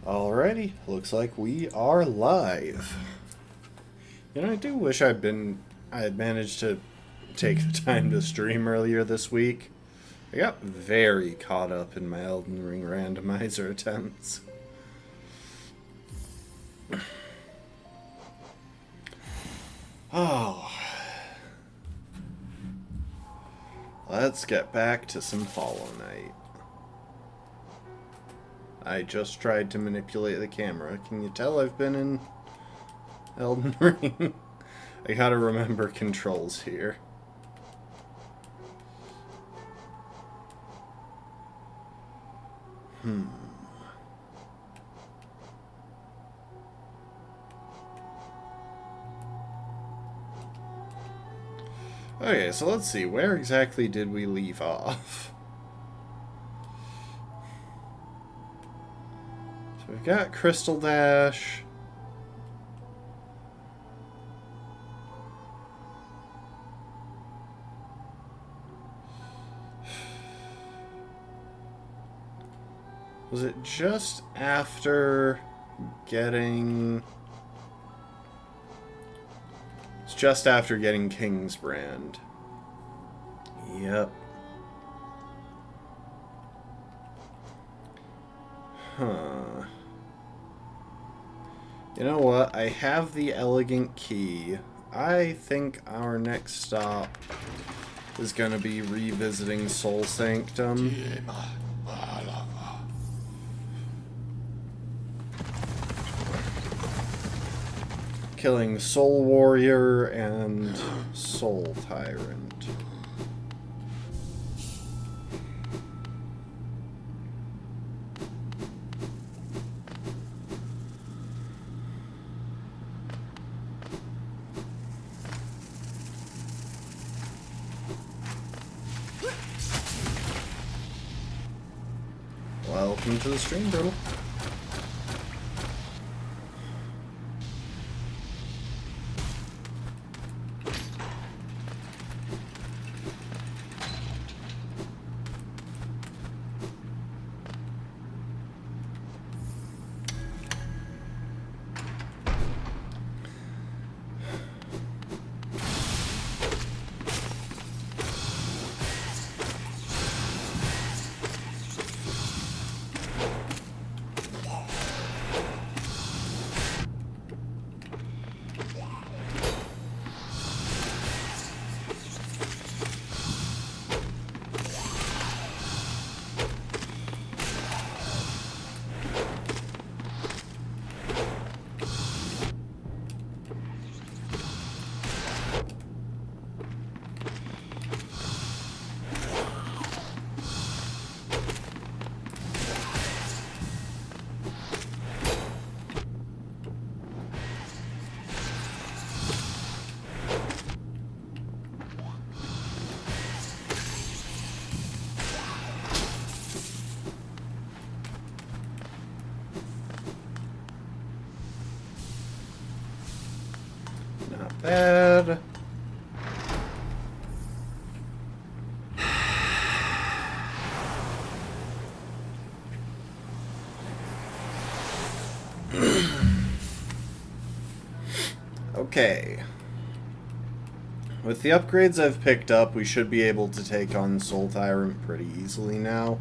Alrighty, looks like we are live. You know, I do wish I had managed to take the time to stream earlier this week. I got very caught up in my Elden Ring randomizer attempts. Oh. Let's get back to some Hollow Knight. I just tried to manipulate the camera. Can you tell I've been in Elden Ring? I gotta remember controls here. Okay, so let's see. Where exactly did we leave off? So we've got Crystal Dash. Was it just after getting... It's just after getting Kingsbrand. Yep. Huh. You know what? I have the Elegant Key. I think our next stop is going to be revisiting Soul Sanctum. Killing Soul Warrior and Soul Tyrant. Welcome to the stream, bro. Not bad. Okay. With the upgrades I've picked up, we should be able to take on Soul Tyrant pretty easily now.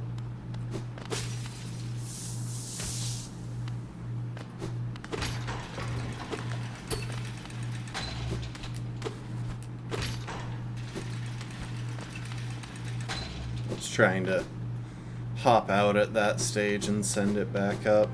Trying to hop out at that stage and send it back up.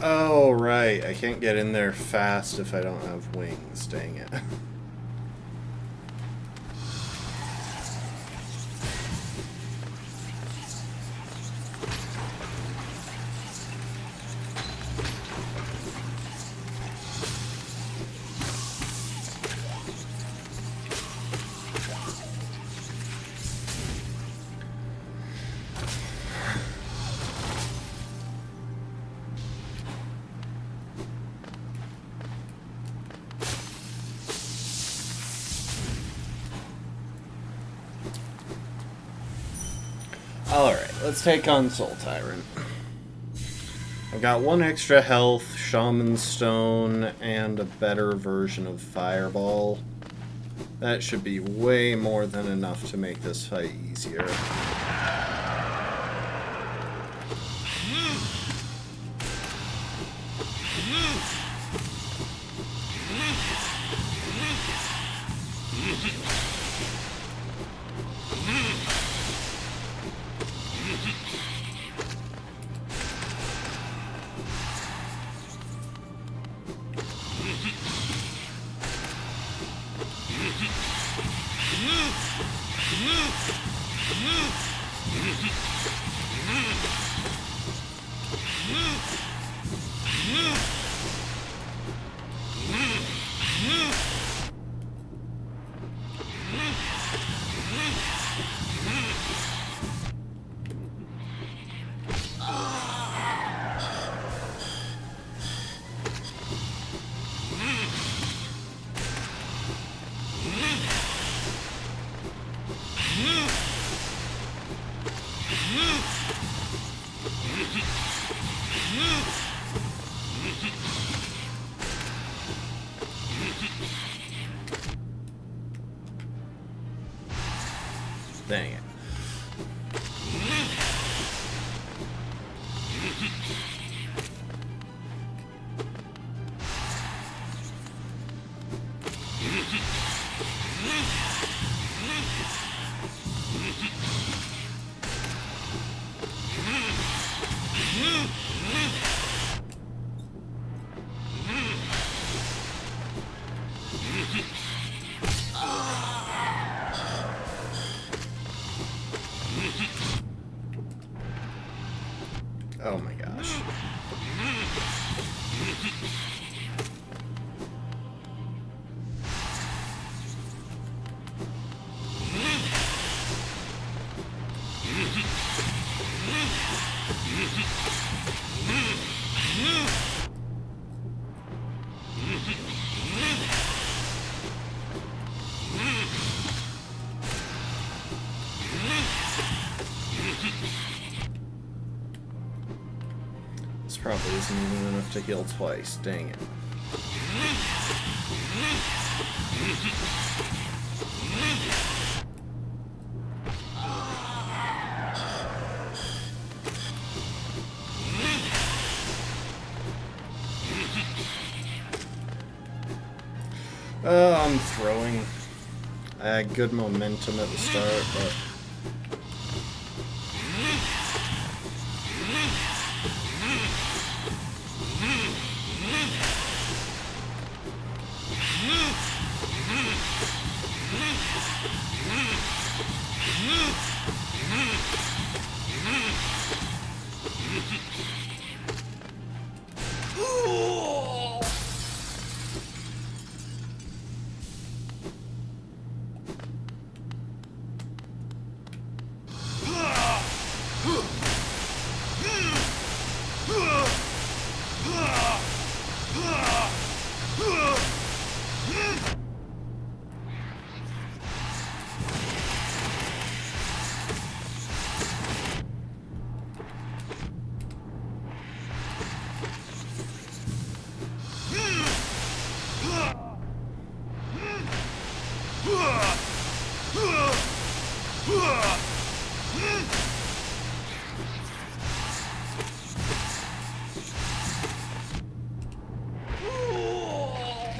Oh, right. I can't get in there fast if I don't have wings. Dang it. Alright, let's take on Soul Tyrant. I've got 1 extra health, Shaman Stone, and a better version of Fireball. That should be way more than enough to make this fight easier. Dang it. Oh my gosh. This probably isn't even enough to heal twice. Dang it. I'm throwing. I had good momentum at the start, but...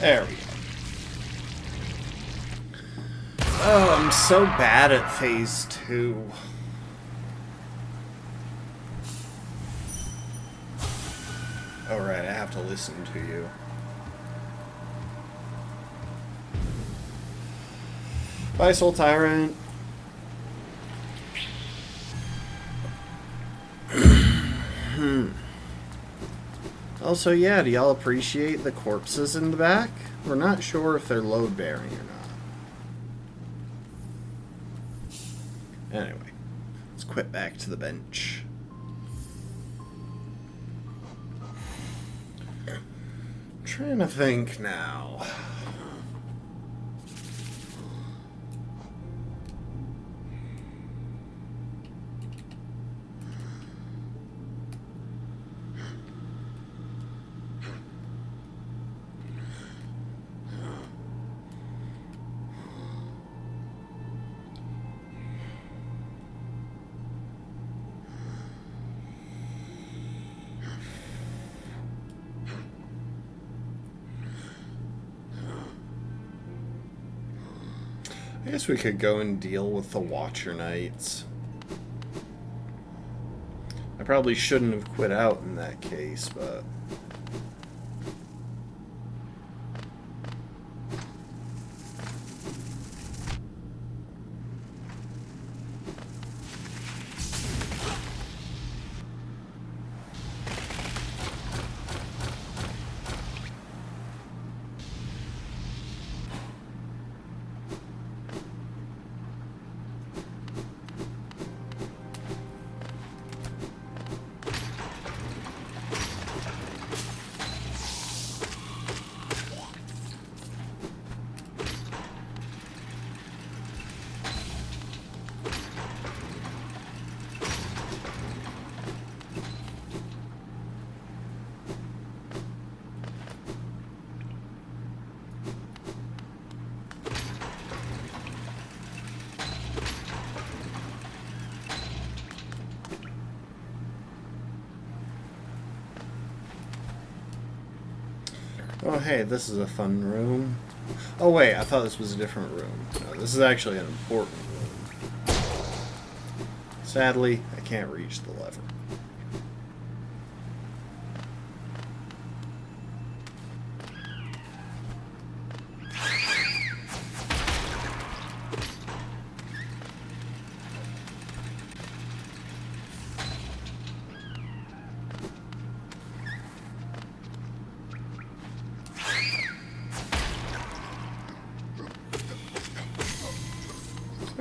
There we go. Oh, I'm so bad at phase 2. Alright, I have to listen to you. Bye, Soul Tyrant. Also, yeah, do y'all appreciate the corpses in the back? We're not sure if they're load-bearing or not. Anyway, let's quit back to the bench. I'm trying to think now. I guess we could go and deal with the Watcher Knights. I probably shouldn't have quit out in that case, but... Oh, hey, this is a fun room. Oh, wait, I thought this was a different room. No, this is actually an important room. Sadly, I can't reach the lever.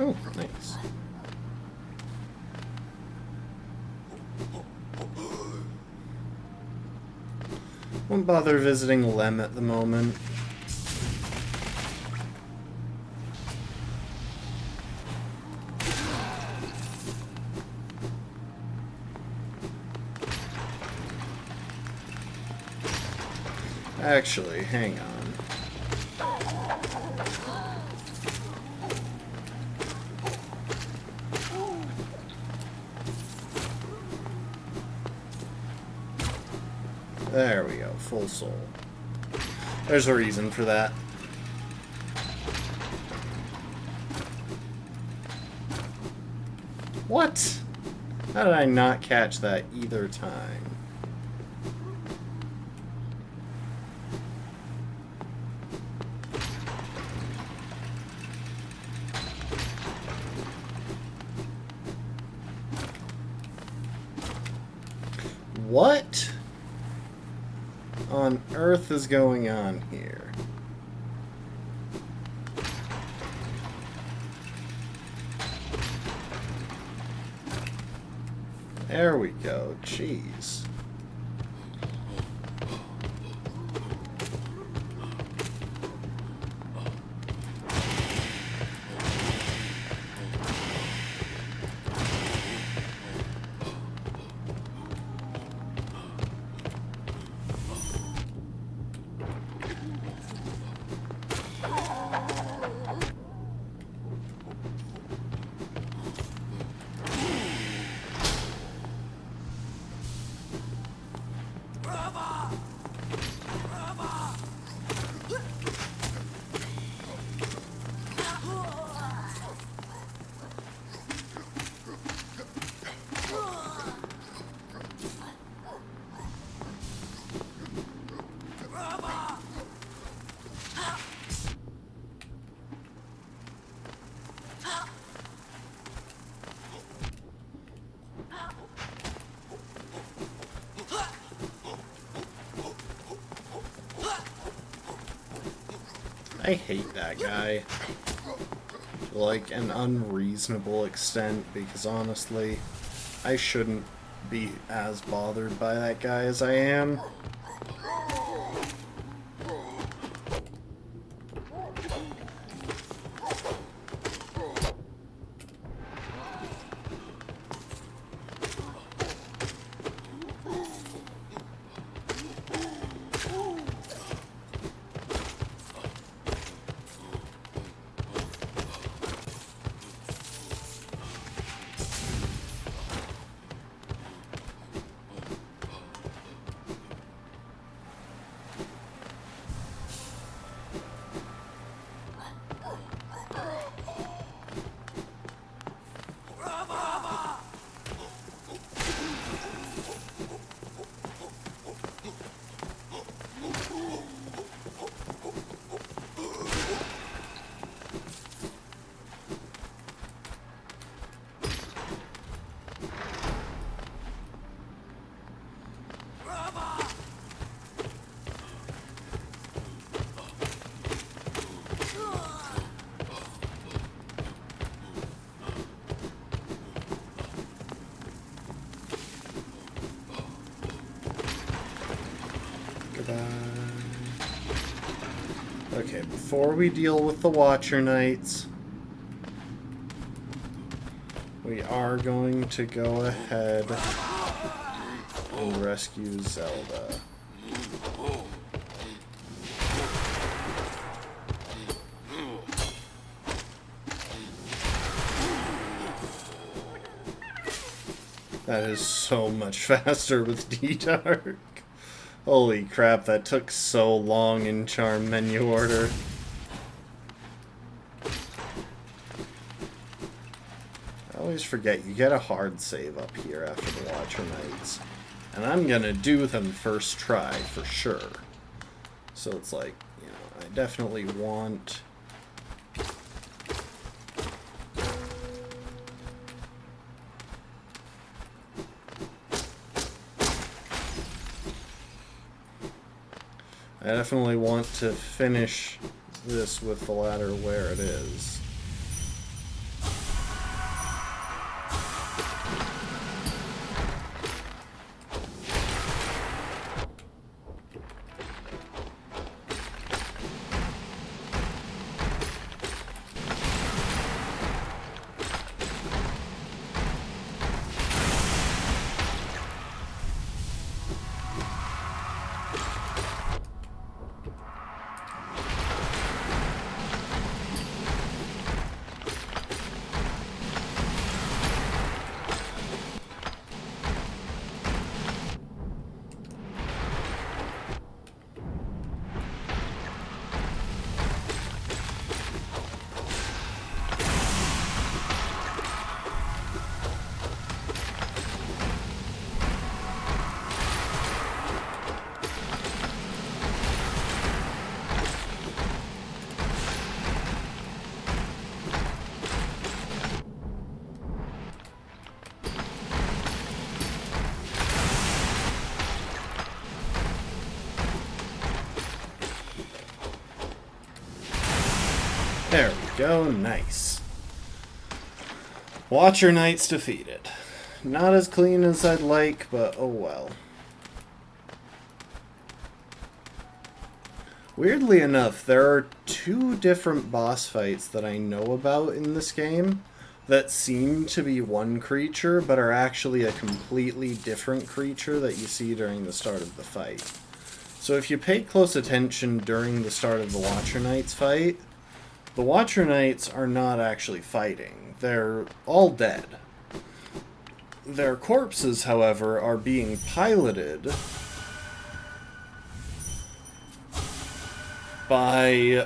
Oh, nice. Won't bother visiting Lem at the moment. Actually, hang on. There we go, full soul. There's a reason for that. What? How did I not catch that either time? What on earth is going on here? There we go. Jeez. I hate that guy to like an unreasonable extent, because honestly, I shouldn't be as bothered by that guy as I am. Okay, before we deal with the Watcher Knights, we are going to go ahead and rescue Zelda. That is so much faster with D-Dark. Holy crap, that took so long in Charm menu order. I always forget, you get a hard save up here after the Watcher Knights. And I'm gonna do them first try, for sure. So it's like, you know, I definitely want... I definitely want to finish this with the ladder where it is. There we go, nice. Watcher Knights defeated. Not as clean as I'd like, but oh well. Weirdly enough, there are two different boss fights that I know about in this game that seem to be one creature, but are actually a completely different creature that you see during the start of the fight. So if you pay close attention during the start of the Watcher Knights fight, the Watcher Knights are not actually fighting. They're all dead. Their corpses, however, are being piloted by,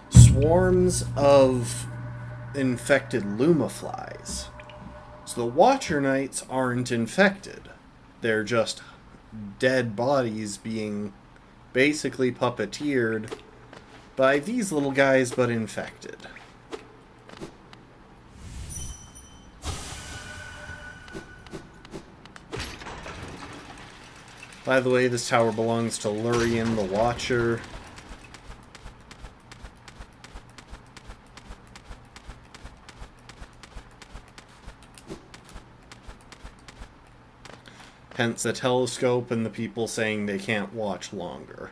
swarms of infected Lumaflies. So the Watcher Knights aren't infected. They're just dead bodies being basically puppeteered by these little guys, but infected. By the way, this tower belongs to Lurien the Watcher. Hence the telescope and the people saying they can't watch longer.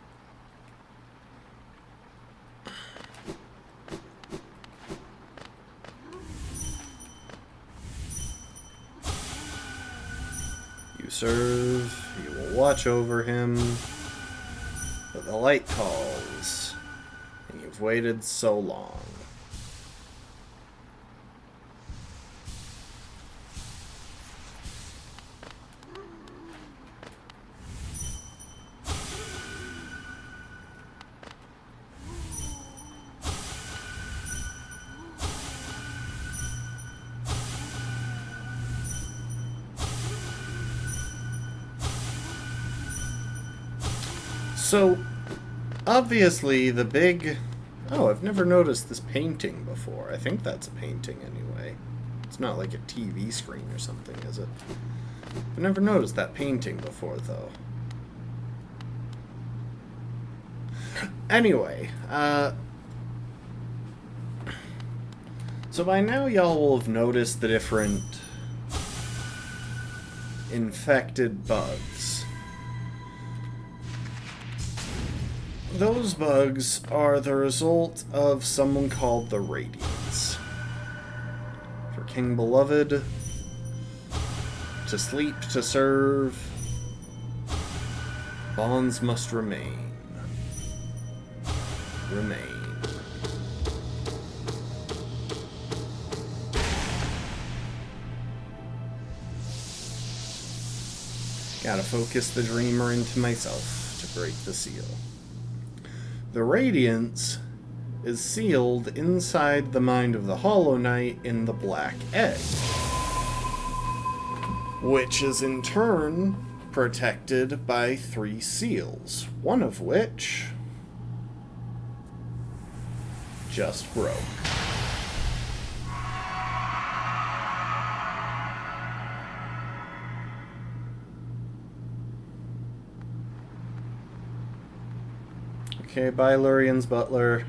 You serve, you will watch over him, but the light calls, and you've waited so long. So, obviously, the big... Oh, I've never noticed this painting before. I think that's a painting anyway. It's not like a TV screen or something, is it? I've never noticed that painting before, though. Anyway, so by now y'all will have noticed the different infected bugs. Those bugs are the result of someone called the Radiants. For King Beloved, to sleep, to serve, bonds must remain. Remain. Gotta focus the dreamer into myself to break the seal. The Radiance is sealed inside the mind of the Hollow Knight in the Black Egg, which is in turn protected by 3 seals, one of which just broke. Okay, bye Lurian's butler.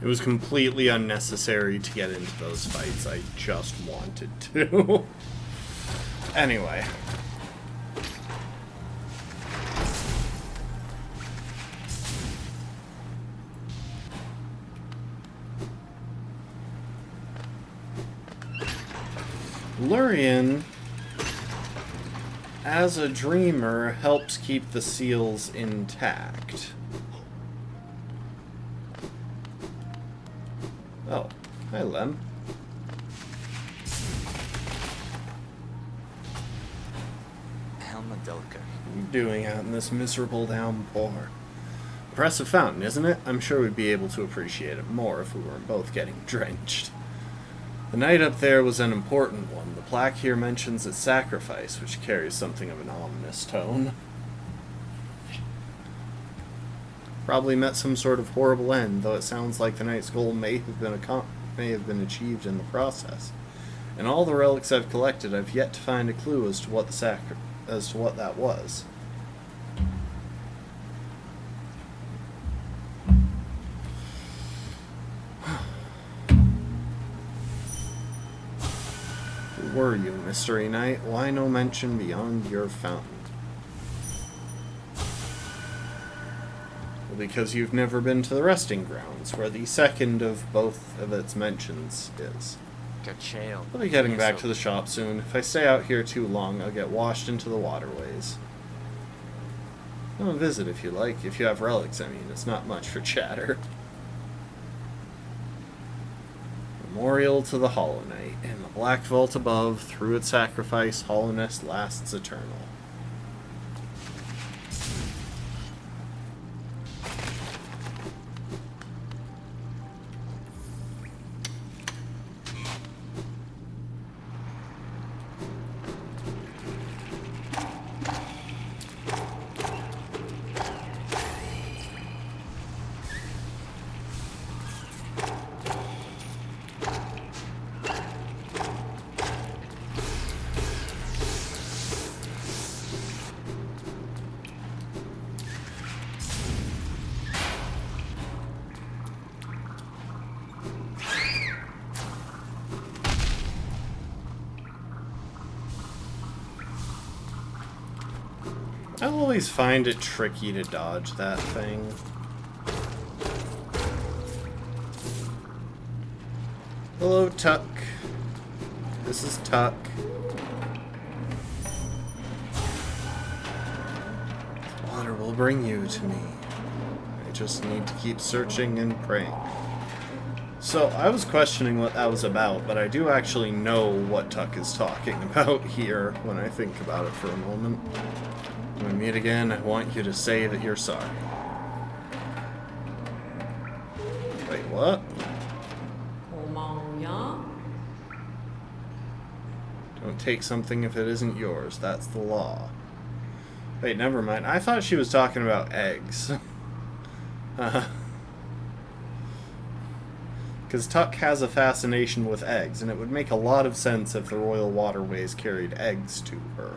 It was completely unnecessary to get into those fights. I just wanted to. Anyway. Lurian, as a dreamer, helps keep the seals intact. Oh, hi Lem. Helma Delica. What are you doing out in this miserable downpour? Impressive fountain, isn't it? I'm sure we'd be able to appreciate it more if we weren't both getting drenched. The night up there was an important one. The plaque here mentions its sacrifice, which carries something of an ominous tone. Probably met some sort of horrible end, though it sounds like the knight's goal may have been achieved in the process. In all the relics I've collected, I've yet to find a clue as to what that was. Who were you, Mystery Knight? Why no mention beyond your fountain? Because you've never been to the resting grounds, where the second of both of its mentions is. I'll be getting back to the shop soon. If I stay out here too long, I'll get washed into the waterways. Come and visit if you like. If you have relics, I mean. It's not much for chatter. Memorial to the Hollow Knight. In the black vault above, through its sacrifice, hollowness lasts eternal. I always find it tricky to dodge that thing. Hello, Tuck. This is Tuck. Water will bring you to me. I just need to keep searching and praying. So, I was questioning what that was about, but I do actually know what Tuck is talking about here when I think about it for a moment. When we meet again, I want you to say that you're sorry. Wait, what? Don't take something if it isn't yours. That's the law. Wait, never mind. I thought she was talking about eggs. Because Tuck has a fascination with eggs, and it would make a lot of sense if the Royal Waterways carried eggs to her.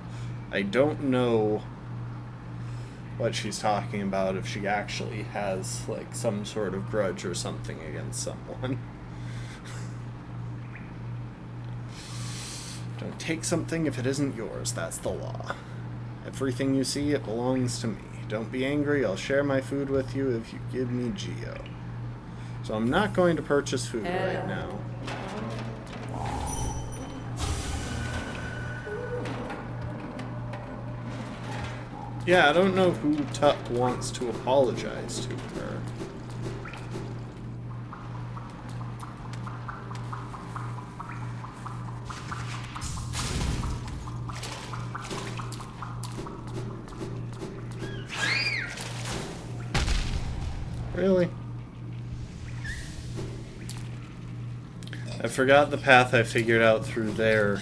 I don't know what she's talking about, if she actually has, like, some sort of grudge or something against someone. Don't take something if it isn't yours. That's the law. Everything you see, it belongs to me. Don't be angry. I'll share my food with you if you give me Geo. So I'm not going to purchase food right now. Yeah, I don't know who Tuck wants to apologize to her. Really? I forgot the path I figured out through there.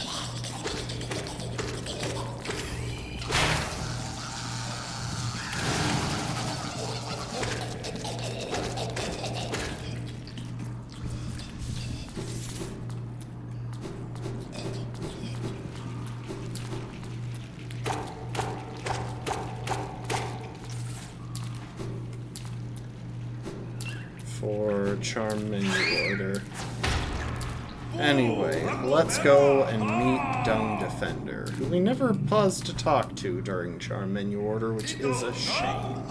For charm menu order. Anyway, let's go and meet Dung Defender, who we never paused to talk to during charm menu order, which is a shame.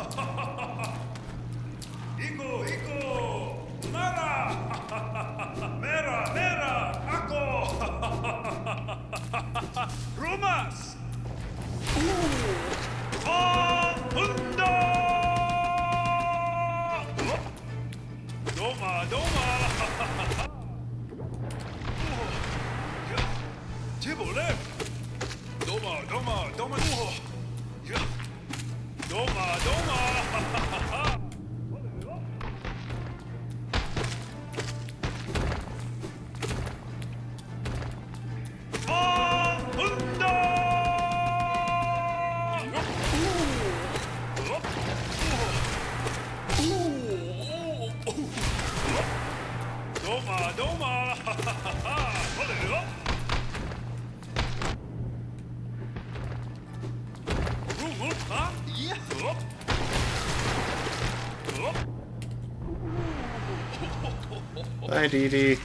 Hi, Dee Dee. You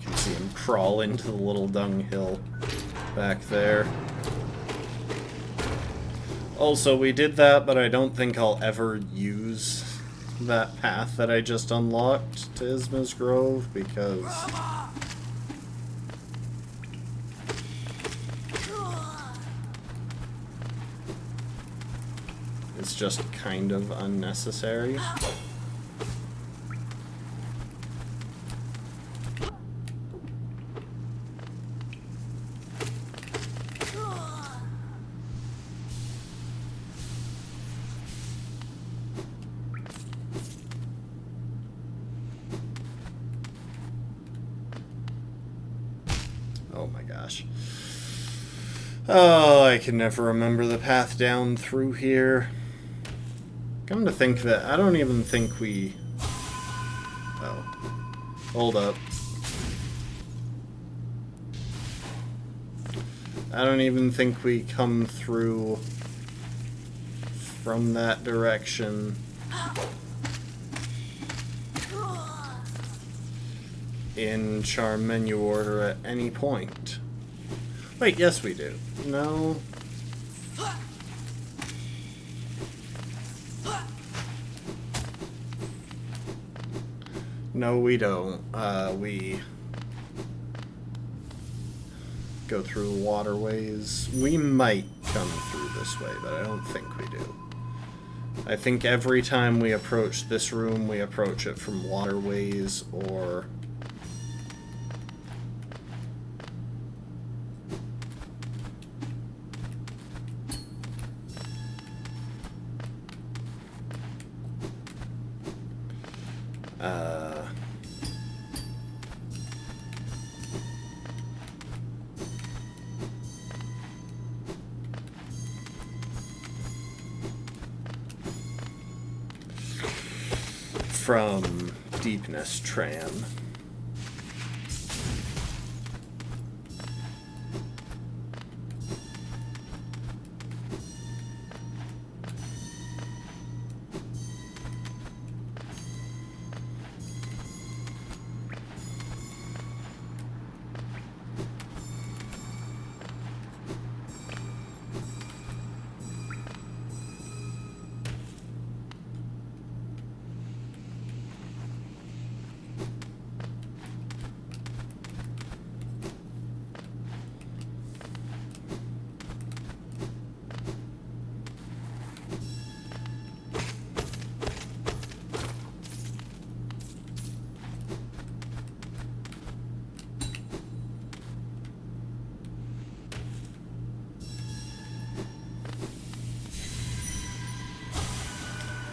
can see him crawl into the little dunghill back there. Also, we did that, but I don't think I'll ever use that path that I just unlocked to Isma's Grove, because it's just kind of unnecessary. Oh my gosh. Oh, I can never remember the path down through here. Come to think of it, I don't even think we... Oh. Hold up. I don't even think we come through from that direction in charm menu order at any point. Wait, yes we do. No. No, we don't. We go through waterways. We might come through this way, but I don't think we do. I think every time we approach this room, we approach it from waterways or... from Deepness Tram.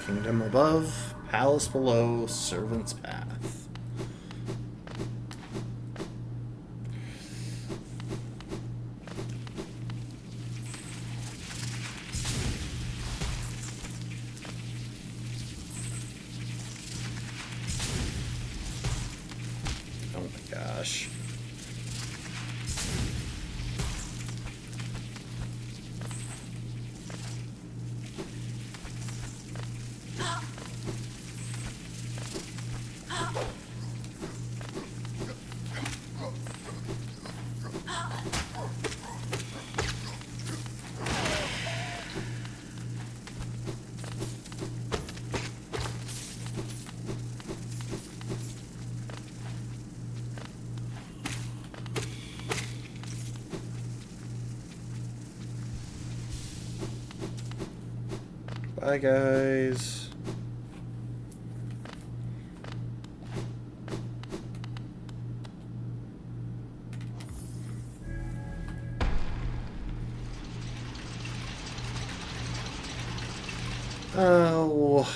Kingdom above, palace below, servant's path. Oh my gosh. Bye, guys. Oh,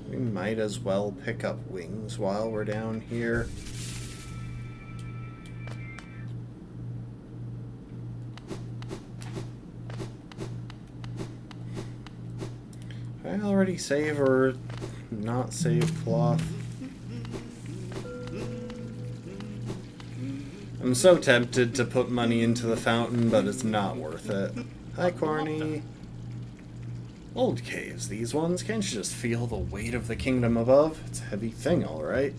we might as well pick up wings while we're down here. I already save or not save cloth. I'm so tempted to put money into the fountain, but it's not worth it. Hi, Corny. Old caves, these ones. Can't you just feel the weight of the kingdom above? It's a heavy thing, alright.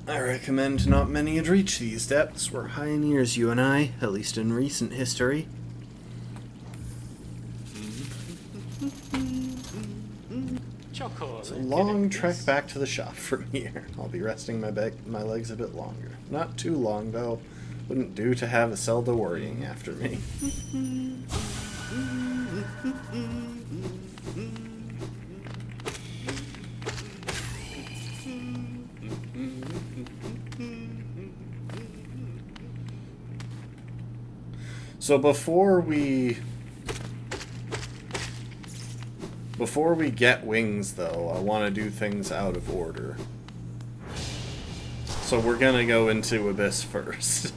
I recommend not many had reached these depths. We're pioneers, you and I, at least in recent history. It's a long trek back to the shop from here. I'll be resting my legs a bit longer. Not too long, though. Wouldn't do to have Iselda worrying after me. So before we get wings, though, I want to do things out of order. So we're gonna go into Abyss first.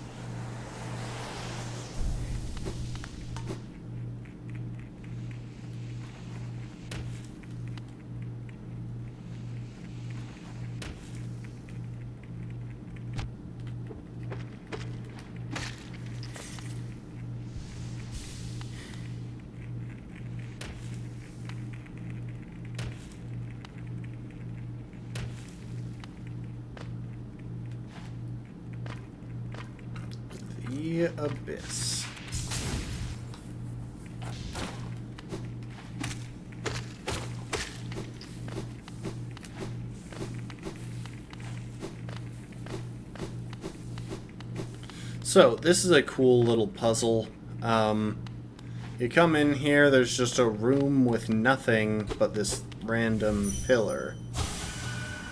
The Abyss. So, this is a cool little puzzle. You come in here, there's just a room with nothing but this random pillar.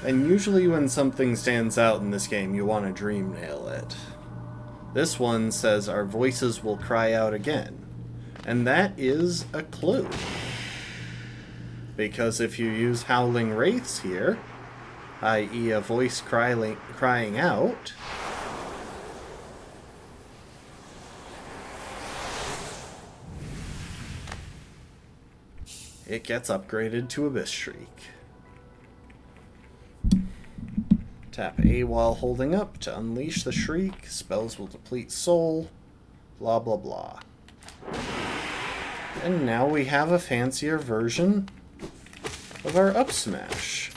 And usually when something stands out in this game, you want to dream nail it. This one says, "Our voices will cry out again." And that is a clue. Because if you use Howling Wraiths here, i.e. a voice crying out, it gets upgraded to Abyss Shriek. Tap A while holding up to unleash the shriek. Spells will deplete soul. Blah blah blah. And now we have a fancier version of our up smash.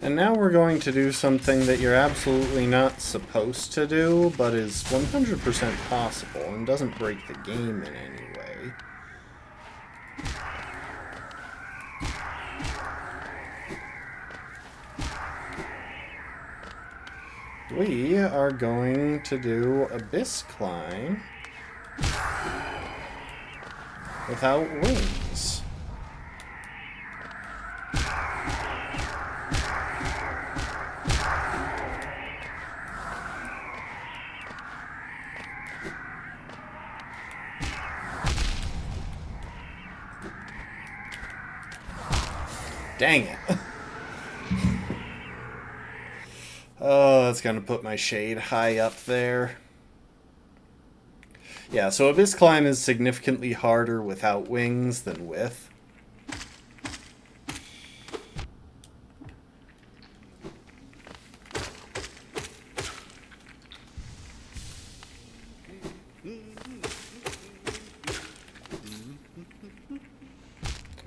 And now we're going to do something that you're absolutely not supposed to do, but is 100% possible and doesn't break the game in any way. We are going to do Abyss Climb without wings. Dang it. Oh, that's going to put my shade high up there. Yeah, so Abyss Climb is significantly harder without wings than with.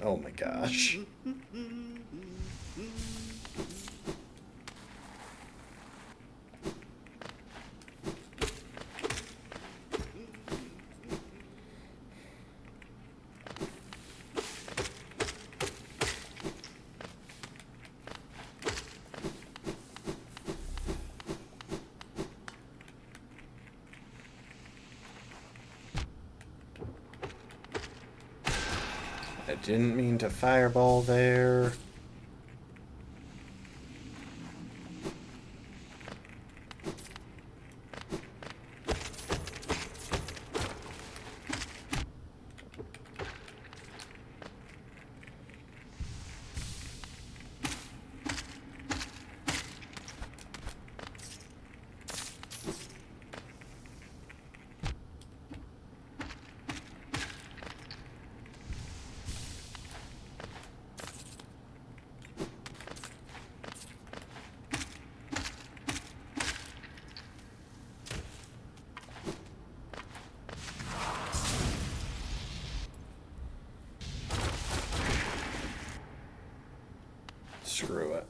Oh my gosh. I didn't mean to fireball there. Screw it.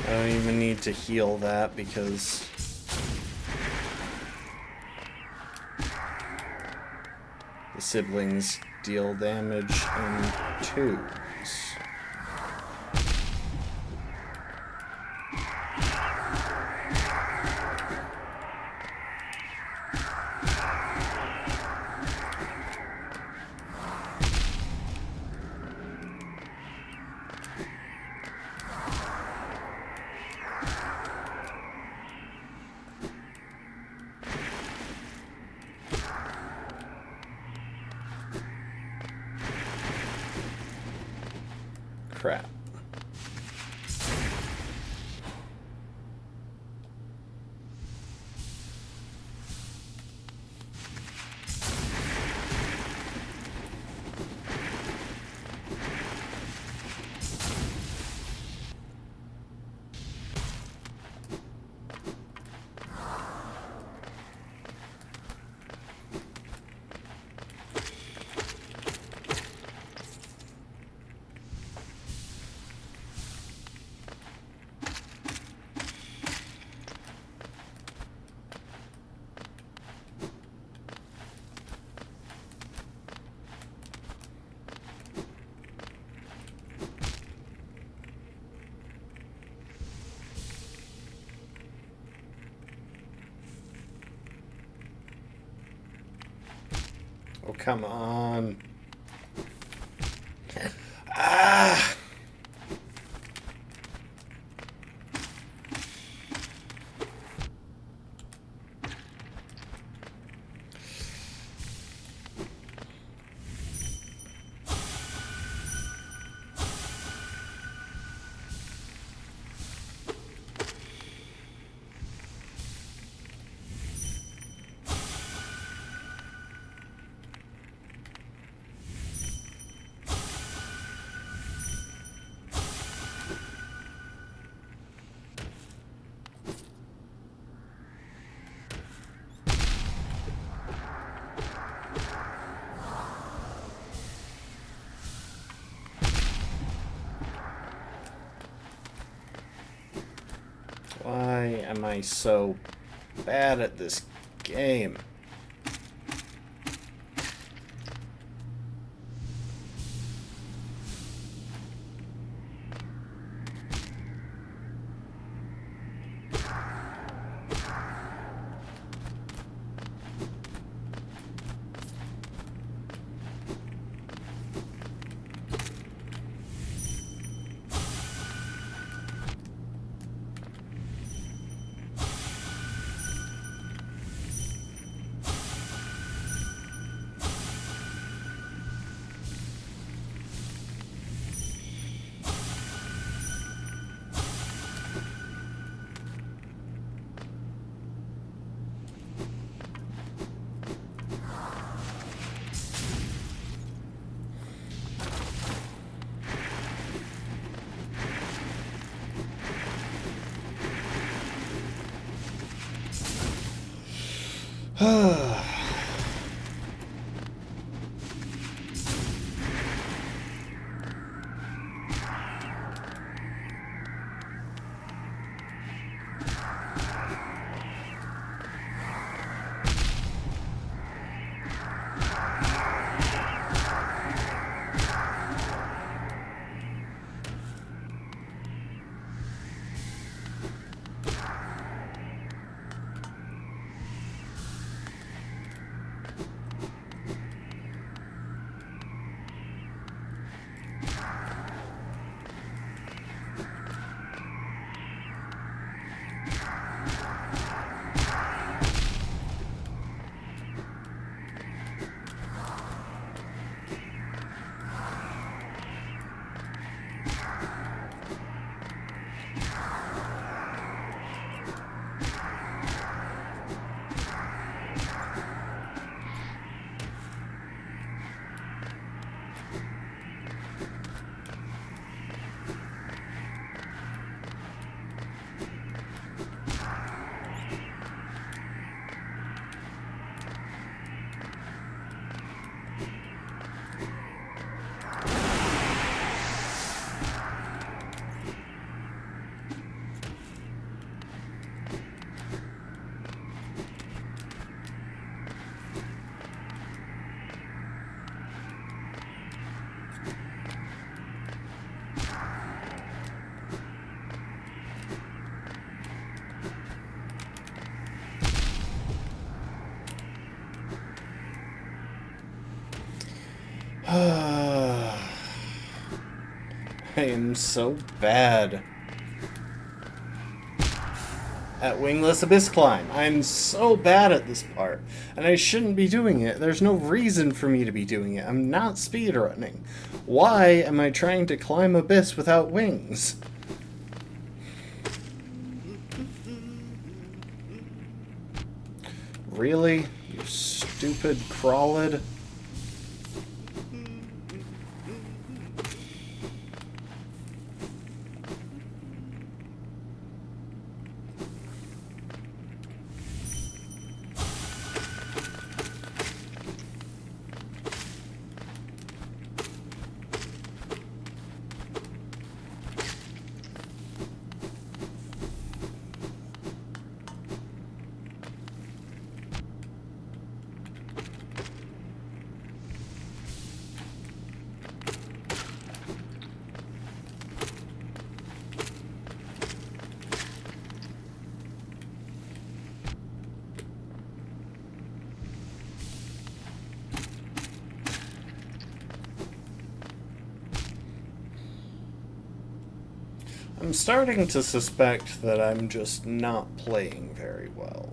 I don't even need to heal that because the siblings deal damage in twos. Crap. Oh, come on. Ah! Why am I so bad at this game? I am so bad at Wingless Abyss Climb. I'm so bad at this part, and I shouldn't be doing it. There's no reason for me to be doing it. I'm not speedrunning. Why am I trying to climb Abyss without wings? Really? You stupid crawlid? I'm starting to suspect that I'm just not playing very well.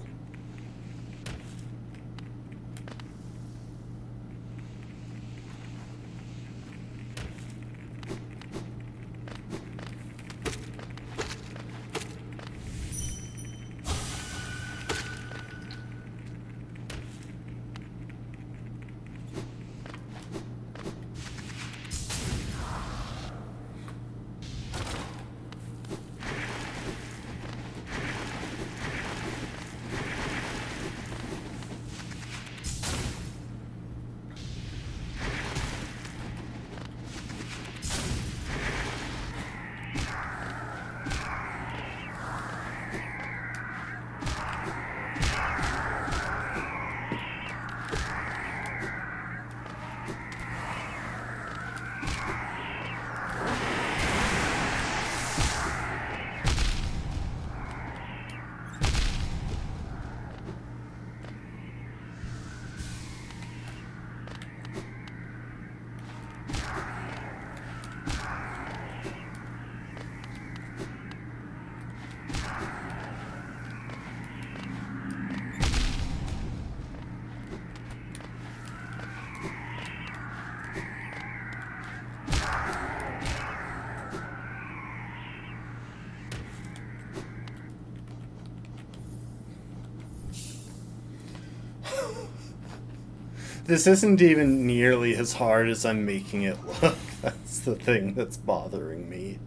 This isn't even nearly as hard as I'm making it look. That's the thing that's bothering me.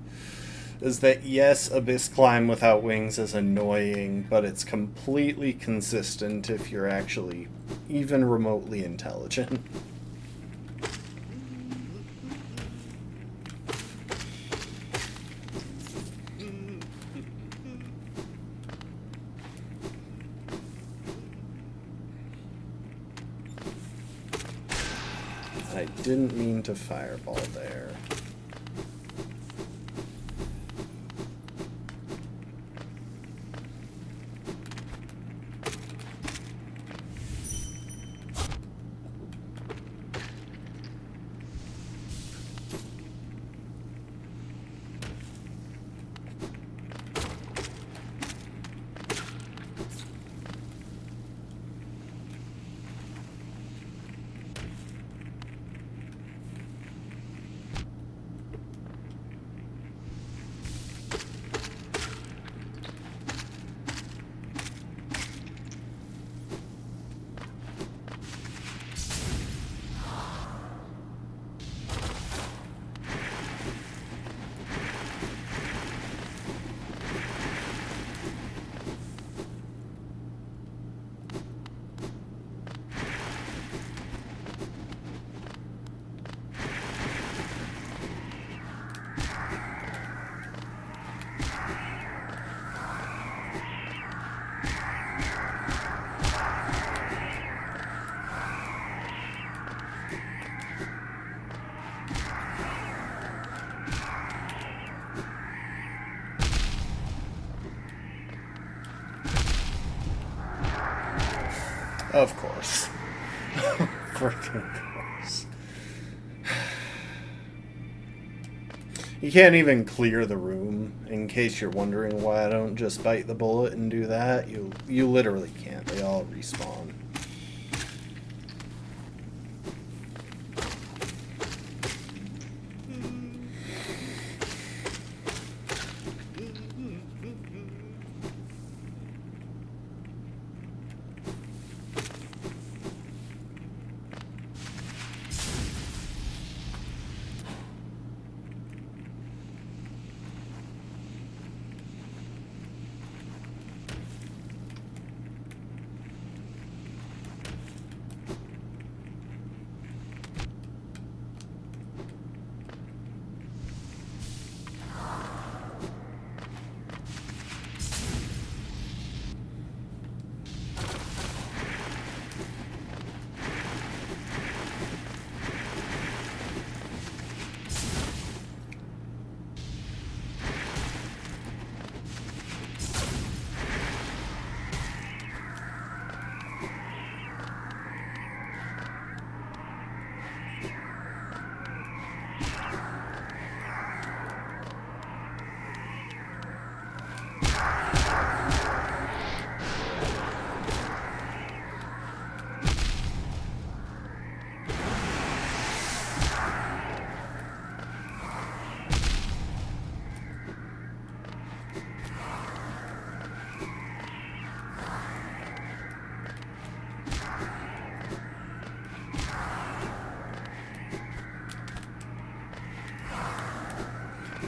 Is that, yes, Abyss Climb without wings is annoying, but it's completely consistent if you're actually even remotely intelligent. I didn't mean to fireball there. Of course. Freaking course. You can't even clear the room, in case you're wondering why I don't just bite the bullet and do that. You literally can't. They all respawn.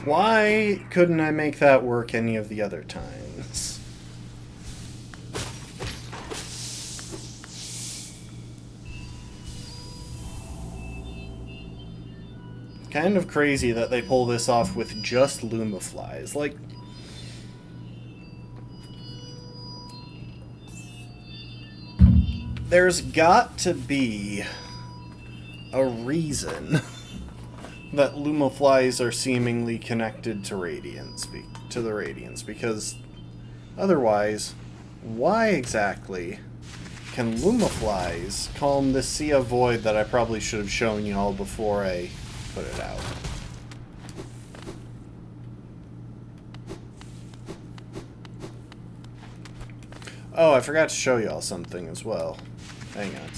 Why couldn't I make that work any of the other times? Kind of crazy that they pull this off with just Lumaflies. Like, there's got to be a reason that Lumaflies are seemingly connected to Radiance, to the Radiance, because otherwise, why exactly can Lumaflies calm this sea of void that I probably should have shown y'all before I put it out? Oh, I forgot to show y'all something as well. Hang on.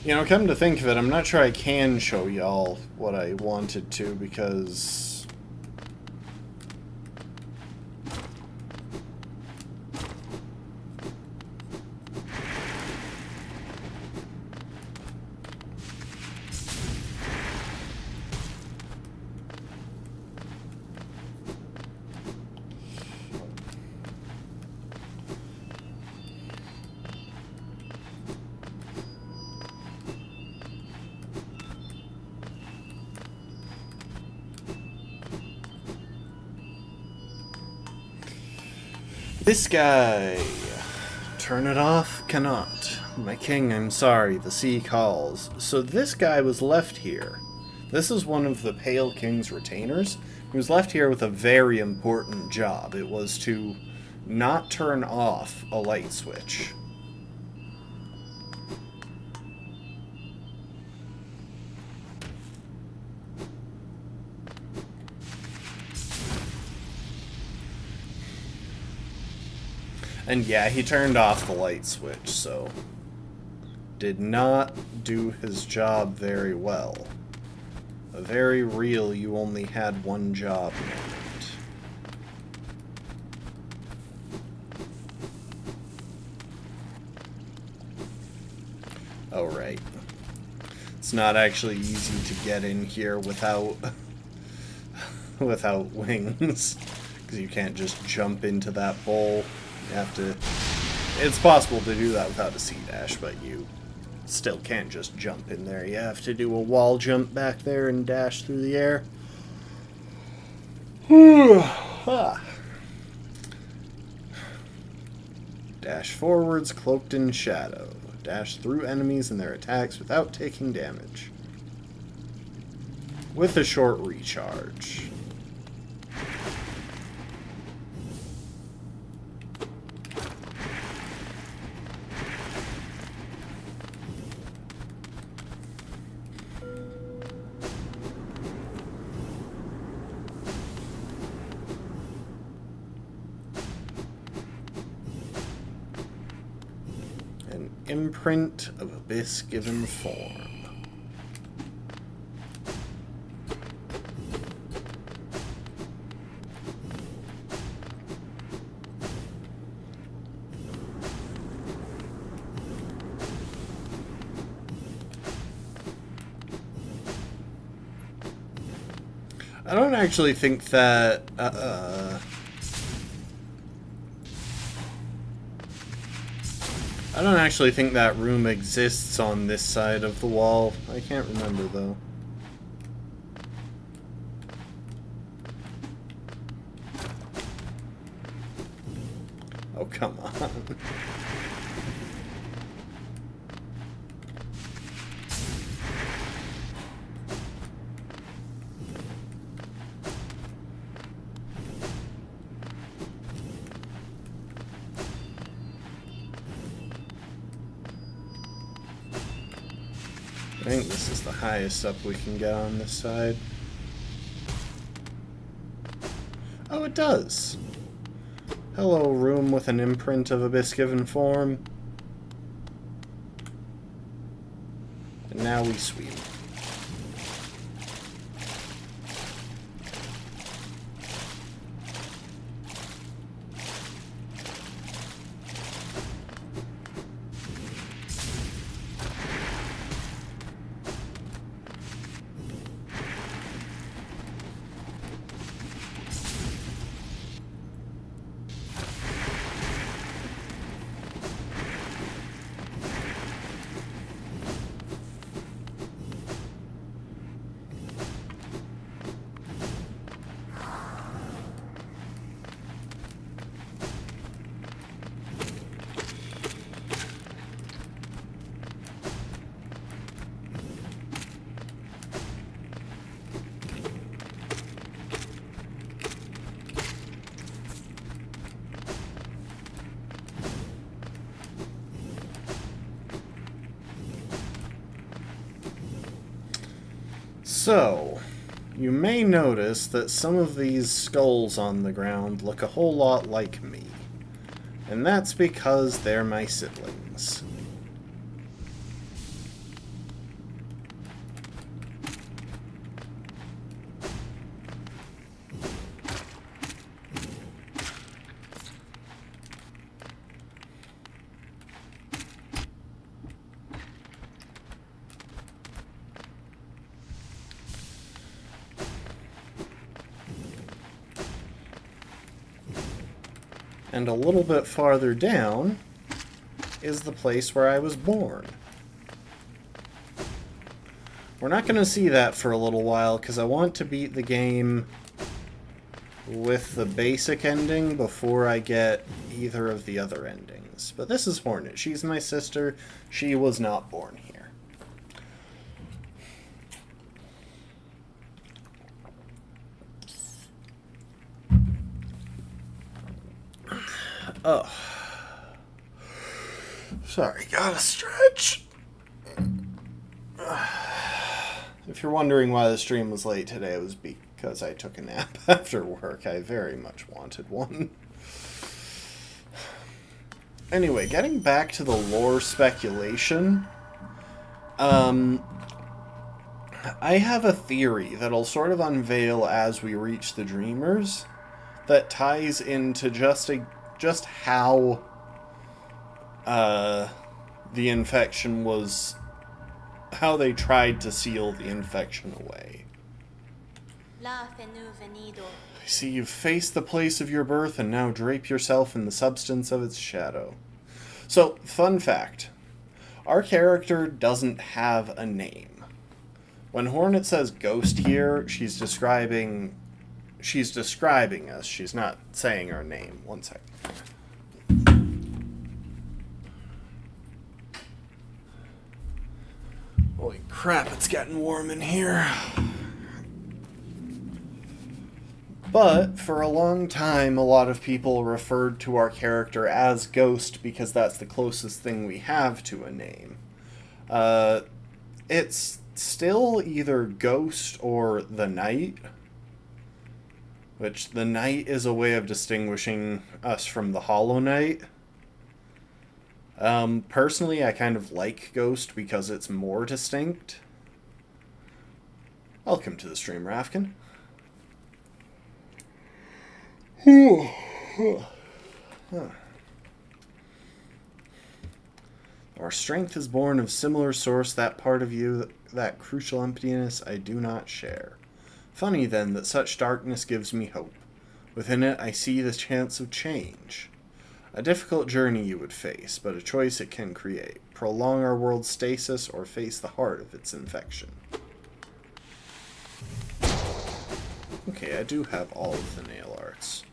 You know, come to think of it, I'm not sure I can show y'all what I wanted to, because this guy. Turn it off? Cannot. My king, I'm sorry, the sea calls. So this guy was left here. This is one of the Pale King's retainers. He was left here with a very important job. It was to not turn off a light switch. And yeah, he turned off the light switch, so did not do his job very well. A very real, you only had one job moment. Oh, right. It's not actually easy to get in here without without wings, because you can't just jump into that bowl. You have to... It's possible to do that without a C-dash, but you still can't just jump in there. You have to do a wall jump back there and dash through the air. Dash forwards, cloaked in shadow. Dash through enemies and their attacks without taking damage. With a short recharge. Imprint of Abyss given form. I don't actually think that I don't actually think that room exists on this side of the wall. I can't remember, though. Oh, come on. I think this is the highest up we can get on this side. Oh, it does. Hello, room with an imprint of Abyss given form. And now we sweep. So, you may notice that some of these skulls on the ground look a whole lot like me. And that's because they're my siblings. And a little bit farther down is the place where I was born. We're not going to see that for a little while because I want to beat the game with the basic ending before I get either of the other endings. But this is Hornet. She's my sister. She was not born here. Oh. Sorry, gotta stretch. If you're wondering why the stream was late today, it was because I took a nap after work. I very much wanted one. Anyway, getting back to the lore speculation, I have a theory that'll sort of unveil as we reach the Dreamers that ties into just how the infection was, how they tried to seal the infection away. I see you've faced the place of your birth and now drape yourself in the substance of its shadow. So, fun fact. Our character doesn't have a name. When Hornet says ghost here, she's describing us. She's not saying our name. One second. Holy crap, it's getting warm in here. But, for a long time, a lot of people referred to our character as Ghost because that's the closest thing we have to a name. It's still either Ghost or the Knight, which the Knight is a way of distinguishing us from the Hollow Knight. Personally, I kind of like Ghost because it's more distinct. Welcome to the stream, Rafkin. Our strength is born of similar source, that part of you, that crucial emptiness I do not share. Funny, then, that such darkness gives me hope. Within it, I see the chance of change. A difficult journey you would face, but a choice it can create. Prolong our world's stasis or face the heart of its infection. Okay, I do have all of the nail arts.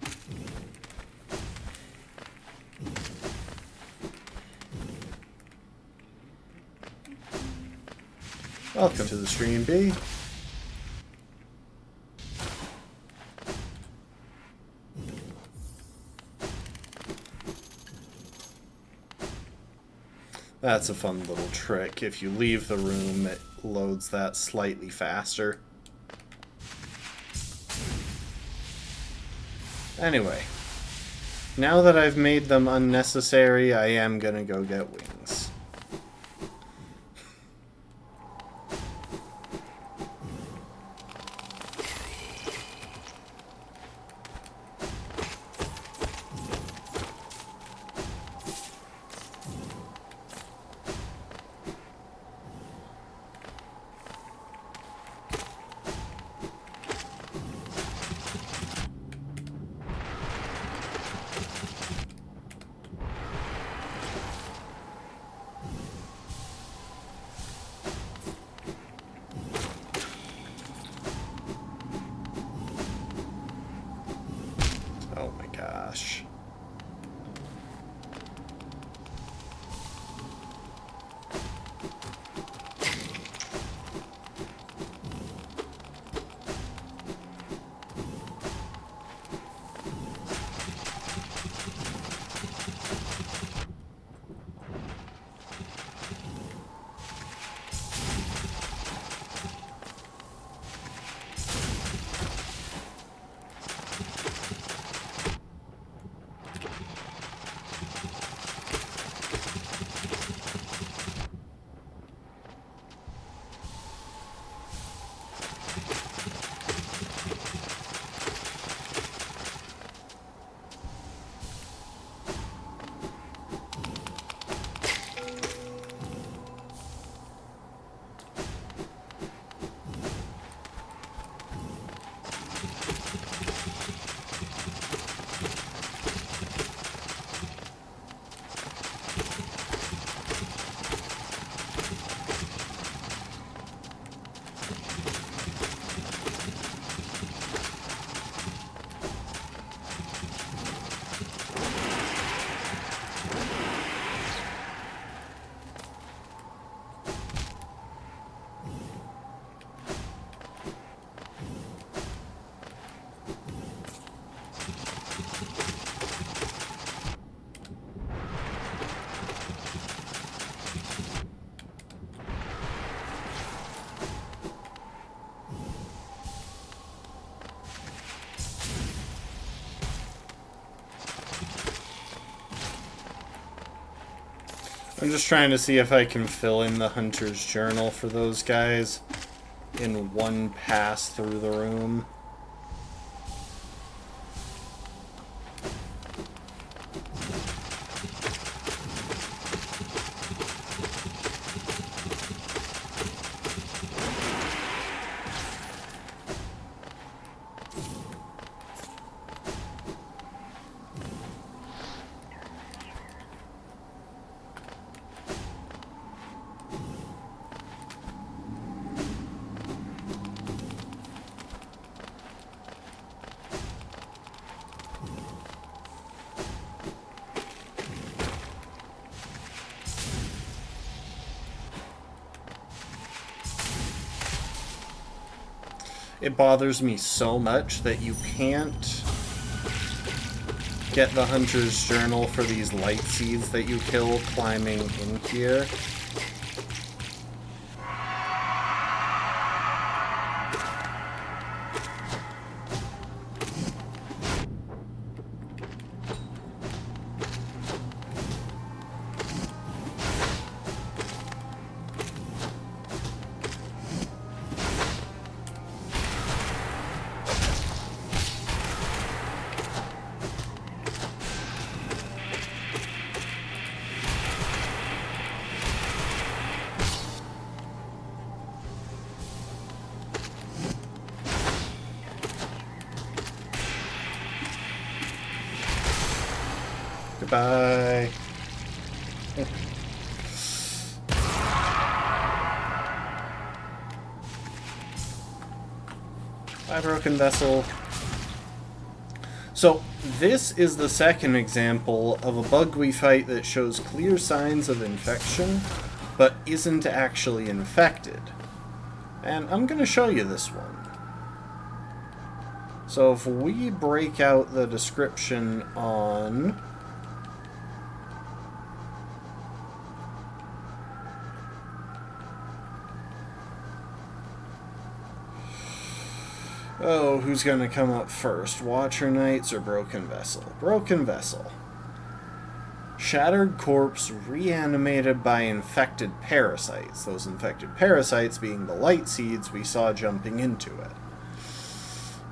Welcome to the stream, B. That's a fun little trick. If you leave the room, it loads that slightly faster. Anyway, now that I've made them unnecessary, I am gonna go get wings. Oh my gosh. I'm just trying to see if I can fill in the Hunter's Journal for those guys in one pass through the room. It bothers me so much that you can't get the Hunter's Journal for these light seeds that you kill climbing in here. Goodbye. Bye, Broken Vessel. So, this is the second example of a bug we fight that shows clear signs of infection, but isn't actually infected. And I'm going to show you this one. So if we break out the description on... Oh, who's going to come up first? Watcher Knights or Broken Vessel? Broken Vessel. Shattered corpse reanimated by infected parasites. Those infected parasites being the light seeds we saw jumping into it.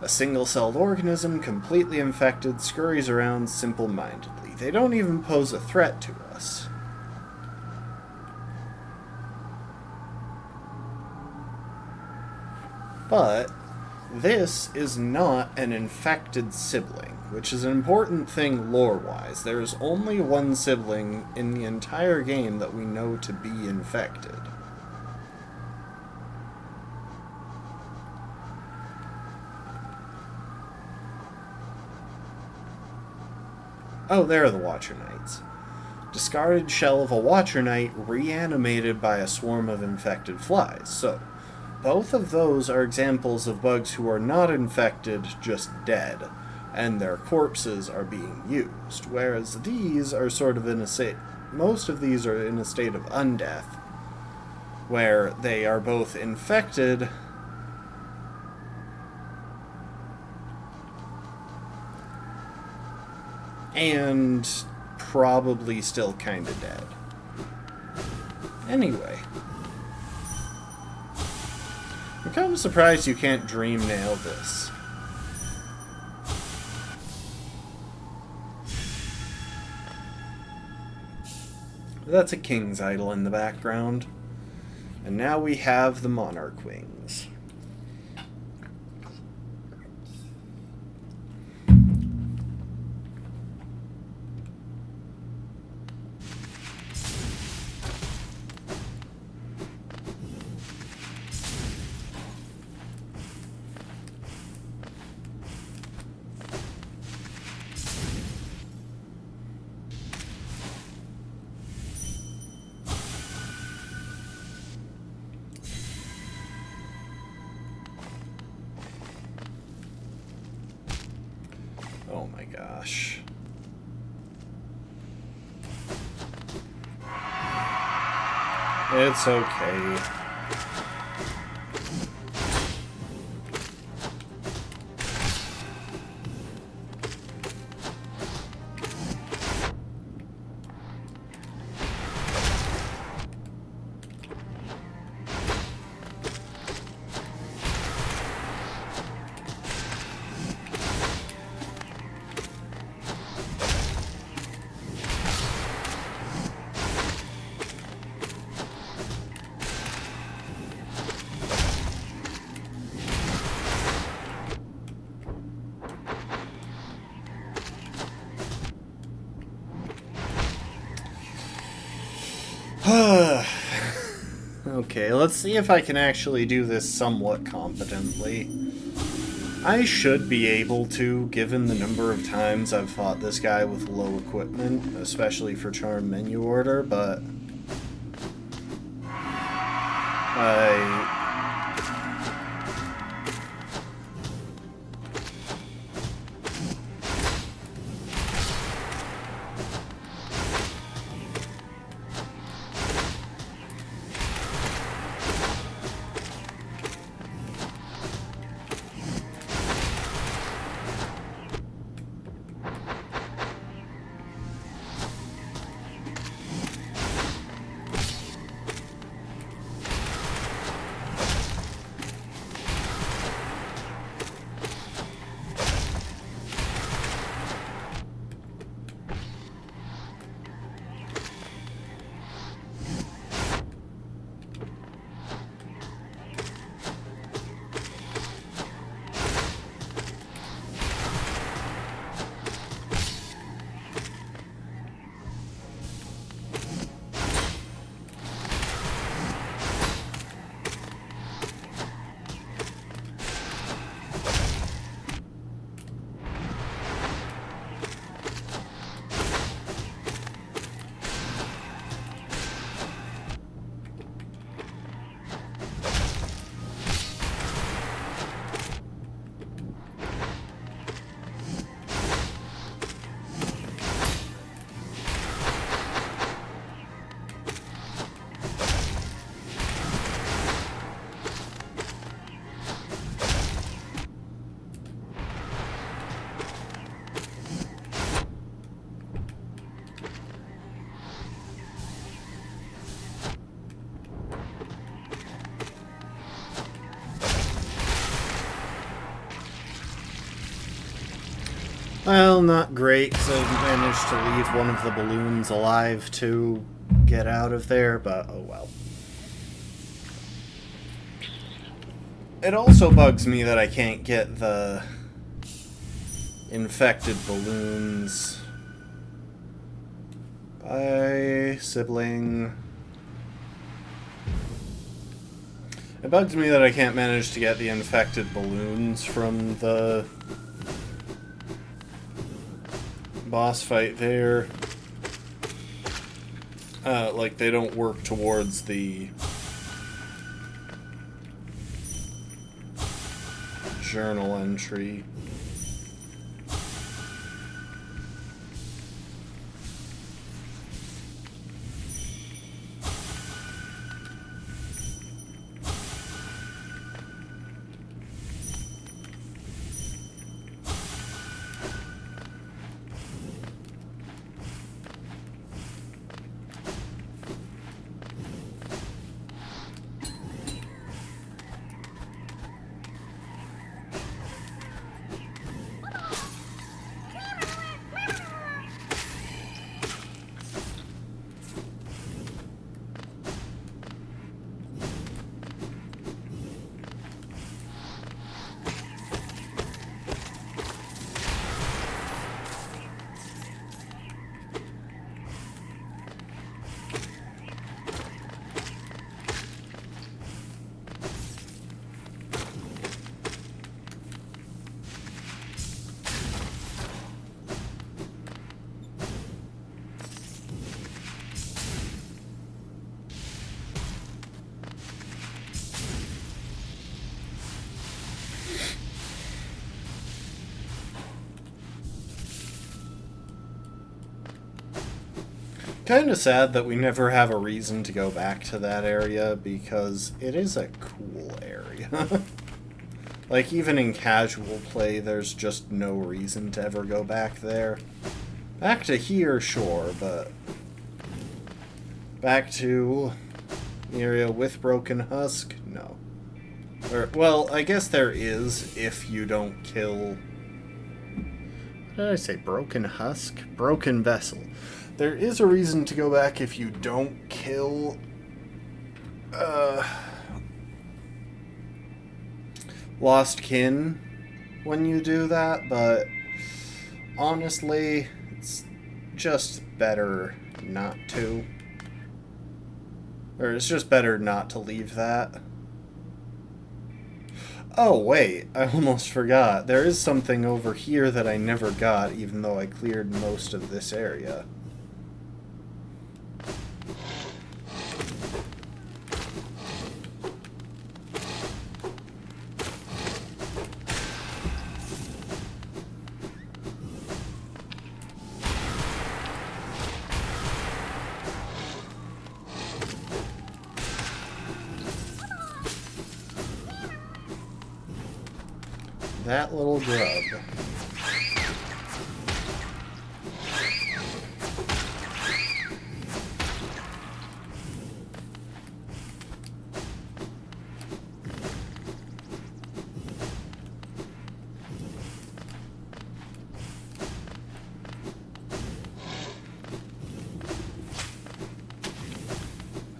A single-celled organism, completely infected, scurries around simple-mindedly. They don't even pose a threat to us. But this is not an infected sibling, which is an important thing lore-wise. There is only one sibling in the entire game that we know to be infected. Oh, there are the Watcher Knights. Discarded shell of a Watcher Knight reanimated by a swarm of infected flies. So, both of those are examples of bugs who are not infected, just dead, and their corpses are being used, whereas these are sort of in a state... Most of these are in a state of undeath, where they are both infected and probably still kind of dead. Anyway. I'm kind of surprised you can't dream nail this. That's a king's idol in the background. And now we have the monarch wings. Oh my gosh. It's okay. Okay, let's see if I can actually do this somewhat competently. I should be able to, given the number of times I've fought this guy with low equipment, especially for Charm Menu Order, but well, not great, because I managed to leave one of the balloons alive to get out of there, but oh well. It also bugs me that I can't get the infected balloons. Bye, sibling. It bugs me that I can't manage to get the infected balloons from the boss fight there. Like, they don't work towards the journal entry. Kind of sad that we never have a reason to go back to that area, because it is a cool area. Like, even in casual play, there's just no reason to ever go back there. Back to here, sure, but back to the area with Broken Husk? No. Or, well, I guess there is if you don't kill... What did I say? Broken Husk? Broken Vessel. There is a reason to go back if you don't kill... Lost Kin when you do that, but honestly, it's just better not to. Or it's just better not to leave that. Oh, wait, I almost forgot. There is something over here that I never got, even though I cleared most of this area. That little grub.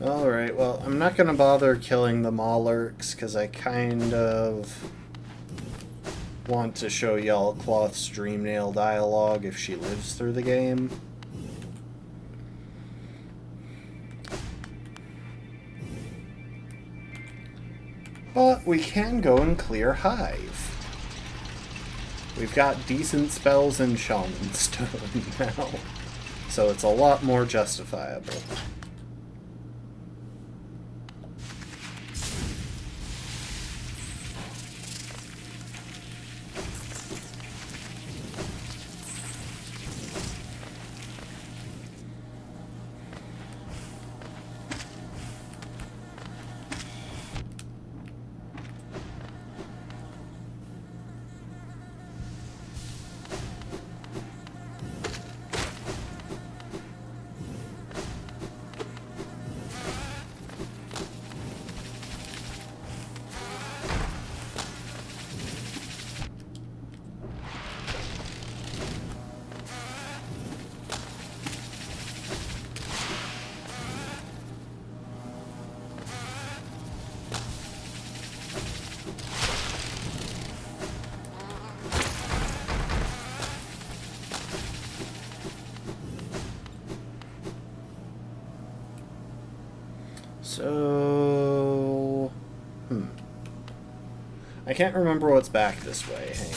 Alright, well, I'm not going to bother killing the Maulurks, because I kind of want to show y'all Cloth's Dreamnail dialogue if she lives through the game. But we can go and clear Hive. We've got decent spells in Shaman Stone now, so it's a lot more justifiable. So... I can't remember what's back this way. Hang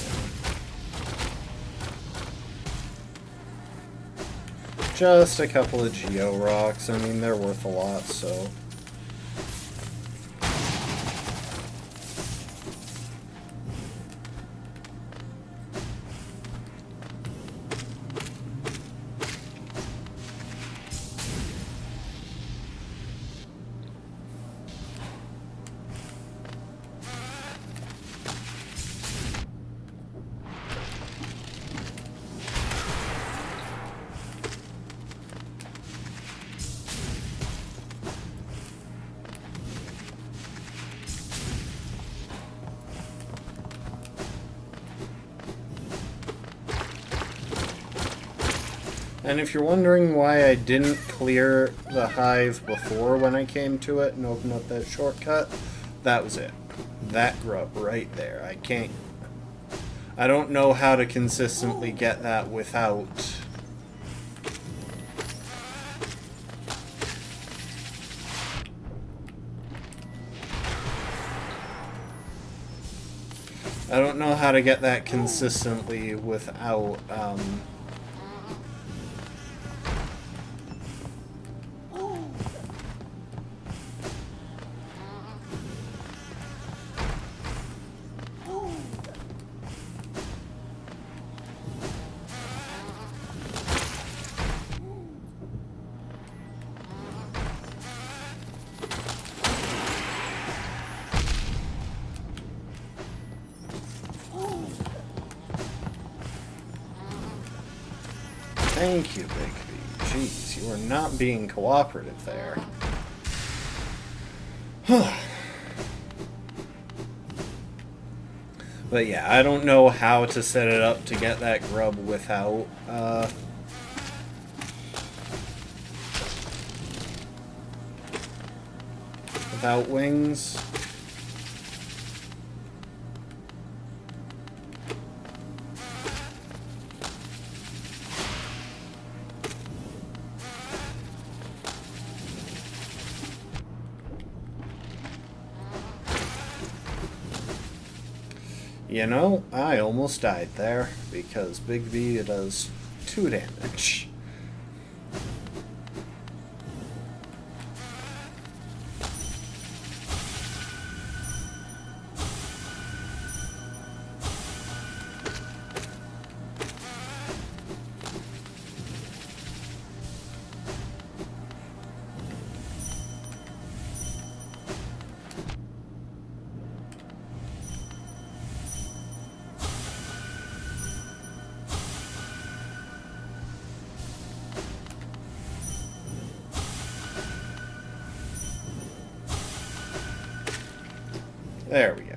on. Just a couple of Geo Rocks. I mean, they're worth a lot, so... And if you're wondering why I didn't clear the Hive before when I came to it and open up that shortcut, that was it. That grub right there. I don't know how to consistently get that without... I don't know how to get that consistently without, Thank you, Bigby. Jeez, you are not being cooperative there. But yeah, I don't know how to set it up to get that grub without, without wings. You know, I almost died there because Big B does 2 damage. There we go.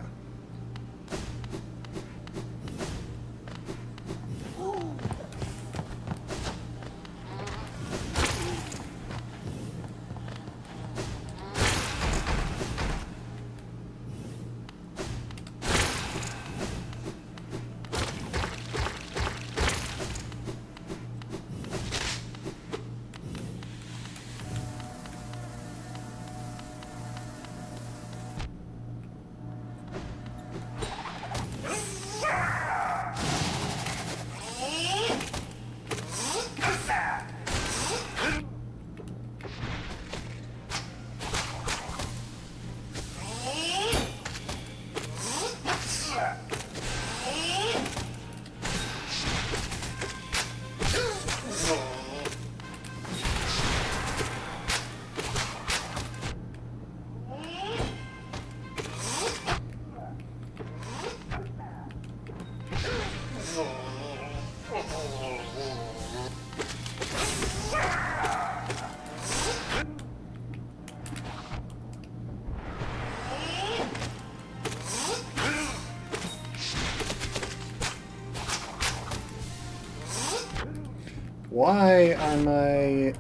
Why am I...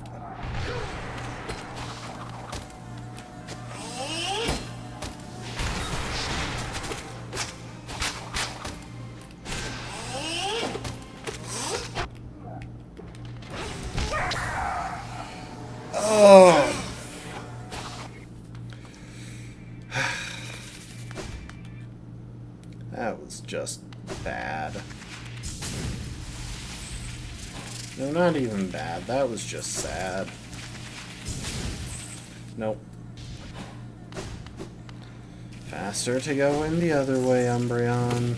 Oh! That was just bad. No, not even bad. That was just sad. Nope. Faster to go in the other way, Umbreon.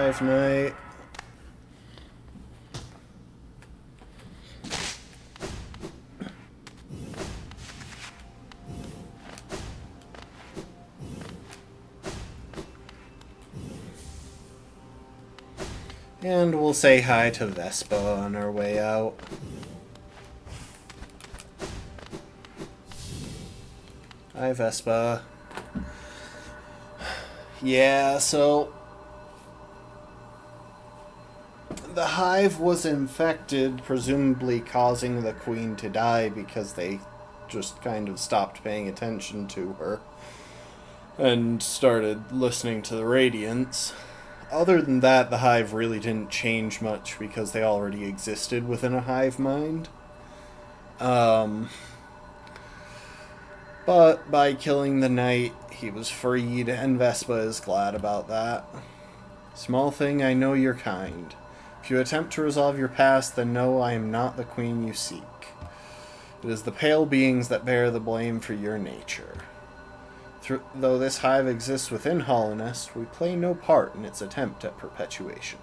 Hive Night. And we'll say hi to Vespa on our way out. Hi, Vespa. Yeah, so the hive was infected, presumably causing the queen to die because they just kind of stopped paying attention to her and started listening to the radiance. Other than that, the hive really didn't change much because they already existed within a hive mind. But by killing the knight, he was freed, and Vespa is glad about that. Small thing, I know you're kind. If you attempt to resolve your past, then know I am not the queen you seek. It is the pale beings that bear the blame for your nature. Though this hive exists within Hallownest, we play no part in its attempt at perpetuation.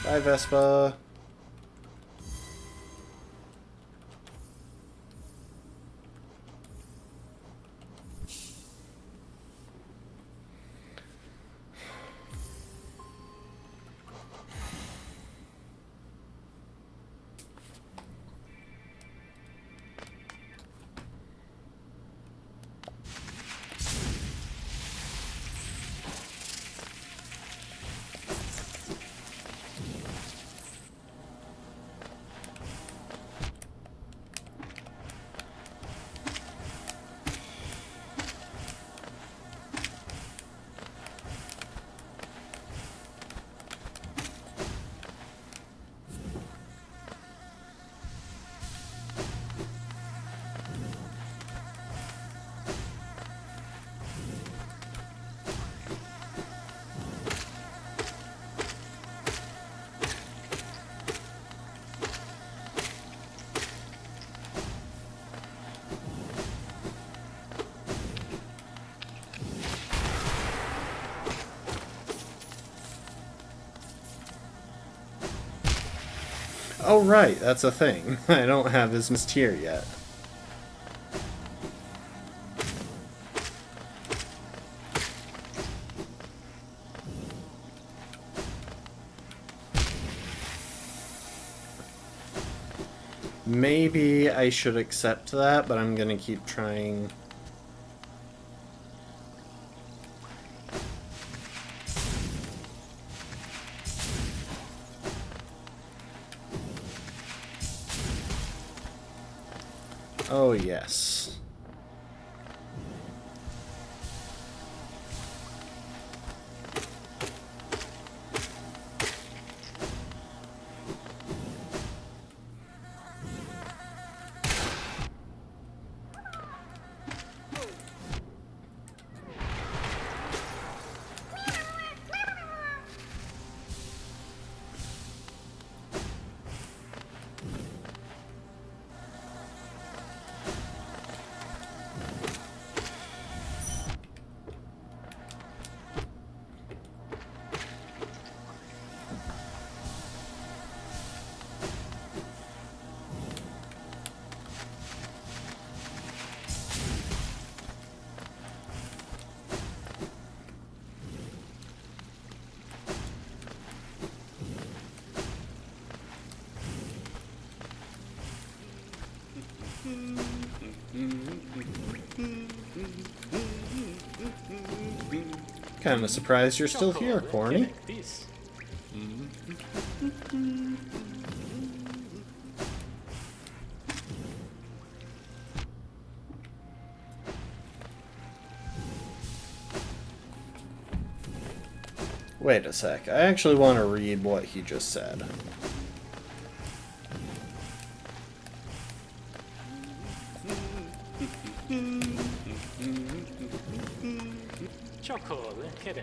Bye, Vespa. Oh, right, that's a thing. I don't have his tier yet. Maybe I should accept that, but I'm gonna keep trying. Oh, yes. Kinda surprised you're still here, Corny. Wait a sec, I actually want to read what he just said.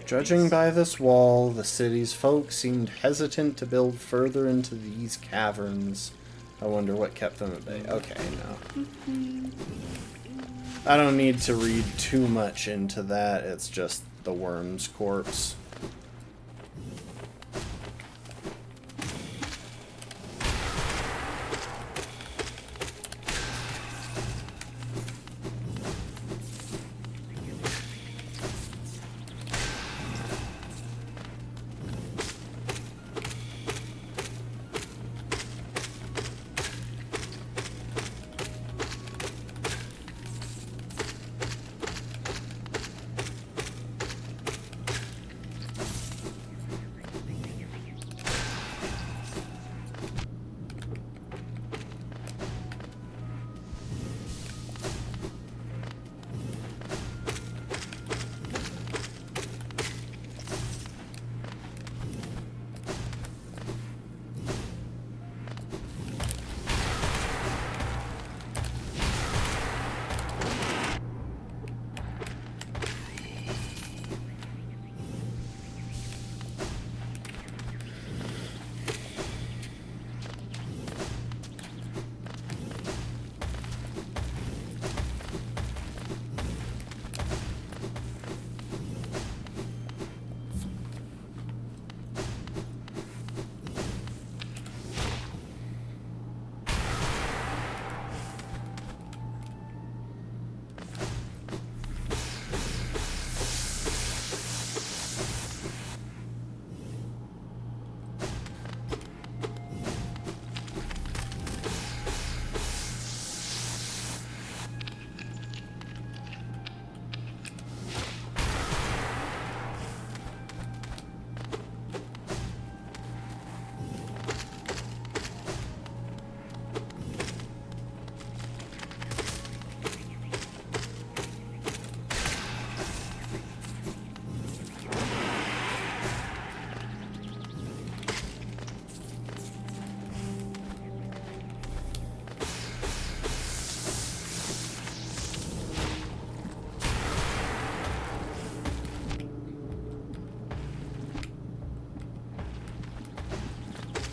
Judging by this wall, the city's folk seemed hesitant to build further into these caverns. I wonder what kept them at bay. Okay, no. I don't need to read too much into that. It's just the worm's corpse.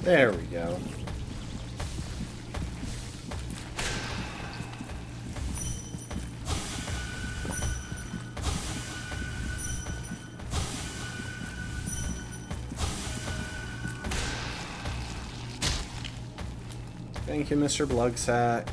There we go. Thank you, Mr. Blugsack.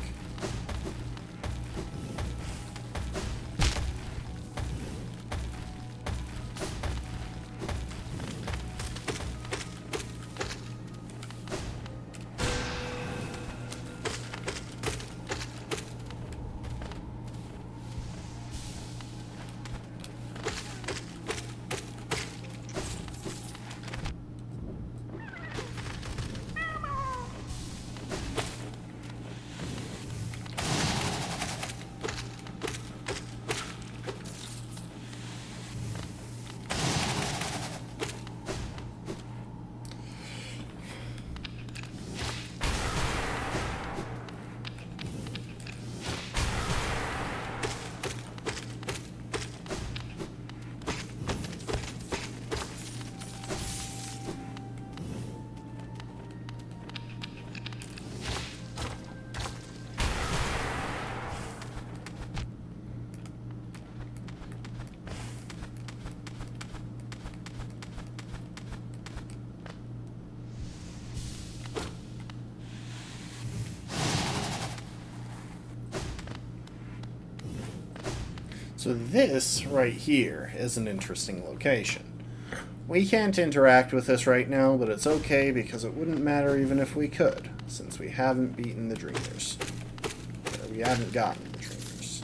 So this right here is an interesting location. We can't interact with this right now, but it's okay because it wouldn't matter even if we could, since we haven't beaten the Dreamers. Or we haven't gotten the Dreamers.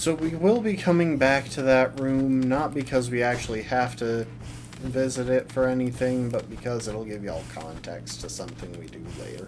So we will be coming back to that room, not because we actually have to visit it for anything, but because it'll give y'all context to something we do later.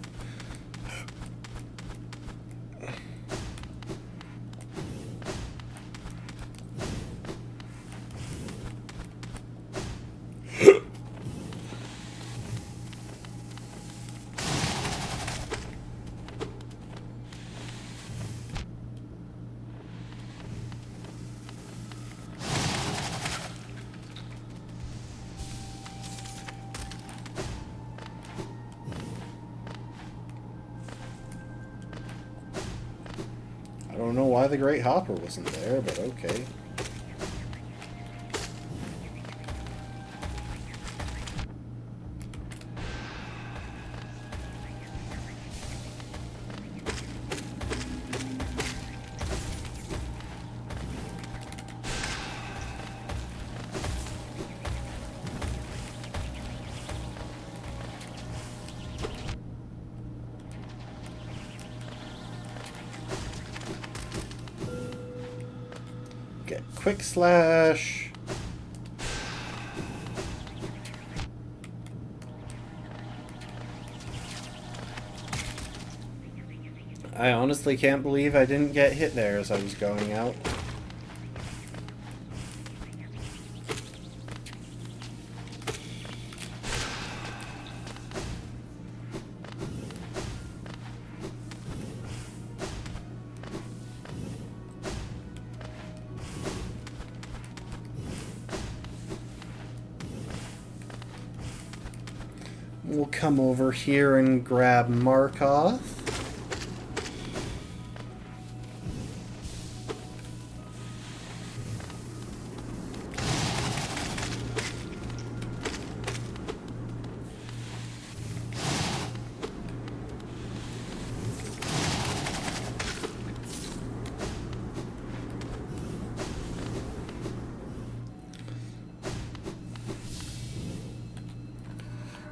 I don't know why the Great Hopper wasn't there, but okay. Get quick slash. I honestly can't believe I didn't get hit there as I was going out. We'll come over here and grab Markov.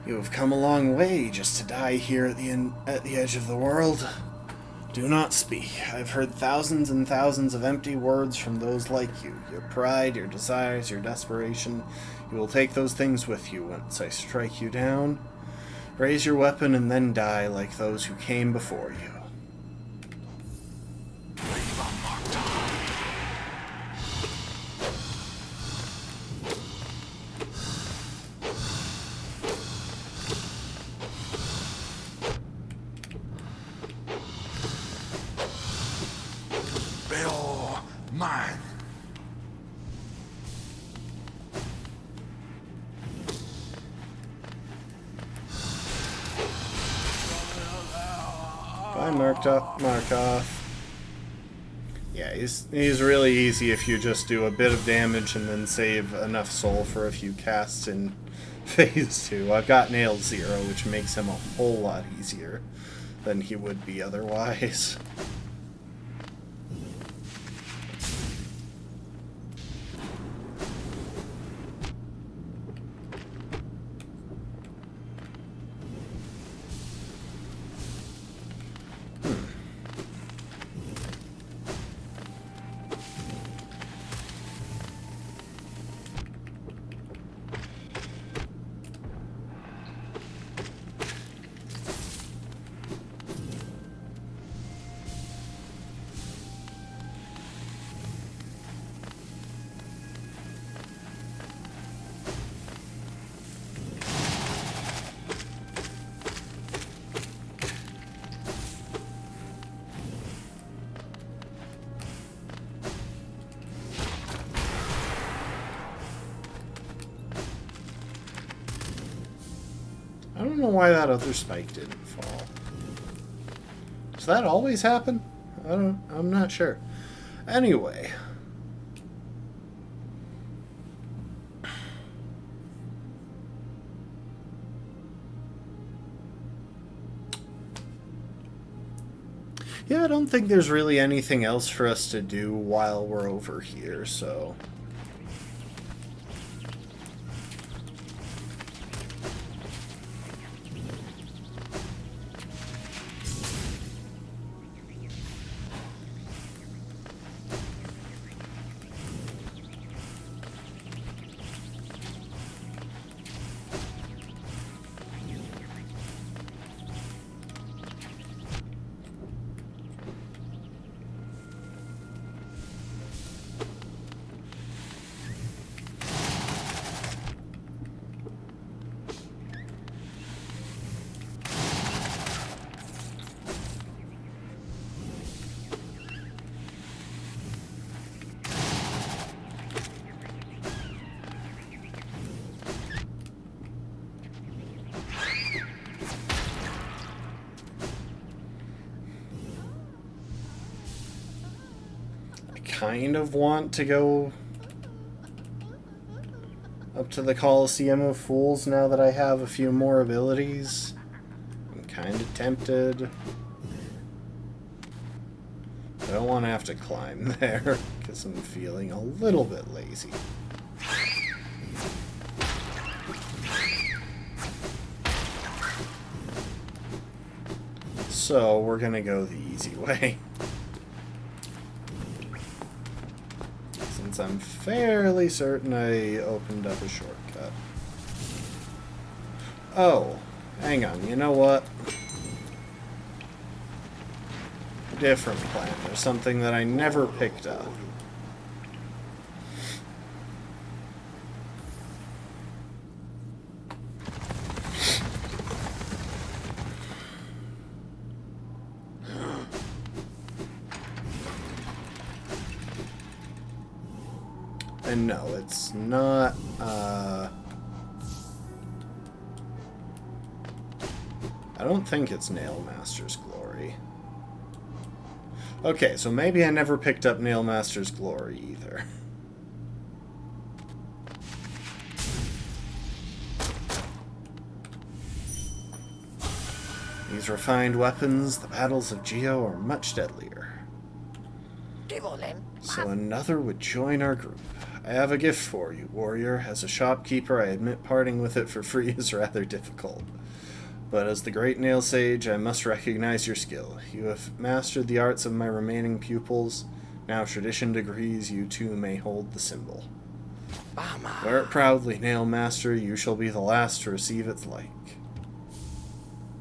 You have come a long way just to die here at the edge of the world. Do not speak. I've heard thousands and thousands of empty words from those like you. Your pride, your desires, your desperation. You will take those things with you once I strike you down. Raise your weapon and then die like those who came before you. Bill, mine. Bye, Markov. Yeah, he's really easy if you just do a bit of damage and then save enough soul for a few casts in Phase 2. I've got Nail 0, which makes him a whole lot easier than he would be otherwise. I don't know why that other spike didn't fall. Does that always happen? I'm not sure. Anyway. Yeah, I don't think there's really anything else for us to do while we're over here, so... kind of want to go up to the Coliseum of Fools now that I have a few more abilities. I'm kind of tempted. I don't want to have to climb there because I'm feeling a little bit lazy. So we're gonna go the easy way. Since I'm fairly certain I opened up a shortcut. Oh, hang on, you know what? Different plan. There's something that I never picked up. And no, it's not, I don't think it's Nailmaster's Glory. Okay, so maybe I never picked up Nailmaster's Glory either. These refined weapons, the battles of Geo, are much deadlier. So another would join our group. I have a gift for you, warrior. As a shopkeeper, I admit parting with it for free is rather difficult. But as the great nail sage, I must recognize your skill. You have mastered the arts of my remaining pupils. Now tradition decrees you too may hold the symbol. Wear it proudly, Nail Master. You shall be the last to receive its like.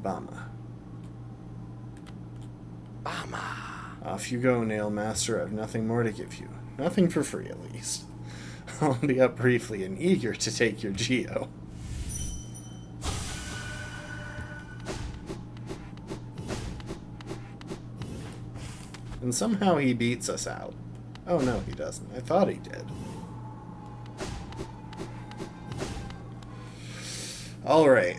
Bama. Off you go, Nail Master. I have nothing more to give you. Nothing for free, at least. I'll be up briefly and eager to take your Geo. And somehow he beats us out. Oh no, he doesn't. I thought he did. Alright.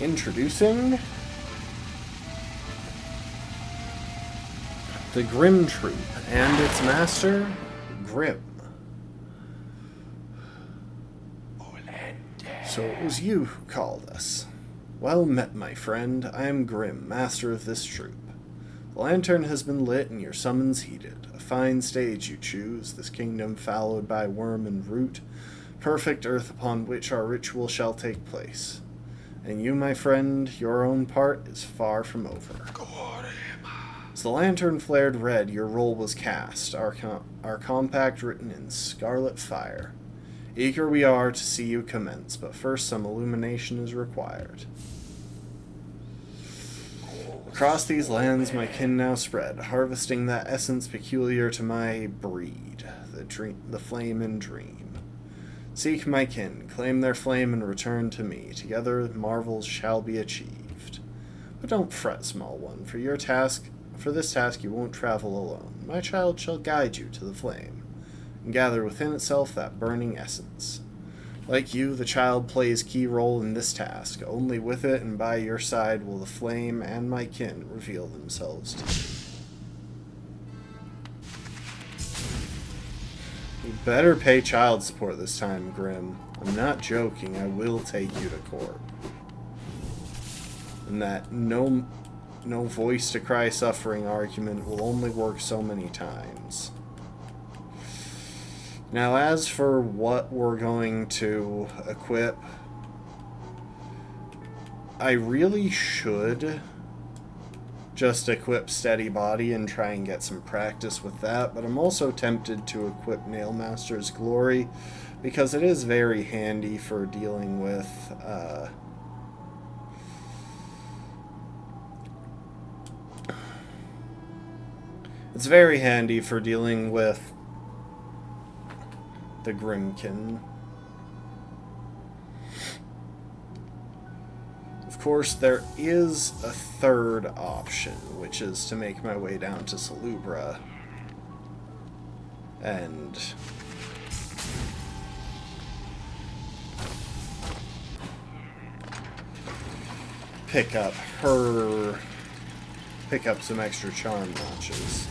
Introducing the Grimm Troop and its master, Grimm. So it was you who called us. Well met, my friend. I am Grimm, master of this troop. The lantern has been lit and your summons heeded. A fine stage you choose, this kingdom fallowed by worm and root, perfect earth upon which our ritual shall take place. And you, my friend, your own part is far from over. As the lantern flared red, your role was cast, our compact written in scarlet fire. Eager we are to see you commence, but first some illumination is required. Across these lands my kin now spread, harvesting that essence peculiar to my breed, the flame and dream. Seek my kin, claim their flame, and return to me. Together marvels shall be achieved. But don't fret, small one, for this task you won't travel alone. My child shall guide you to the flame, and gather within itself that burning essence. Like you, the child plays key role in this task. Only with it and by your side will the flame and my kin reveal themselves to you. You better pay child support this time, Grimm. I'm not joking, I will take you to court. And that no voice to cry suffering argument will only work so many times. Now as for what we're going to equip, I really should just equip Steady Body and try and get some practice with that, but I'm also tempted to equip Nailmaster's Glory because it is very handy for dealing with it's very handy for dealing with the Grimmkin. Of course, there is a third option, which is to make my way down to Salubra and pick up some extra charm notches.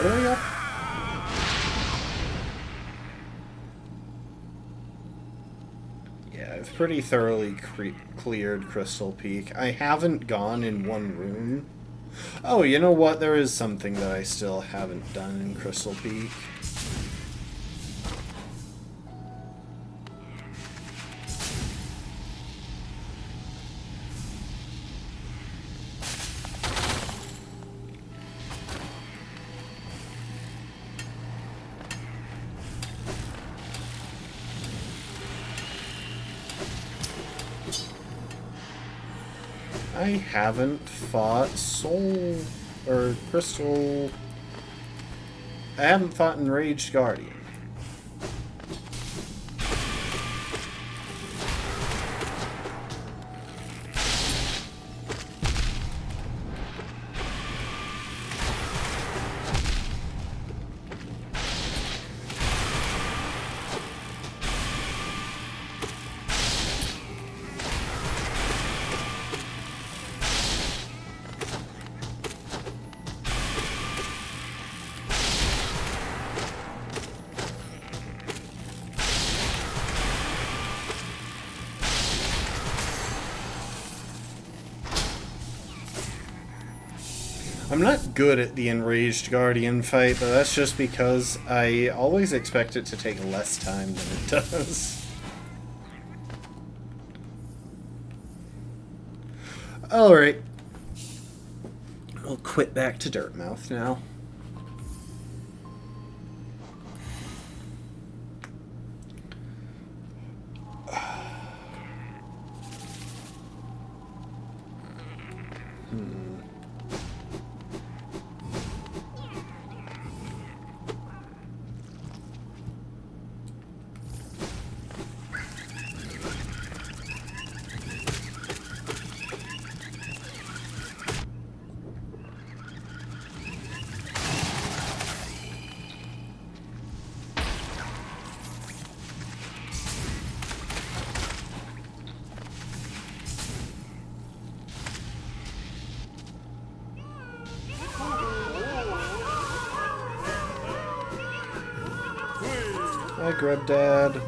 Hurry up. Yeah, I've pretty thoroughly cleared Crystal Peak. I haven't gone in one room. Oh, you know what? There is something that I still haven't done in Crystal Peak. I haven't fought Soul or Crystal. I haven't fought Enraged Guardian. I'm not good at the Enraged Guardian fight, but that's just because I always expect it to take less time than it does. Alright. We'll quit back to Dirtmouth now. Hi, Grebdad.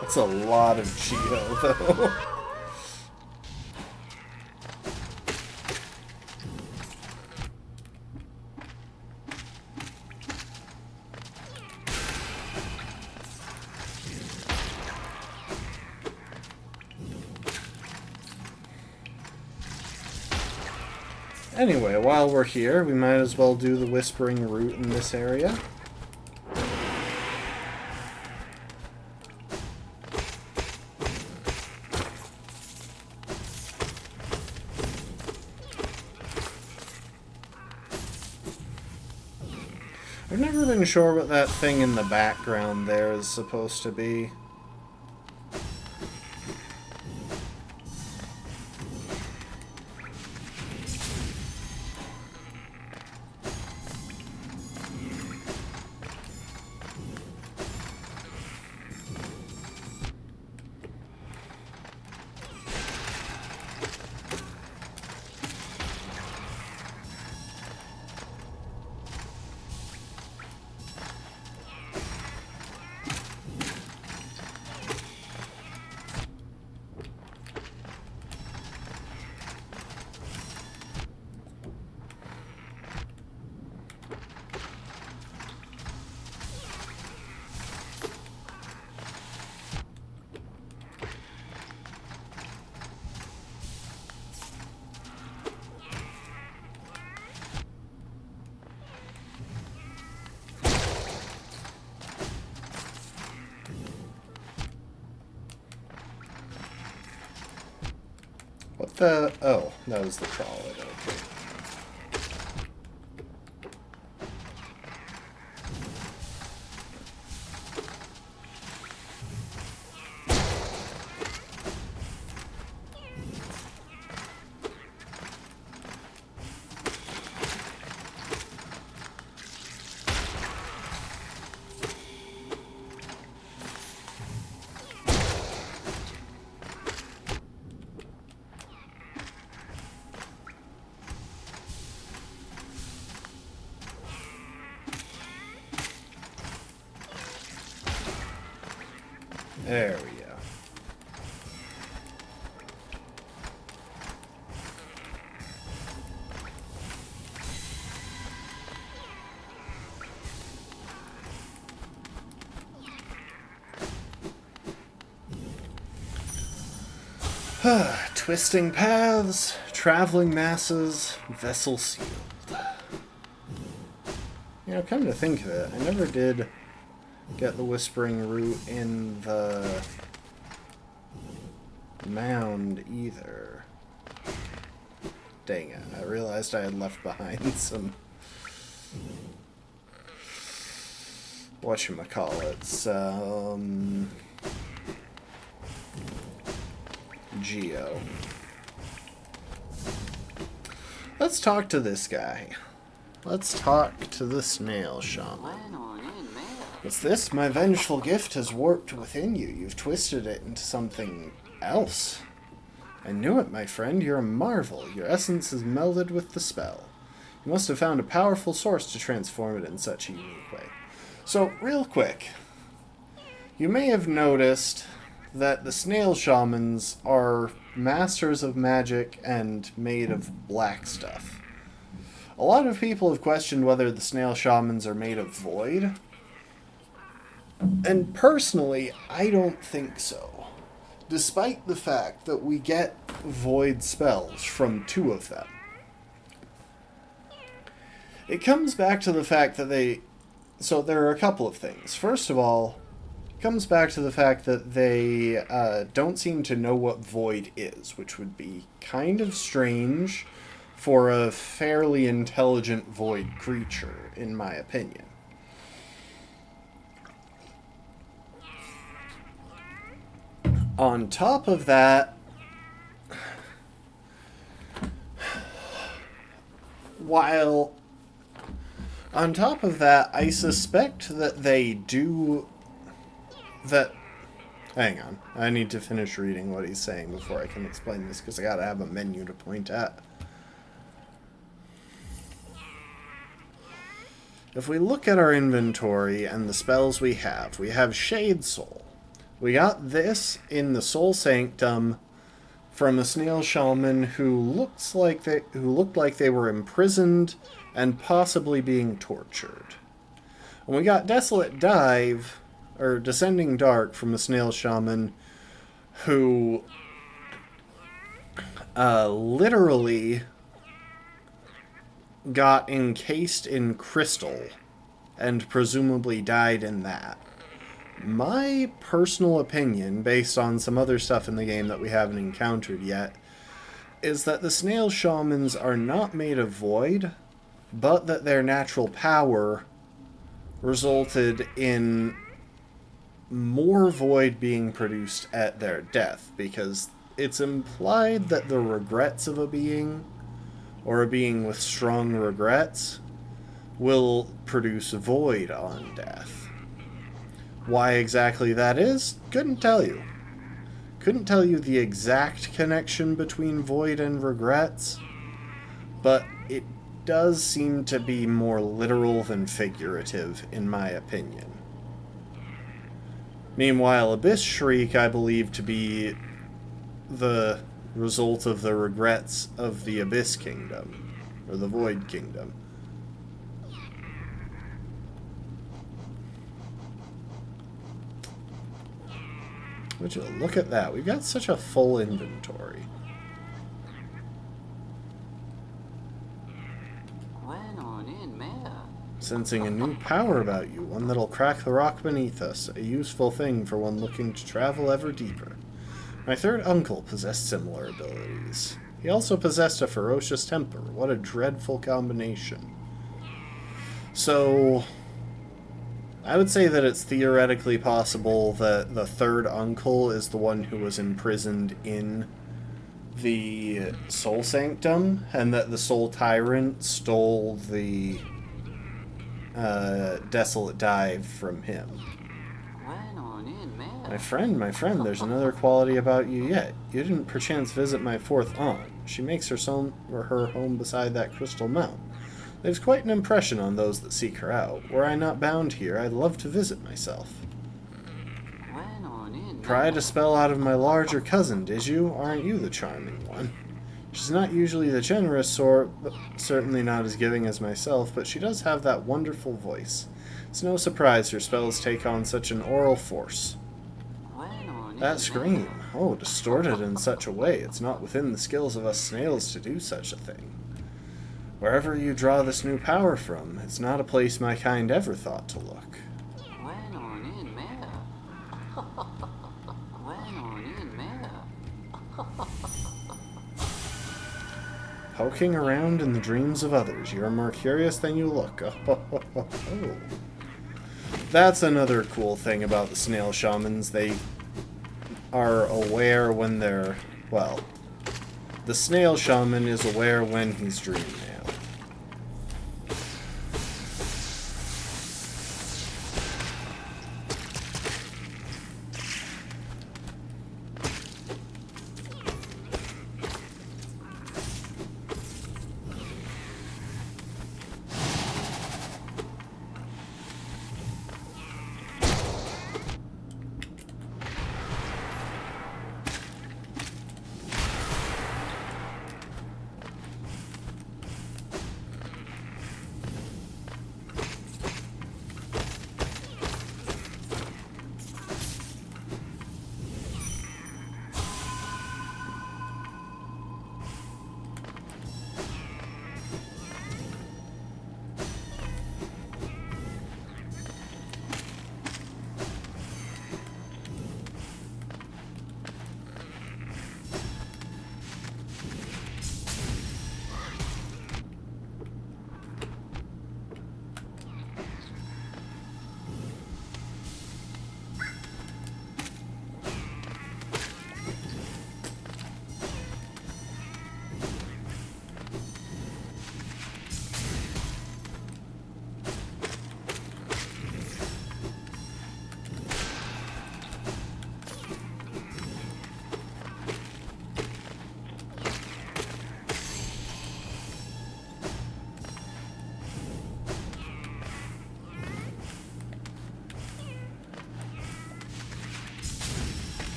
That's a lot of Cheeto, though. Anyway, while we're here, we might as well do the Whispering Root in this area. never been sure what that thing in the background there is supposed to be. What the... Oh, that was the trolley. Okay. There we go. Twisting paths, traveling masses, vessel sealed. You know, come to think of it, I never did get the Whispering Root in the mound either. Dang it, I realized I had left behind some... whatchamacallits, Geo. Let's talk to this guy. Let's talk to the Snail Shaman. What's this? My vengeful gift has warped within you. You've twisted it into something else. I knew it, my friend. You're a marvel. Your essence is melded with the spell. You must have found a powerful source to transform it in such a unique way. So, real quick. You may have noticed that the Snail Shamans are masters of magic and made of black stuff. A lot of people have questioned whether the Snail Shamans are made of void. And personally, I don't think so. Despite the fact that we get void spells from 2 of them. It comes back to the fact that they... So there are a couple of things. First of all, it comes back to the fact that they don't seem to know what void is, which would be kind of strange for a fairly intelligent void creature, in my opinion. On top of that, I suspect that they do that. Hang on, I need to finish reading what he's saying before I can explain this, because I gotta have a menu to point at. If we look at our inventory and the spells we have Shade Soul. We got this in the Soul Sanctum from a Snail Shaman who looked like they were imprisoned and possibly being tortured. And we got Desolate Dive, or Descending Dark, from a Snail Shaman who literally got encased in crystal and presumably died in that. My personal opinion, based on some other stuff in the game that we haven't encountered yet, is that the Snail Shamans are not made of void, but that their natural power resulted in more void being produced at their death, because it's implied that the regrets of a being, or a being with strong regrets, will produce void on death. Why exactly that is, couldn't tell you. Couldn't tell you the exact connection between void and regrets, but it does seem to be more literal than figurative, in my opinion. Meanwhile, Abyss Shriek I believe to be the result of the regrets of the Abyss Kingdom, or the Void Kingdom. Would you look at that? We've got such a full inventory. Sensing a new power about you, one that'll crack the rock beneath us, a useful thing for one looking to travel ever deeper. My third uncle possessed similar abilities. He also possessed a ferocious temper. What a dreadful combination. So, I would say that it's theoretically possible that the third uncle is the one who was imprisoned in the Soul Sanctum, and that the Soul Tyrant stole the Desolate Dive from him. My friend, there's another quality about you yet. You didn't perchance visit my fourth aunt. She makes her home beside that crystal mountain. Leaves quite an impression on those that seek her out. Were I not bound here, I'd love to visit myself. Pried a spell out of my larger cousin, did you? Aren't you the charming one? She's not usually the generous sort, but certainly not as giving as myself, but she does have that wonderful voice. It's no surprise her spells take on such an oral force. That scream, oh, distorted in such a way, it's not within the skills of us snails to do such a thing. Wherever you draw this new power from, it's not a place my kind ever thought to look. Poking around in the dreams of others, you're more curious than you look. Oh. That's another cool thing about the snail shamans. They are aware when they're, well, the snail shaman is aware when he's dreaming now.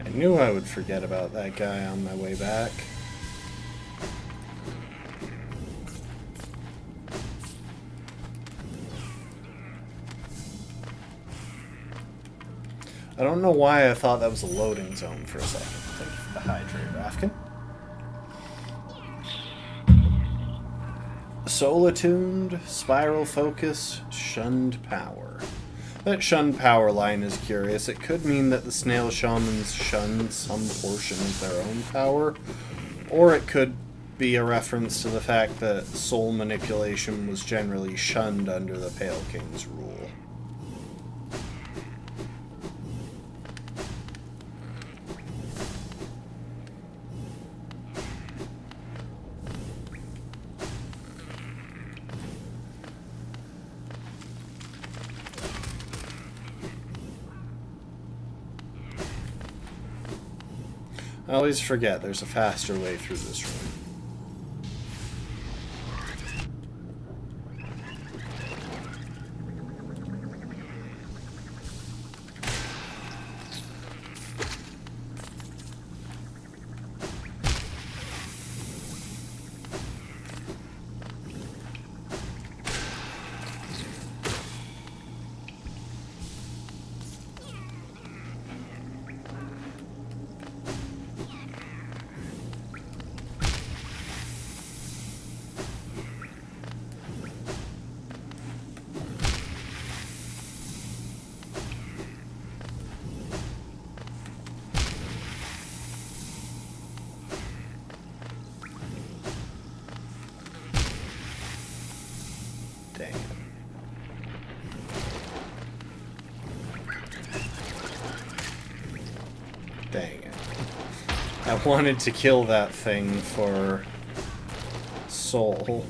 I knew I would forget about that guy on my way back. I don't know why I thought that was a loading zone for a second. Thank you for the hydrate, Rafkin. Soul-attuned, spiral focus, shunned power. That shunned power line is curious. It could mean that the snail shamans shunned some portion of their own power, or it could be a reference to the fact that soul manipulation was generally shunned under the Pale King's rule. I always forget there's a faster way through this room. Dang it. Dang it. I wanted to kill that thing for soul.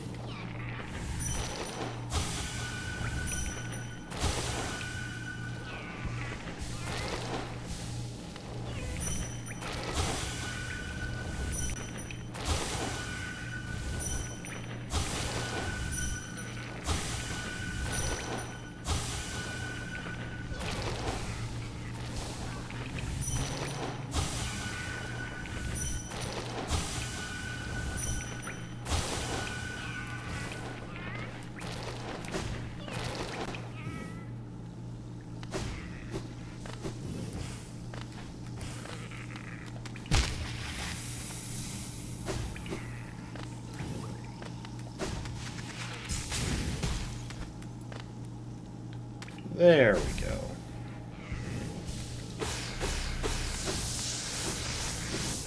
There we go.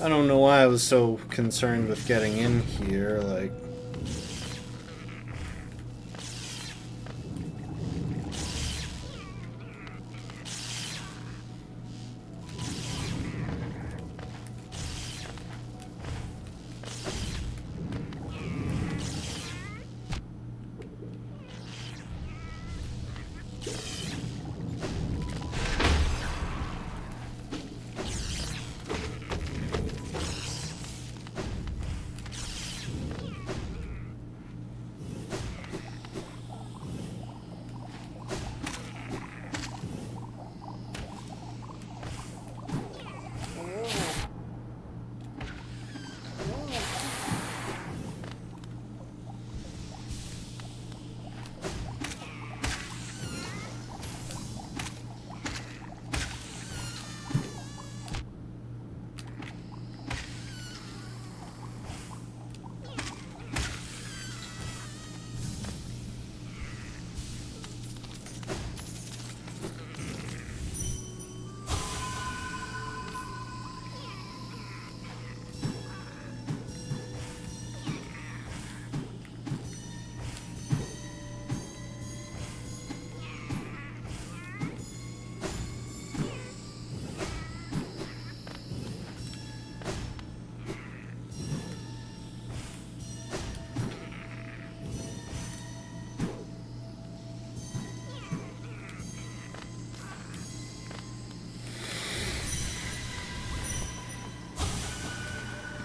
I don't know why I was so concerned with getting in here, like...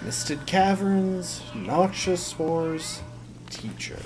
Misted Caverns, Noxious Spores, Teacher.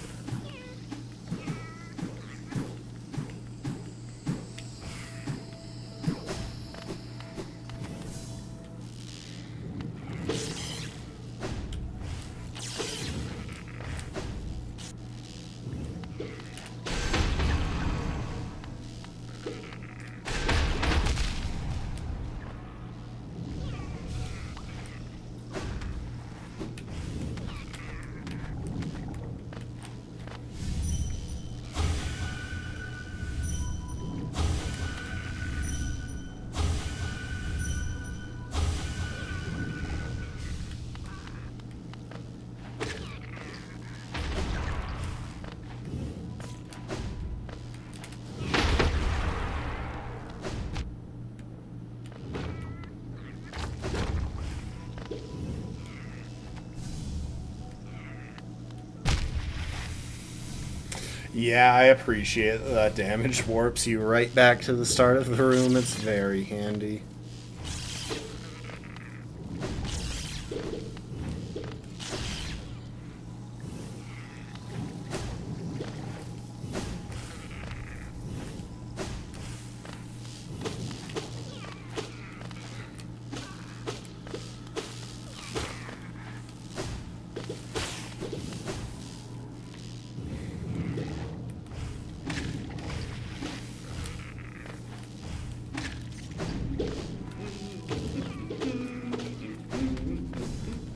Yeah, I appreciate that damage warps you right back to the start of the room. It's very handy.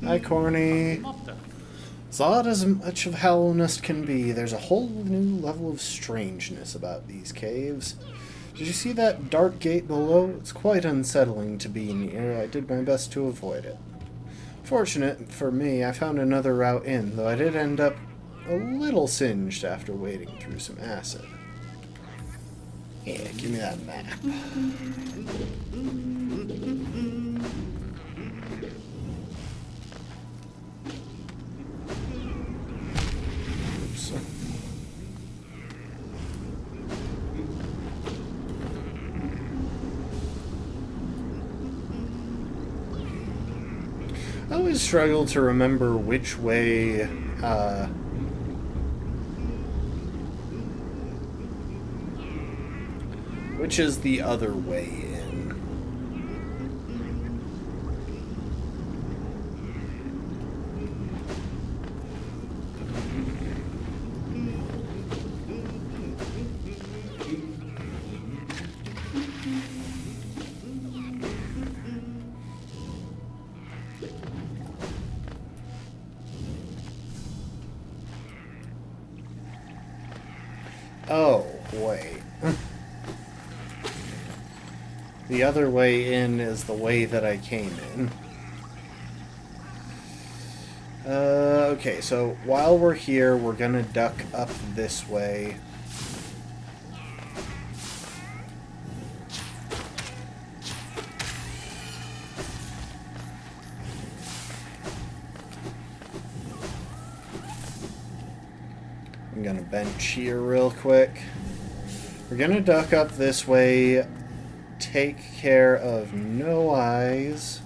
Hi, Corny. As odd as much of Hallownest can be, there's a whole new level of strangeness about these caves. Did you see that dark gate below? It's quite unsettling to be near. I did my best to avoid it. Fortunate for me, I found another route in, though I did end up a little singed after wading through some acid. Yeah, give me that map. Oops. I always struggle to remember which way, which is the other way in. Oh, wait. The other way in is the way that I came in. Okay, so while we're here, we're gonna duck up this way. I'm gonna bench here real quick. We're gonna duck up this way, take care of No Eyes.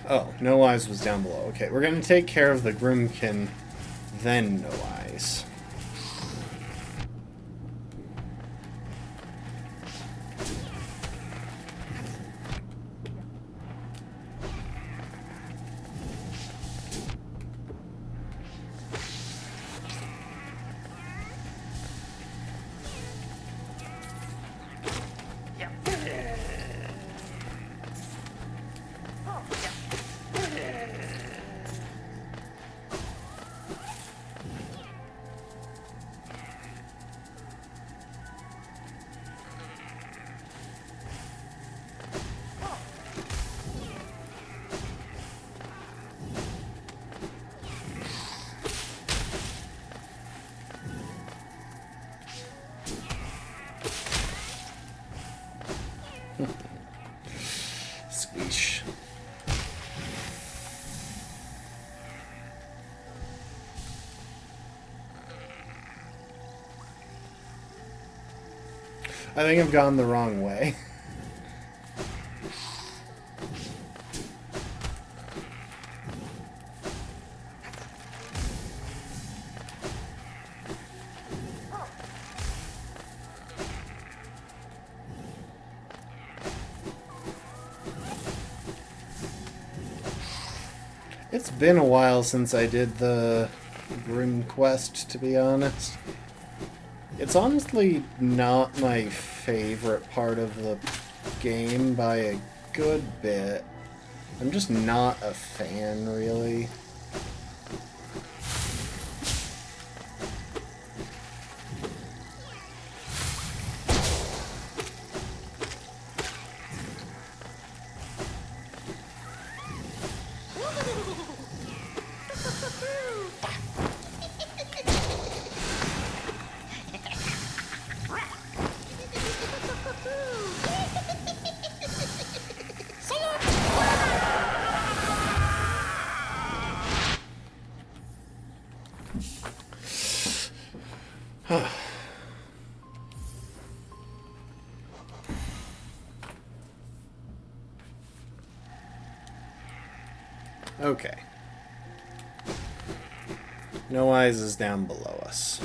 Oh, No Eyes was down below. Okay, we're gonna take care of the Grimkin, then No Eyes. Squeesh. I think I've gone the wrong way. It's been a while since I did the Grim Quest, to be honest. It's honestly not my favorite part of the game by a good bit. I'm just not a fan, really. Okay. No Eyes is down below us.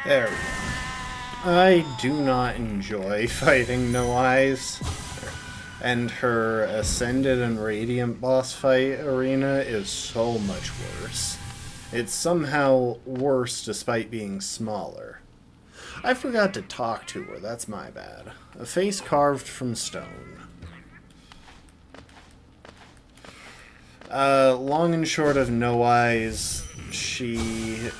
There we go. I do not enjoy fighting No Eyes. And her Ascended and Radiant boss fight arena is so much worse. It's somehow worse despite being smaller. I forgot to talk to her, that's my bad. A face carved from stone. Long and short of No Eyes, she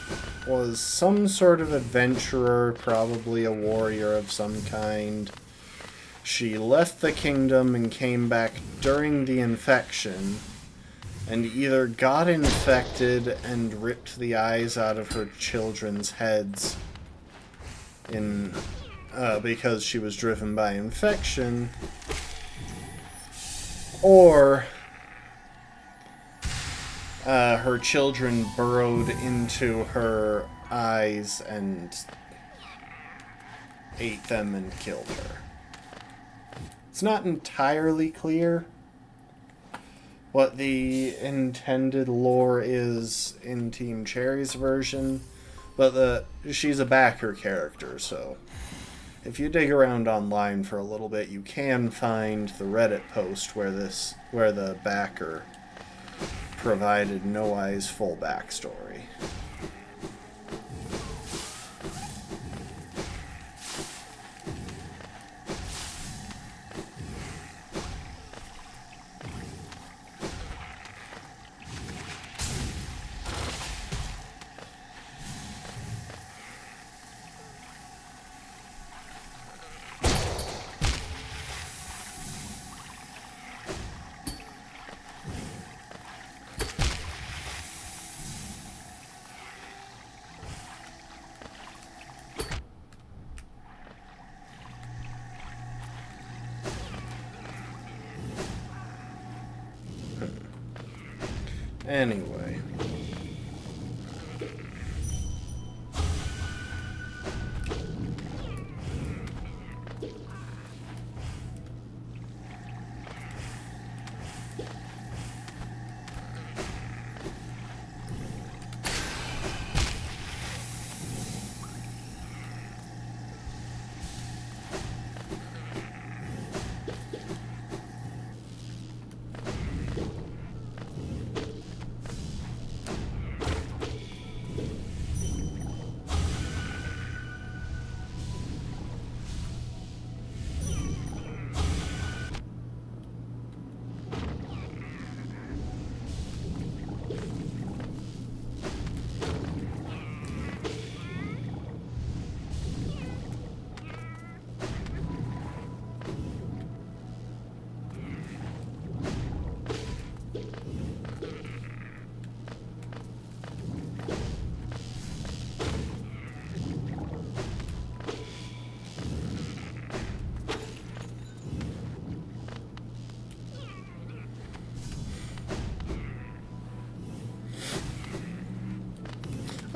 was some sort of adventurer, probably a warrior of some kind. She left the kingdom and came back during the infection, and either got infected and ripped the eyes out of her children's heads because she was driven by infection, or her children burrowed into her eyes and ate them and killed her. It's not entirely clear what the intended lore is in Team Cherry's version, but she's a backer character, so if you dig around online for a little bit, you can find the Reddit post where the backer provided No Eyes' full backstory. Anyway.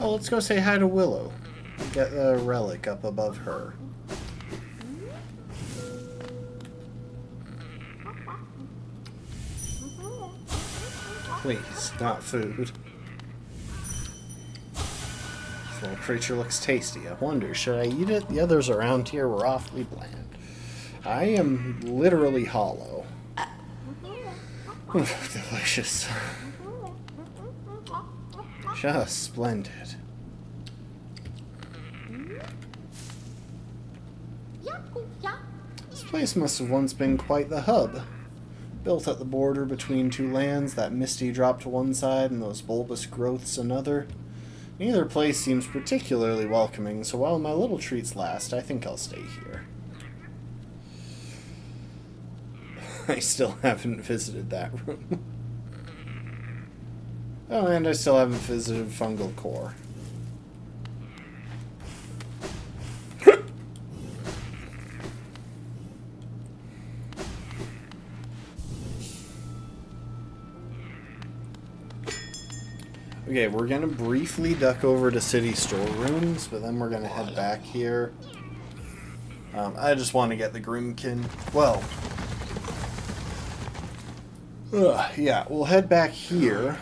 Oh, let's go say hi to Willow. Get the relic up above her. Please, not food. This little creature looks tasty. I wonder, should I eat it? The others around here were awfully bland. I am literally hollow. Oof, delicious. Just splendid. This place must have once been quite the hub. Built at the border between two lands, that misty drop to one side and those bulbous growths another. Neither place seems particularly welcoming, so while my little treats last, I think I'll stay here. I still haven't visited that room. Oh, and I still haven't visited Fungal Core. Okay, we're gonna briefly duck over to city storerooms, but then we're gonna head back here. I just want to get the Grimkin. Well, yeah, we'll head back here.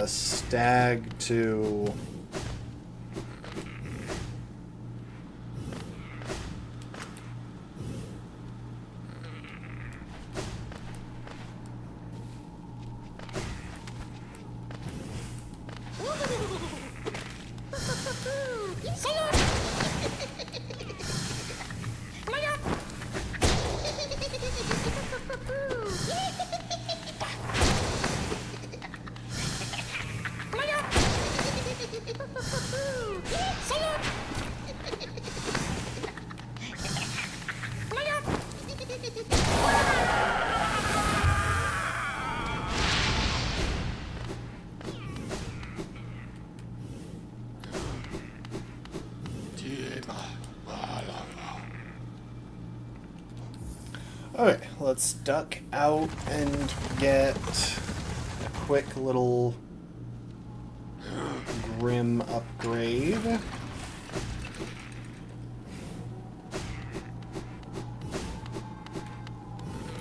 Stag to... Okay, let's duck out and get a quick little Grim upgrade.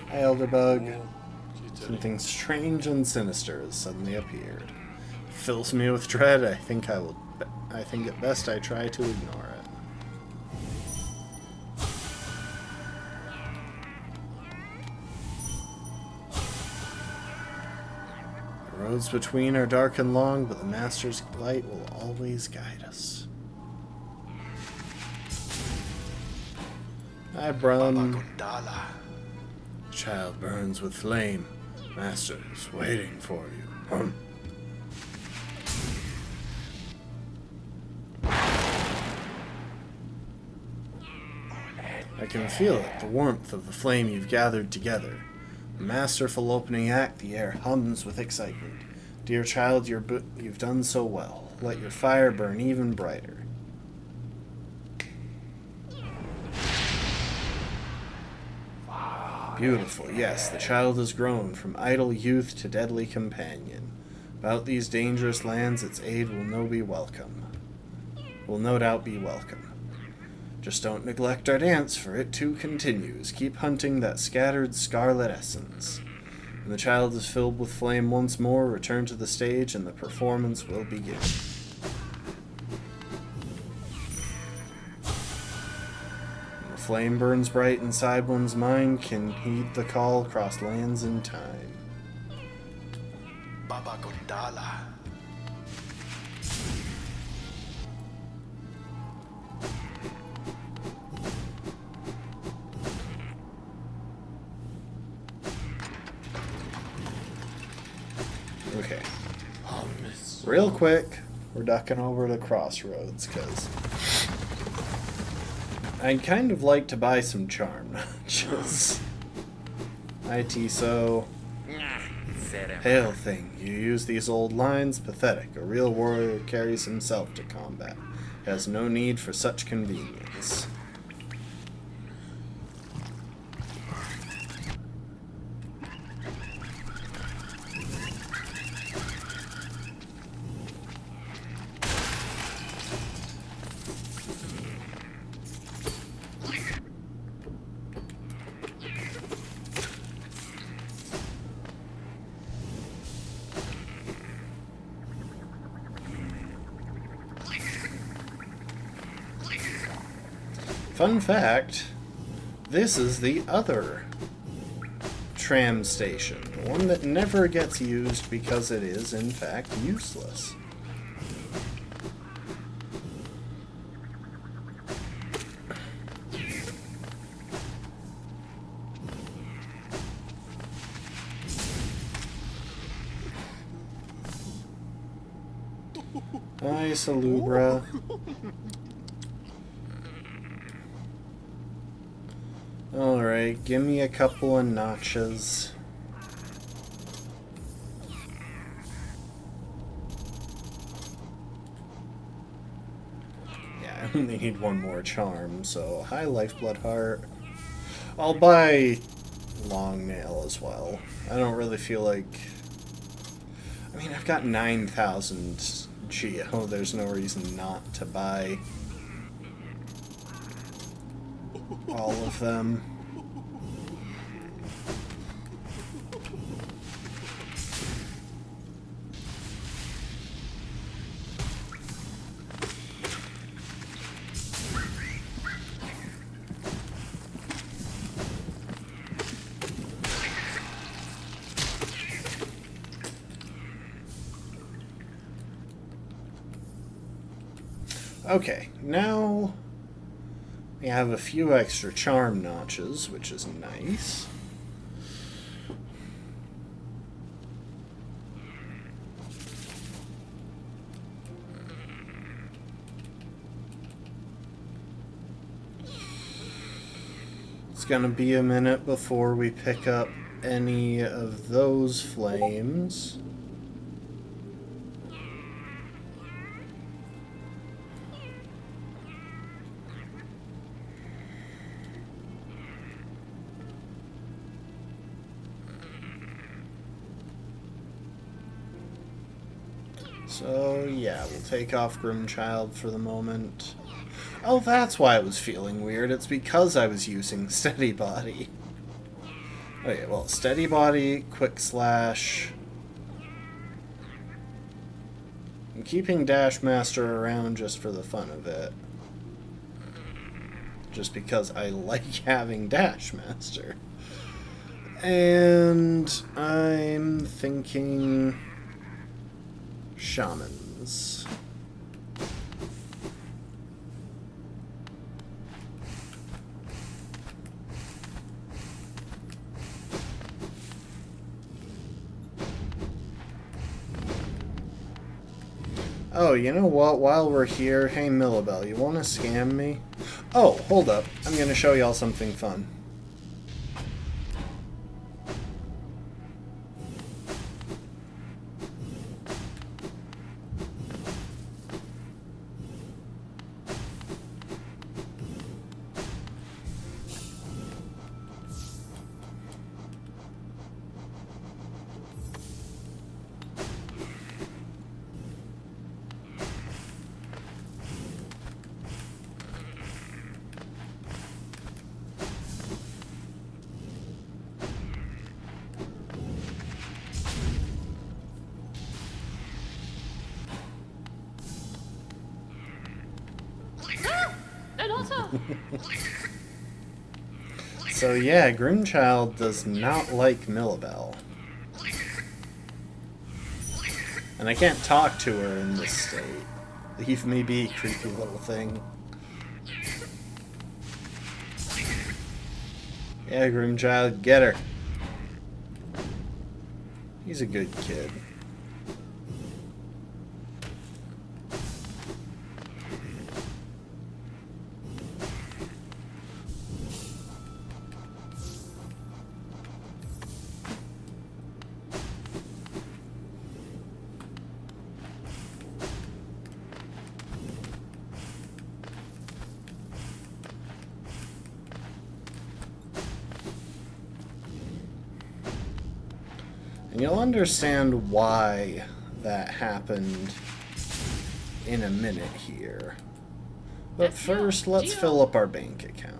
Hi, Elderbug. Something strange and sinister has suddenly appeared. It fills me with dread. I think it best I try to ignore it. The roads between are dark and long, but the Master's light will always guide us. Hi, Brum. Child burns with flame. Master is waiting for you. I can feel it, the warmth of the flame you've gathered together. A masterful opening act, the air hums with excitement. Dear child, you've done so well. Let your fire burn even brighter. Beautiful, yes, the child has grown from idle youth to deadly companion. About these dangerous lands, its aid will no doubt be welcome. Just don't neglect our dance, for it too continues. Keep hunting that scattered scarlet essence. When the child is filled with flame once more, return to the stage and the performance will begin. When the flame burns bright inside one's mind, can heed the call across lands and time. Baba Gondala. Okay. Real quick, we're ducking over to Crossroads, because I'd kind of like to buy some charm notches. Hi, Tiso. Hail thing, you use these old lines? Pathetic. A real warrior carries himself to combat. Has no need for such convenience. Fun fact, this is the other tram station, one that never gets used because it is, in fact, useless. Hi, Salubra. Alright, give me a couple of notches. Yeah, I only need one more charm, so hi, Lifeblood Heart. I'll buy Long Nail as well. I don't really feel like... I mean, I've got 9,000 Geo. There's no reason not to buy all of them. Okay, now we have a few extra charm notches, which is nice. It's gonna be a minute before we pick up any of those flames. So, yeah, we'll take off Grimchild for the moment. Oh, that's why I was feeling weird. It's because I was using Steady Body. Okay, well, Steady Body, Quick Slash. I'm keeping Dash Master around just for the fun of it. Just because I like having Dash Master. And I'm thinking... Shamans. Oh, you know what? While we're here, hey Millabelle, you want to scam me? Oh, hold up. I'm going to show y'all something fun. So yeah, Grimchild does not like Millabelle. And I can't talk to her in this state. Leave me be, creepy little thing. Yeah, Grimchild, get her. He's a good kid. And you'll understand why that happened in a minute here. But first, let's fill up our bank account.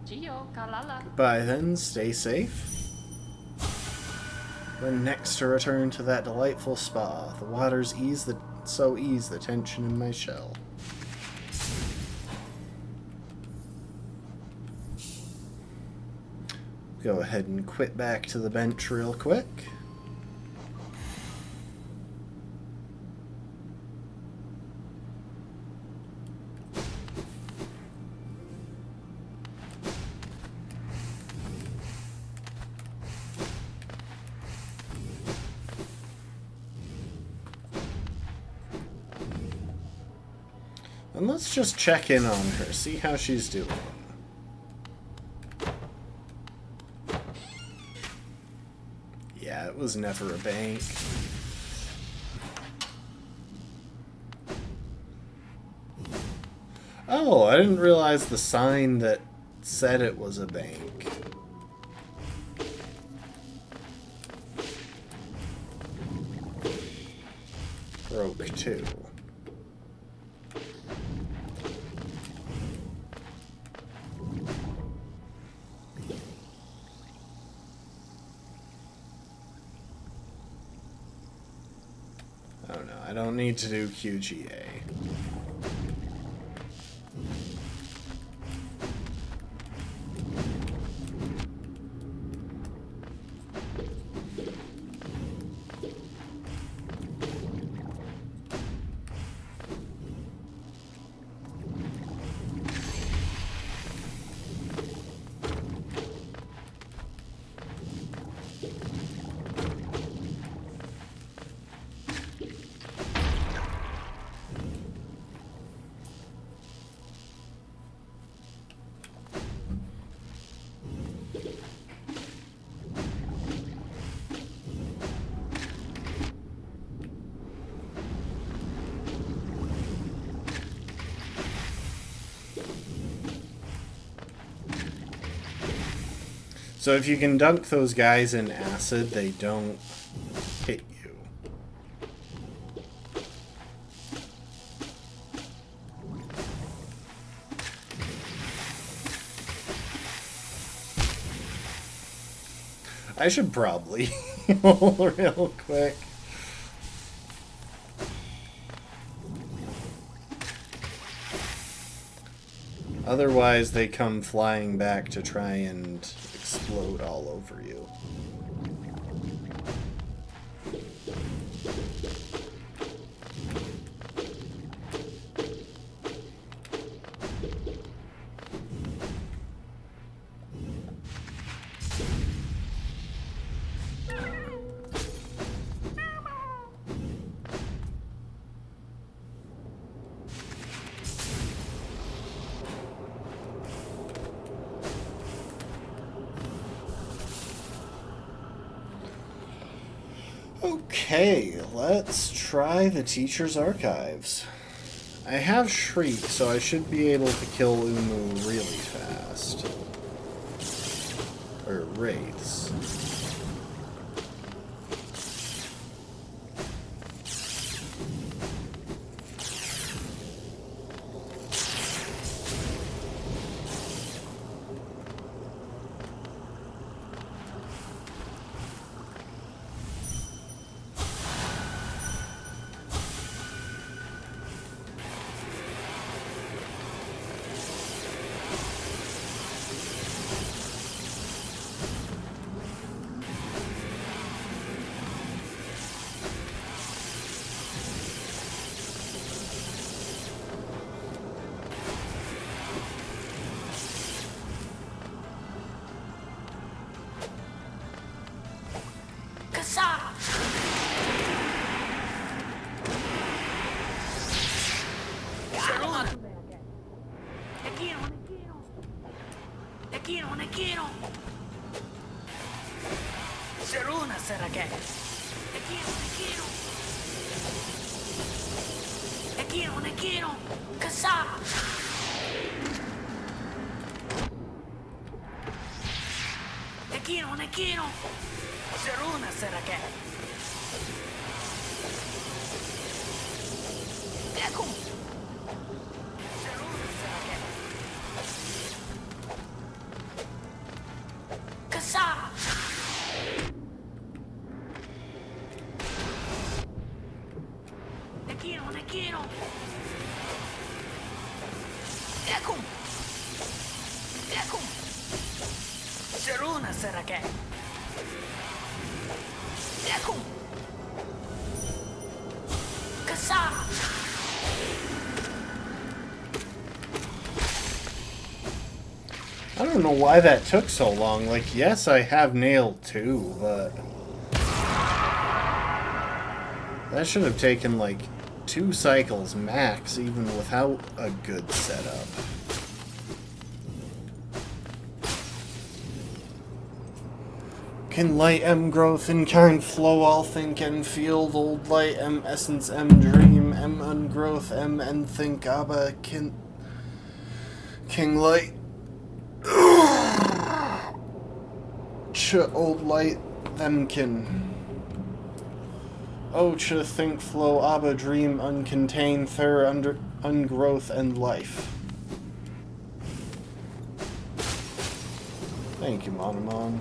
Gio, Kalala. Goodbye then, stay safe. When next to return to that delightful spa, the waters ease the tension in my shell. Go ahead and quit back to the bench real quick. And let's just check in on her, see how she's doing. Yeah, it was never a bank. Oh, I didn't realize the sign that said it was a bank. Broke too. Oh no, I don't need to do QGA. So if you can dunk those guys in acid, they don't hit you. I should probably heal real quick. Otherwise, they come flying back to try and explode all over you. Okay, let's try the teacher's archives. I have Shriek, so I should be able to kill Umu really fast. Or Wraiths. Kasa! Te quiero! Ekum! Ekum! Seruna Sarake! Ekum! Kasa! I don't know why that took so long. Like, yes, I have nailed 2, but that should have taken like 2 cycles max, even without a good setup. Can light M growth in kind flow all think and feel old light M essence M dream M ungrowth M and think Abba King light Ch old light themkin. Oh ch think flow Abba dream uncontained thur under ungrowth and life. Thank you, Monomon.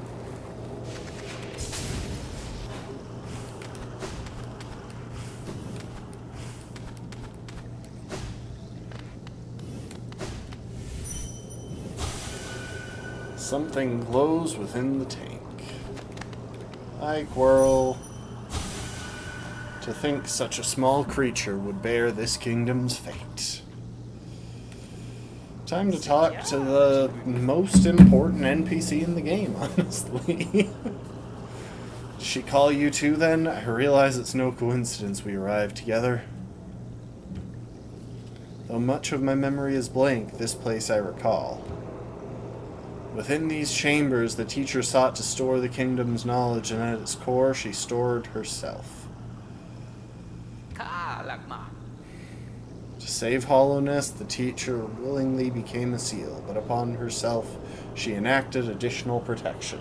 Something glows within the tank. Hi, Quirrell. To think such a small creature would bear this kingdom's fate. Time to talk to the most important NPC in the game, honestly. Did she call you too, then? I realize it's no coincidence we arrived together. Though much of my memory is blank, this place I recall. Within these chambers, the teacher sought to store the kingdom's knowledge, and at its core, she stored herself. To save Hollowness, the teacher willingly became a seal, but upon herself, she enacted additional protection.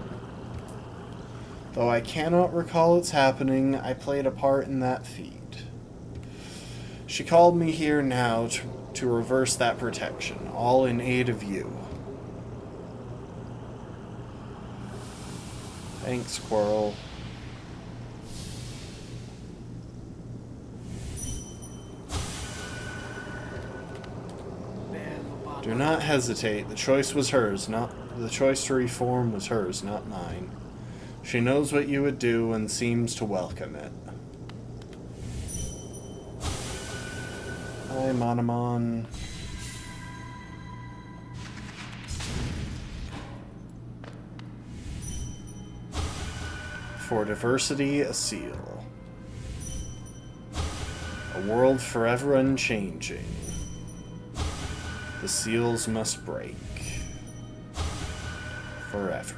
Though I cannot recall its happening, I played a part in that feat. She called me here now to reverse that protection, all in aid of you. Thanks, Quirrell. Do not hesitate. The choice was hers, the choice to reform was hers, not mine. She knows what you would do and seems to welcome it. Hi, Monomon. For diversity, a seal. A world forever unchanging. The seals must break. Forever.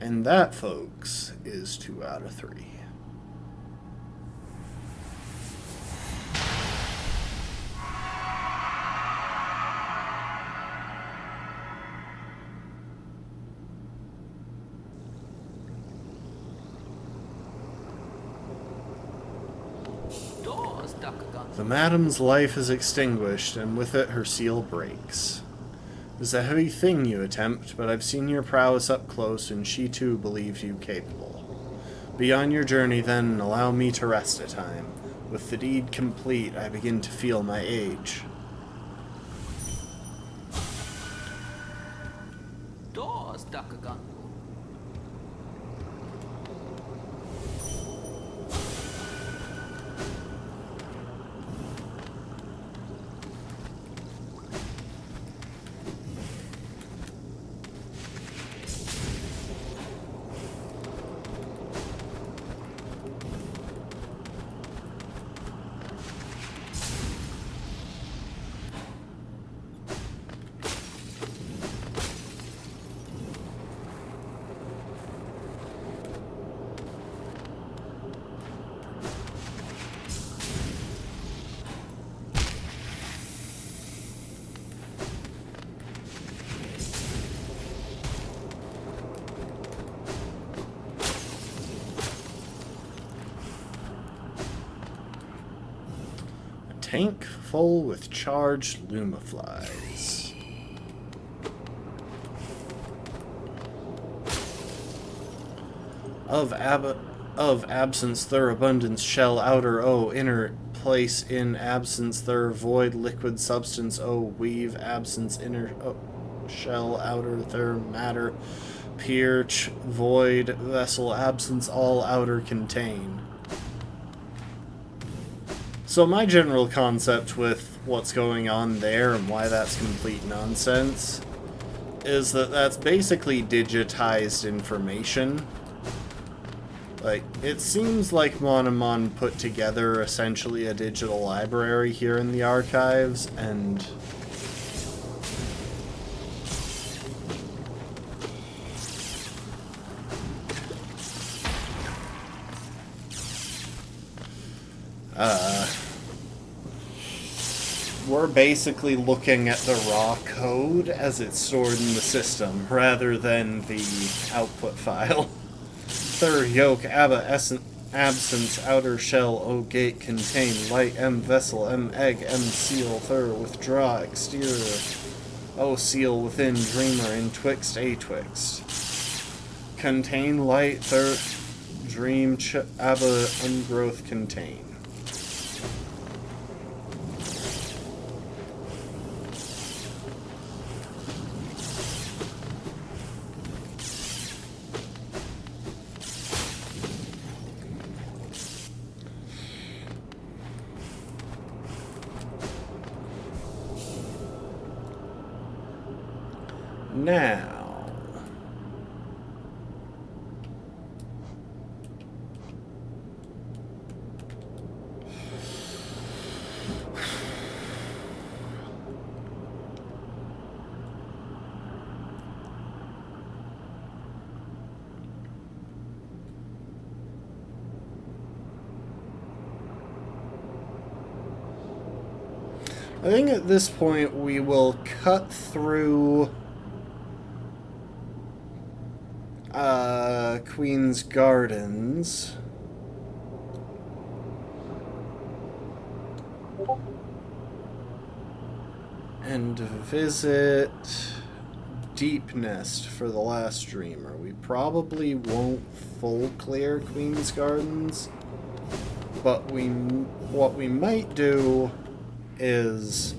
And that, folks, is 2 out of 3. The madam's life is extinguished, and with it her seal breaks. It is a heavy thing you attempt, but I've seen your prowess up close, and she too believes you capable. Be on your journey then, and allow me to rest a time. With the deed complete, I begin to feel my age. Tank full with charged Lumaflies. Of absence, thur abundance, shell, outer, O, inner, place, in, absence, thur, void, liquid, substance, O, weave, absence, inner, O, shell, outer, thur, matter, pier, void, vessel, absence, all, outer, contain. So my general concept with what's going on there and why that's complete nonsense is that that's basically digitized information. Like, it seems like Monomon put together essentially a digital library here in the archives, and we're basically looking at the raw code as it's stored in the system, rather than the output file. Thur, yoke, abba, absence, outer shell, O gate, contain, light, M vessel, M egg, M seal, thur, withdraw, exterior, O seal, within, dreamer, intwixt, atwixt. Contain, light, thur, dream, abba, ungrowth, contain. Now, I think at this point we will cut through Queen's Gardens. And visit Deep Nest for the last dreamer. We probably won't full clear Queen's Gardens, but what we might do is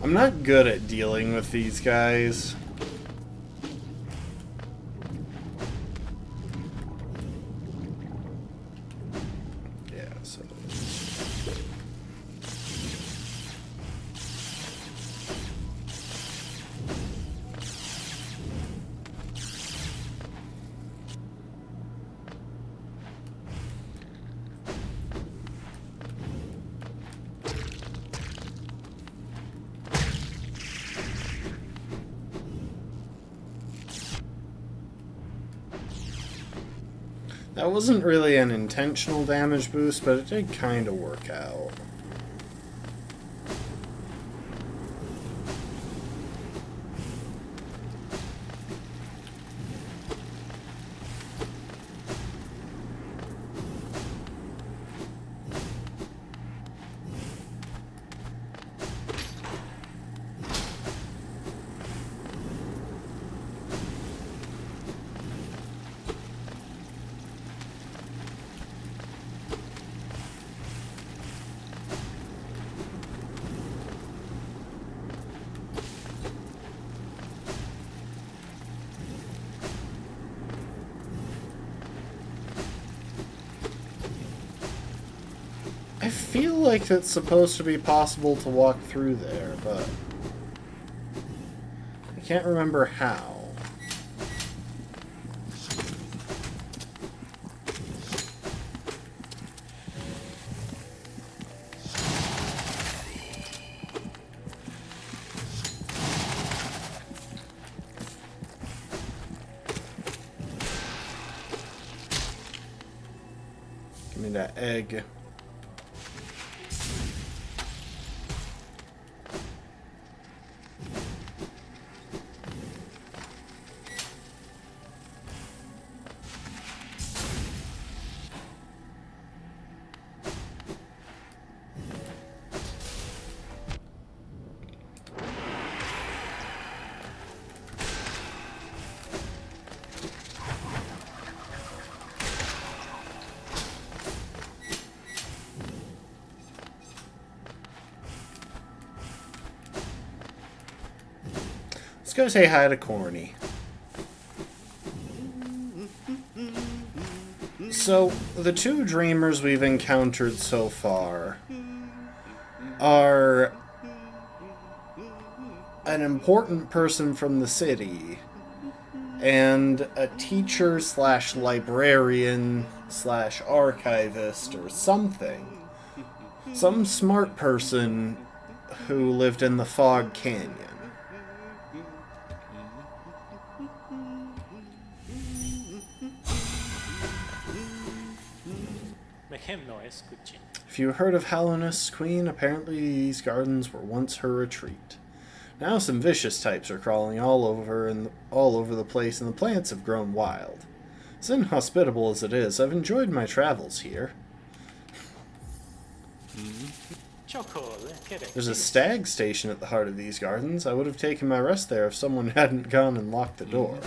I'm not good at dealing with these guys. Yeah, so... That wasn't really an intentional damage boost, but it did kind of work out. I feel like it's supposed to be possible to walk through there, but I can't remember how. Give me that egg. Let's go say hi to Corny. So, the two dreamers we've encountered so far are an important person from the city and a teacher slash librarian slash archivist or something. Some smart person who lived in the Fog Canyon. If you heard of Hallownest Queen, apparently these gardens were once her retreat. Now some vicious types are crawling all over the place, and the plants have grown wild. As inhospitable as it is, I've enjoyed my travels here. There's a stag station at the heart of these gardens. I would have taken my rest there if someone hadn't gone and locked the door.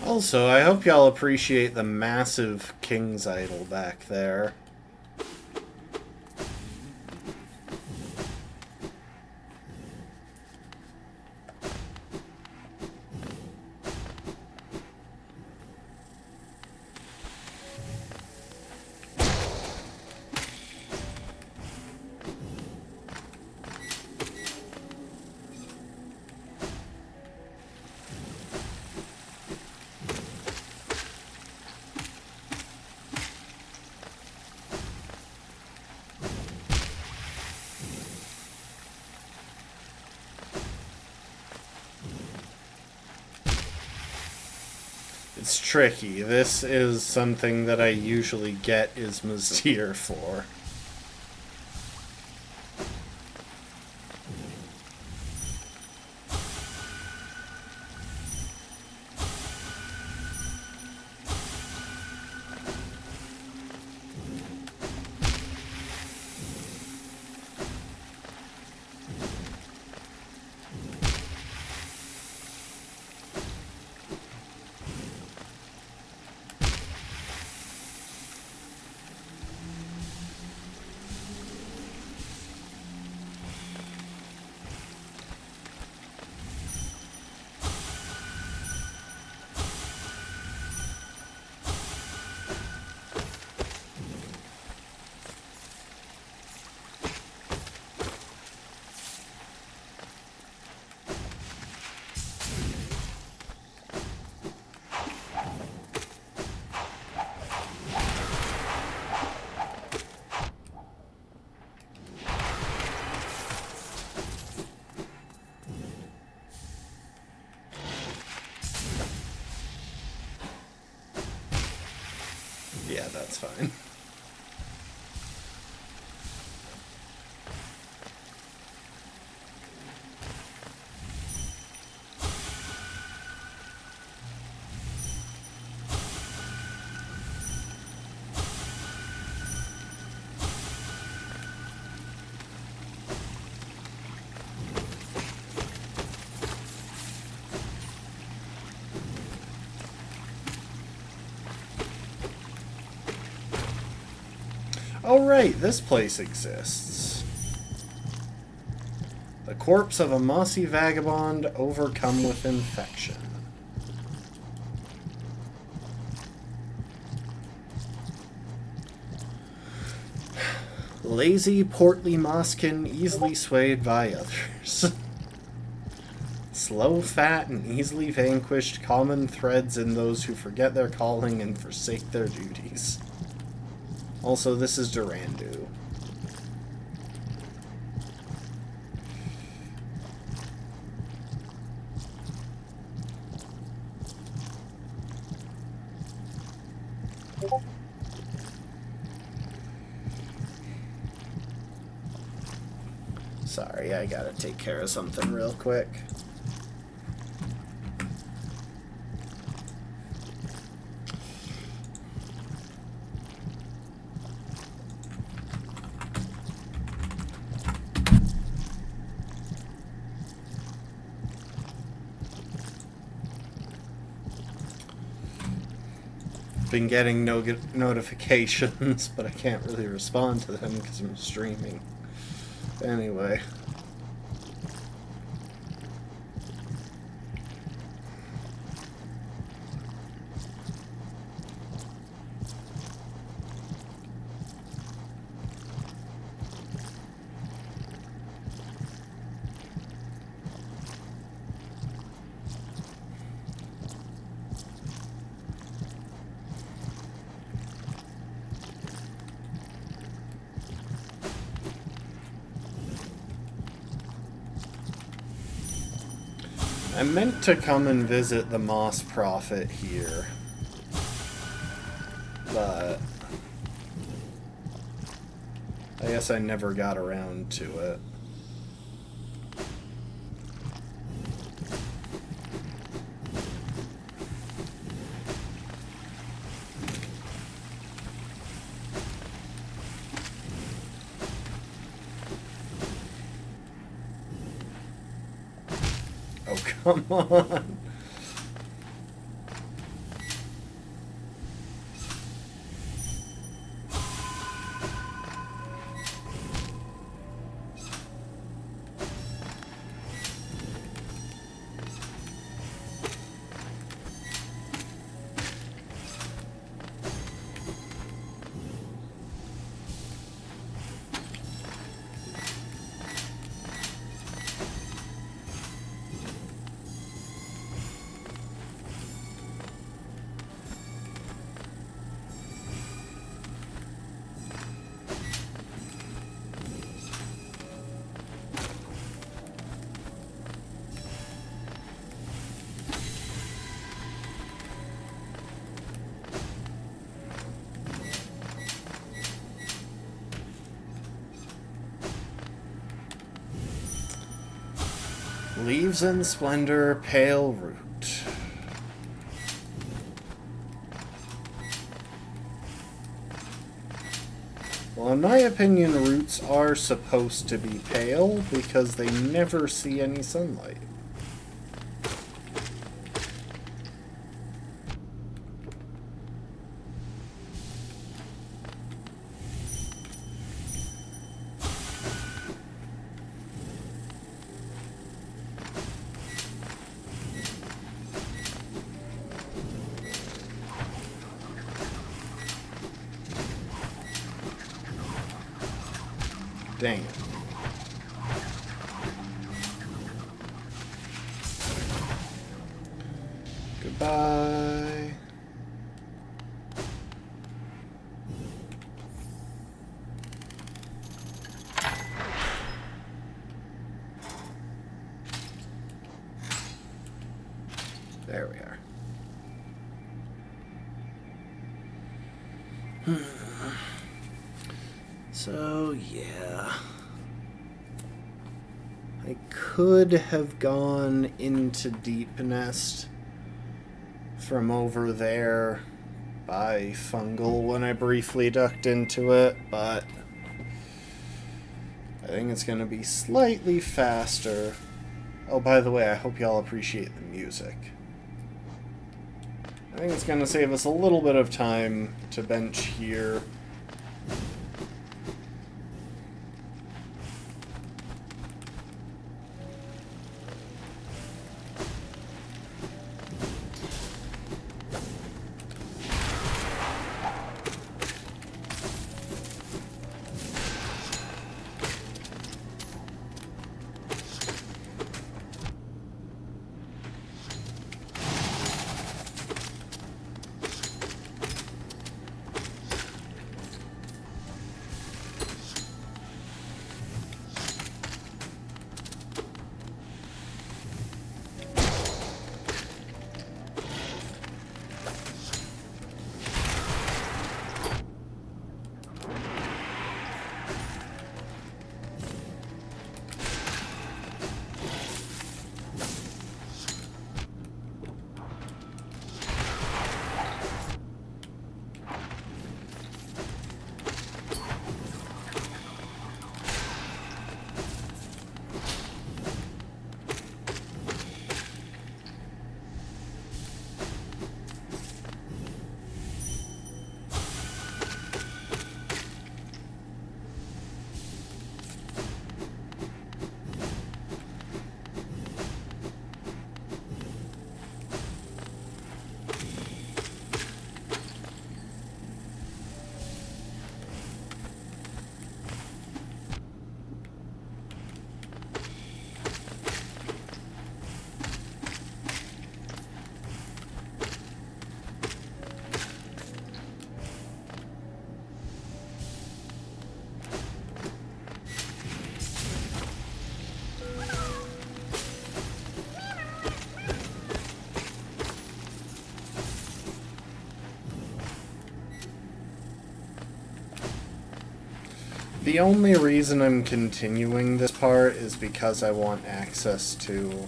Also, I hope y'all appreciate the massive King's Idol back there. It's tricky. This is something that I usually get Isma's tier for. Yeah, that's fine. Oh right, this place exists. The corpse of a mossy vagabond overcome with infection. Lazy, portly mosskin, easily swayed by others. Slow, fat, and easily vanquished, common threads in those who forget their calling and forsake their duties. Also, this is Durandu. Sorry, I gotta take care of something real quick. Been getting notifications, but I can't really respond to them because I'm streaming. Anyway. I meant to come and visit the Moss Prophet here, but I guess I never got around to it. Come on. Leaves and splendor, pale root. Well, in my opinion, roots are supposed to be pale because they never see any sunlight. Dang it. Goodbye. There we are. So, yeah. I could have gone into Deep Nest from over there by Fungal when I briefly ducked into it, but I think it's going to be slightly faster. Oh, by the way, I hope y'all appreciate the music. I think it's going to save us a little bit of time to bench here The only reason I'm continuing this part is because I want access to...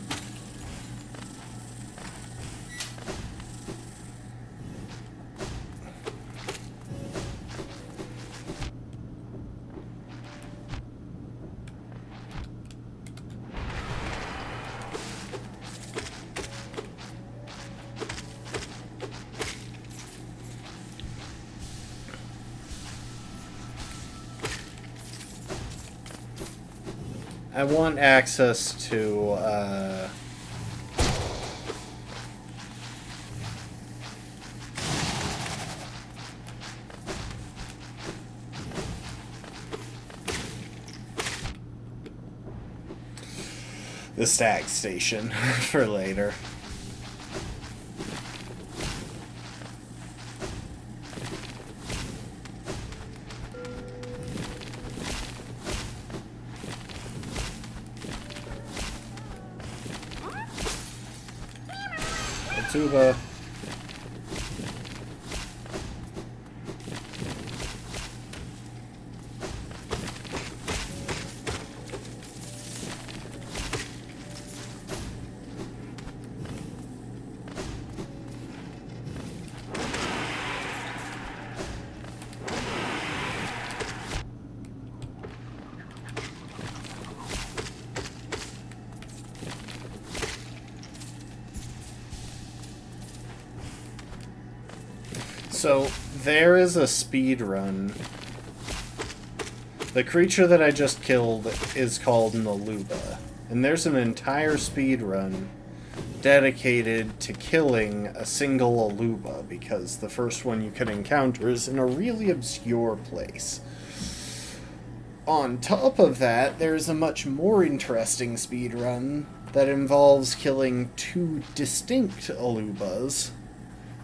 I want access to, the stag station for later. Tuba. So, there is a speed run. The creature that I just killed is called Naluba, and there's an entire speed run dedicated to killing a single Aluba, because the first one you can encounter is in a really obscure place. On top of that, there's a much more interesting speed run that involves killing 2 distinct Alubas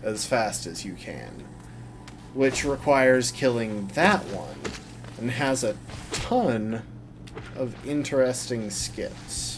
as fast as you can, which requires killing that one, and has a ton of interesting skips.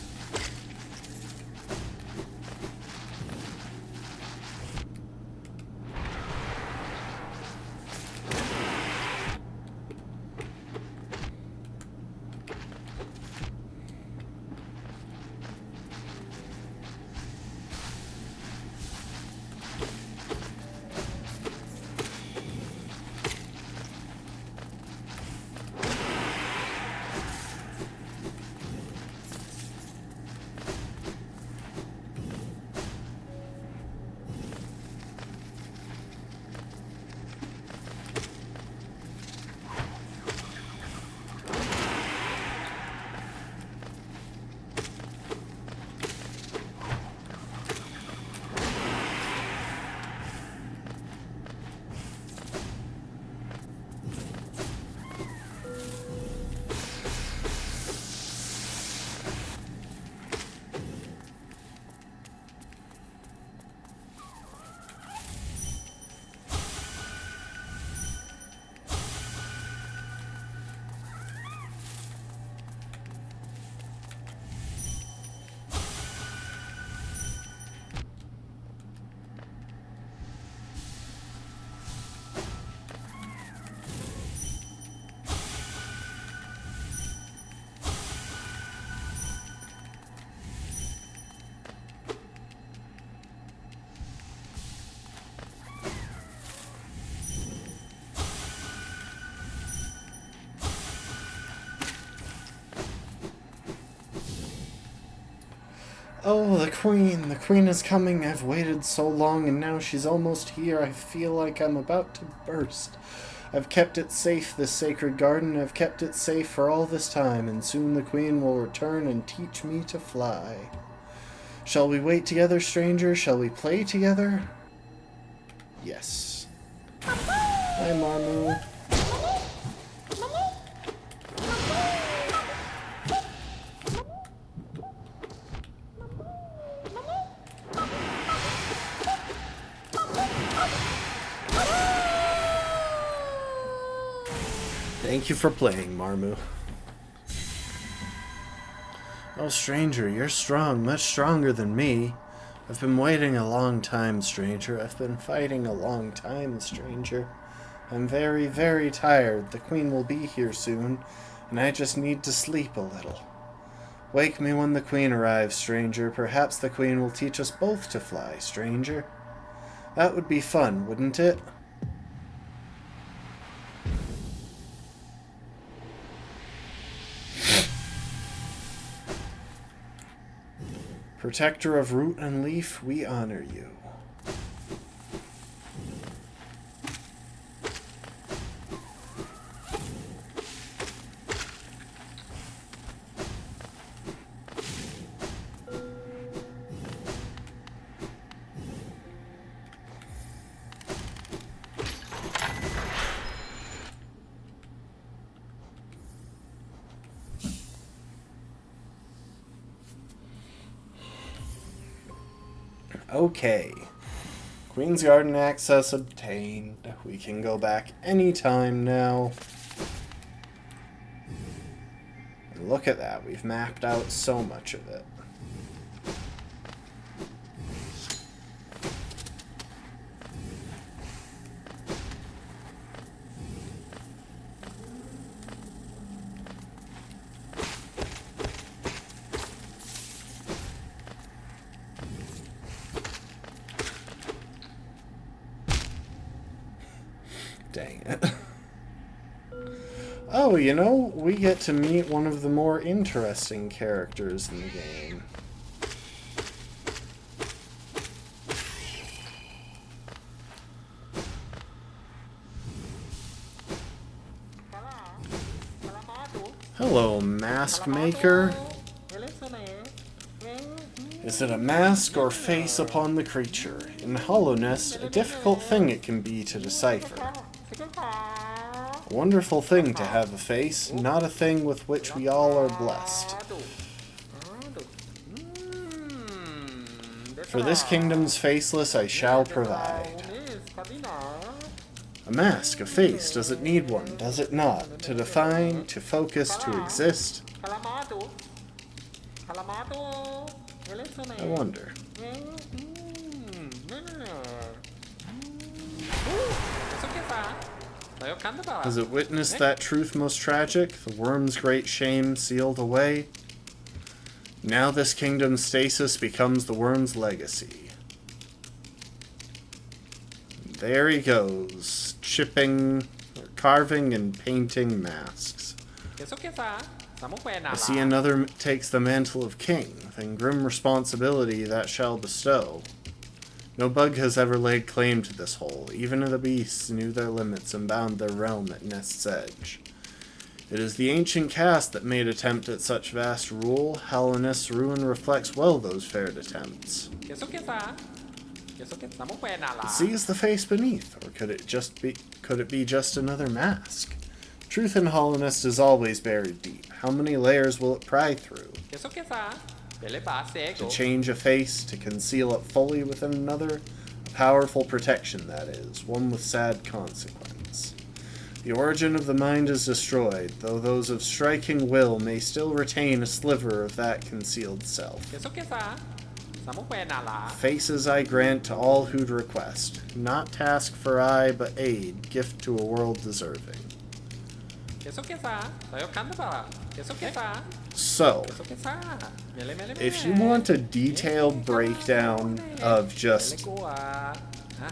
Oh, the Queen! The Queen is coming! I've waited so long and now she's almost here. I feel like I'm about to burst. I've kept it safe, this sacred garden. I've kept it safe for all this time, and soon the Queen will return and teach me to fly. Shall we wait together, stranger? Shall we play together? Yes. Hi, Marmu. Thank you for playing, Marmu. Oh, stranger, you're strong, much stronger than me. I've been waiting a long time, stranger. I've been fighting a long time, stranger. I'm very, very tired. The queen will be here soon, and I just need to sleep a little. Wake me when the queen arrives, stranger. Perhaps the queen will teach us both to fly, stranger. That would be fun, wouldn't it? Protector of root and leaf, we honor you. Okay. Queen's Garden access obtained. We can go back anytime now. And look at that. We've mapped out so much of it. Dang it. Oh, you know, we get to meet one of the more interesting characters in the game. Hello, Mask Maker. Is it a mask or face upon the creature? In Hollownest, a difficult thing it can be to decipher. A wonderful thing to have a face, not a thing with which we all are blessed. For this kingdom's faceless I shall provide. A mask, a face, does it need one, does it not? To define, to focus, to exist? I wonder. Has it witnessed that truth most tragic, the worm's great shame sealed away? Now this kingdom's stasis becomes the worm's legacy. There he goes, chipping, or carving and painting masks. I see another takes the mantle of king, then grim responsibility that shall bestow. No bug has ever laid claim to this hole. Even the beasts knew their limits and bound their realm at Nest's edge. It is the ancient caste that made attempt at such vast rule. Hallownest's ruin reflects well those fared attempts. It sees the face beneath, or could it be just another mask? Truth in Hallownest is always buried deep. How many layers will it pry through? To change a face, to conceal it fully within another, a powerful protection, that is, one with sad consequence. The origin of the mind is destroyed, though those of striking will may still retain a sliver of that concealed self. Faces I grant to all who'd request, not task for I, but aid, gift to a world deserving. So, if you want a detailed breakdown of just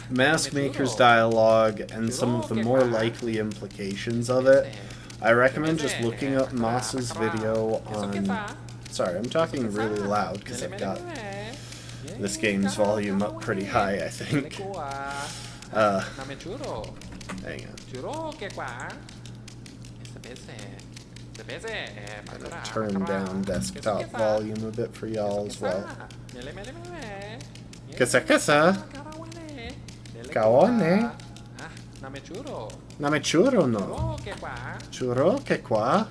Mask Maker's dialogue and some of the more likely implications of it, I recommend just looking up Moss's video on... Sorry, I'm talking really loud because I've got this game's volume up pretty high, I think. Hang on. I'm gonna turn down desktop volume a bit for y'all as well. Kasa kasa. Kaone. Namechuro no. Churo que qua.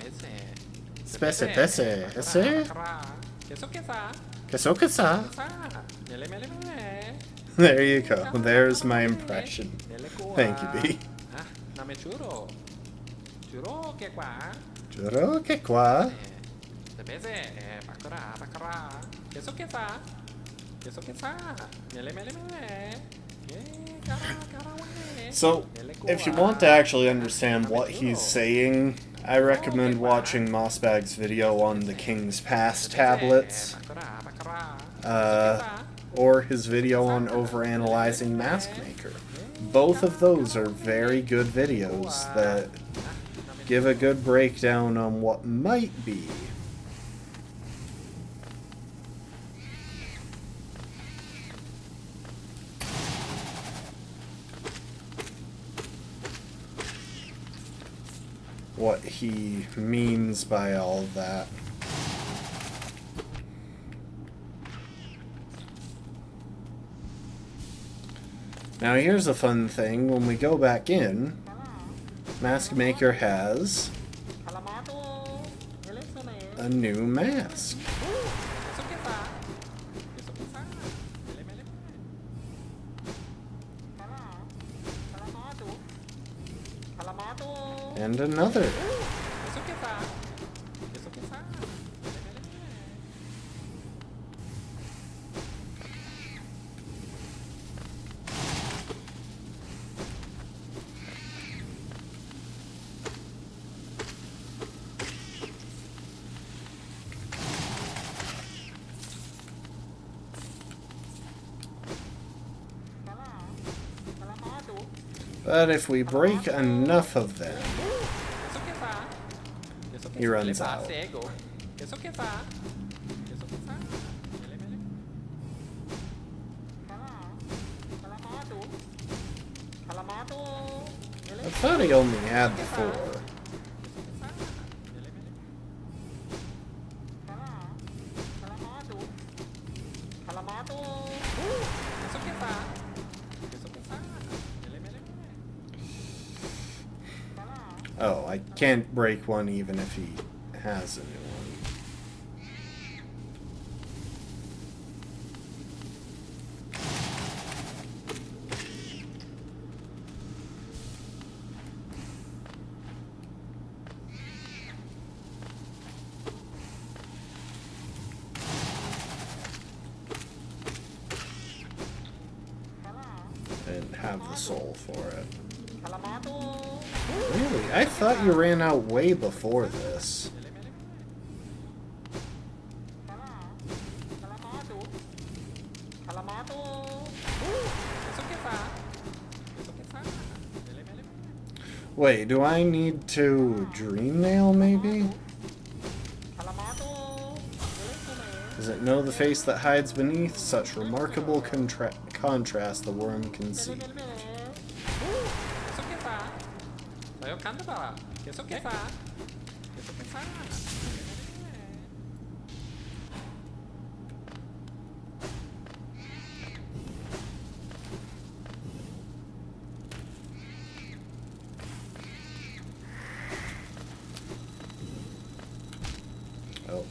Spese pese. Ese. Queso kasa. There you go. There's my impression. Thank you, B. Churo que qua. So, if you want to actually understand what he's saying, I recommend watching Mossbag's video on the King's Pass tablets, or his video on overanalyzing Mask Maker. Both of those are very good videos that give a good breakdown on what might be what he means by all of that. Now here's a fun thing, when we go back in, Mask Maker has a new mask. And another. But if we break enough of them, he runs out. I thought he only had the 4. Oh, I can't break one even if he has a new one. I didn't have the soul for it. Really? I thought you ran out way before this. Wait, do I need to dream nail maybe? Does it know the face that hides beneath? Such remarkable contrast the worm can see. Oh.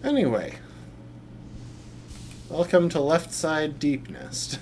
Anyway, welcome to Left Side Deep Nest.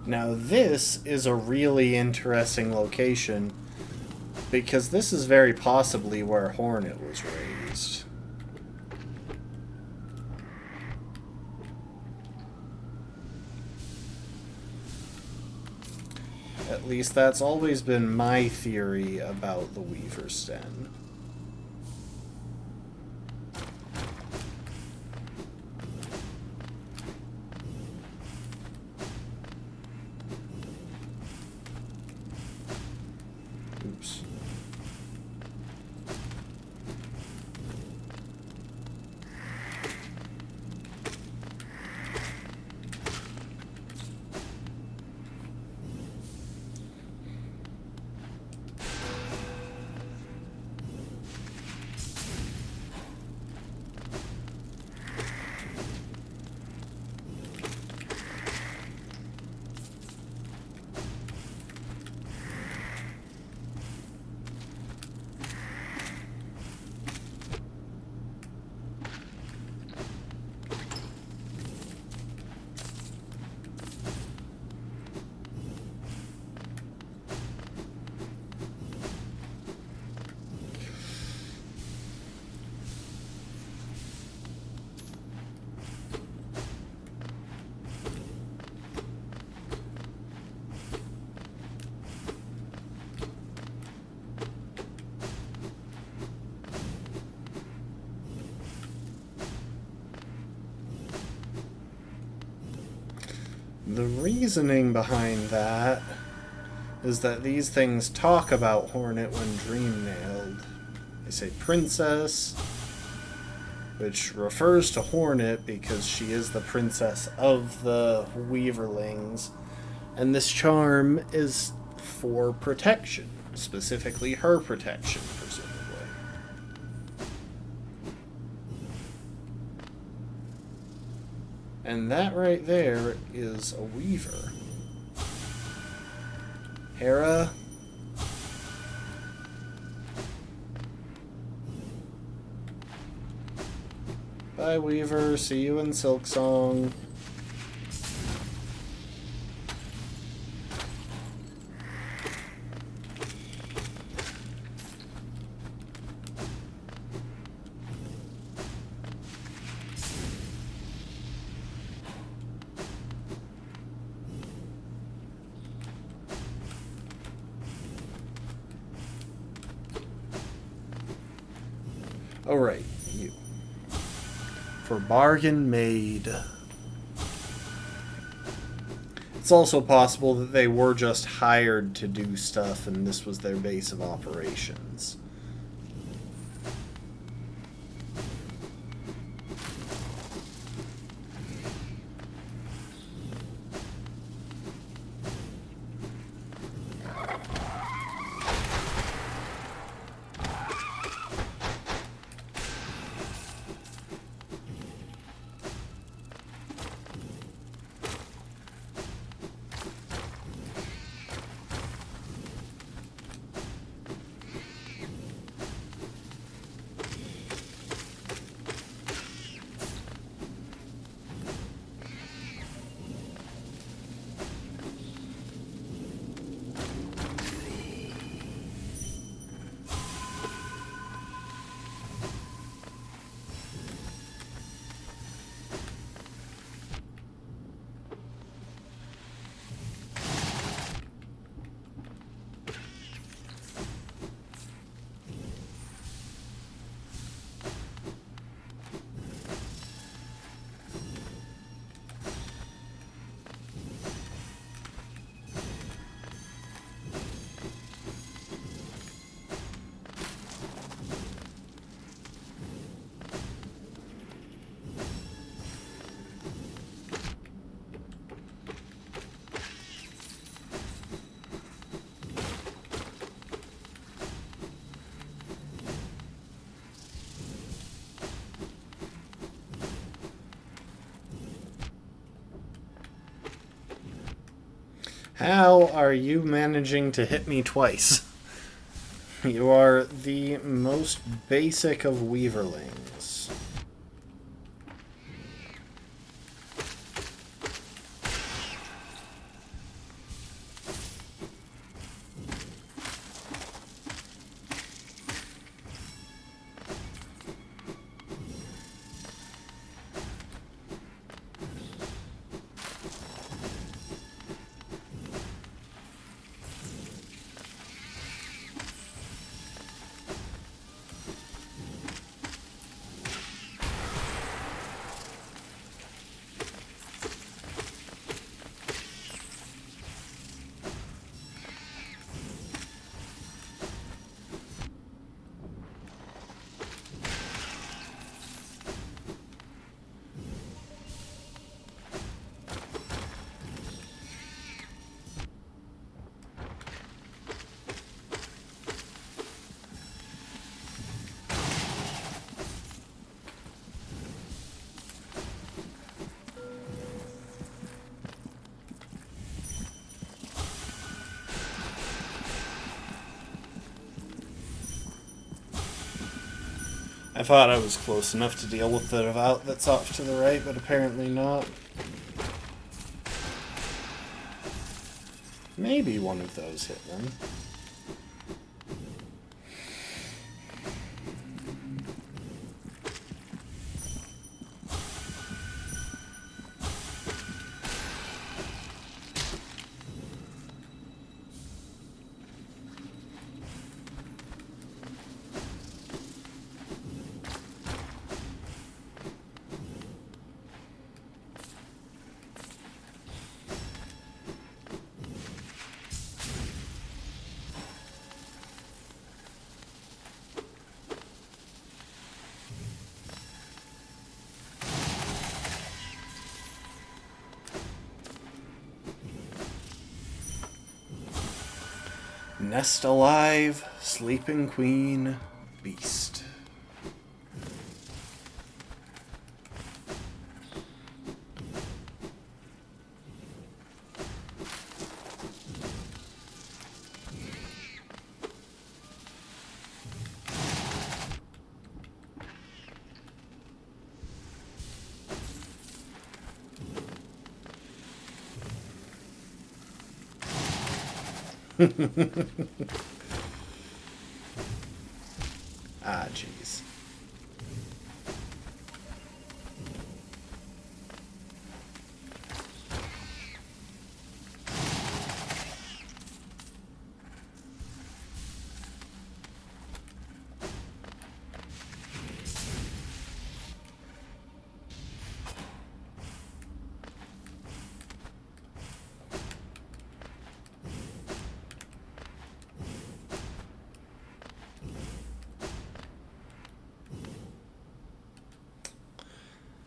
Now this is a really interesting location because this is very possibly where Hornet was raised. At least that's always been my theory about the Weaver's Den. Oops. The reasoning behind that is that these things talk about Hornet when dream nailed. They say princess, which refers to Hornet because she is the princess of the Weaverlings, and this charm is for protection, specifically her protection, presumably. And that right there is a Weaver. Hera. Bye, Weaver. See you in Silksong. Oh, right, you. For bargain made. It's also possible that they were just hired to do stuff and this was their base of operations. How are you managing to hit me twice? You are the most basic of Weaverlings. I thought I was close enough to deal with the devout that's off to the right, but apparently not. Maybe one of those hit them. Nest alive, sleeping queen, beast. Ah, jeez.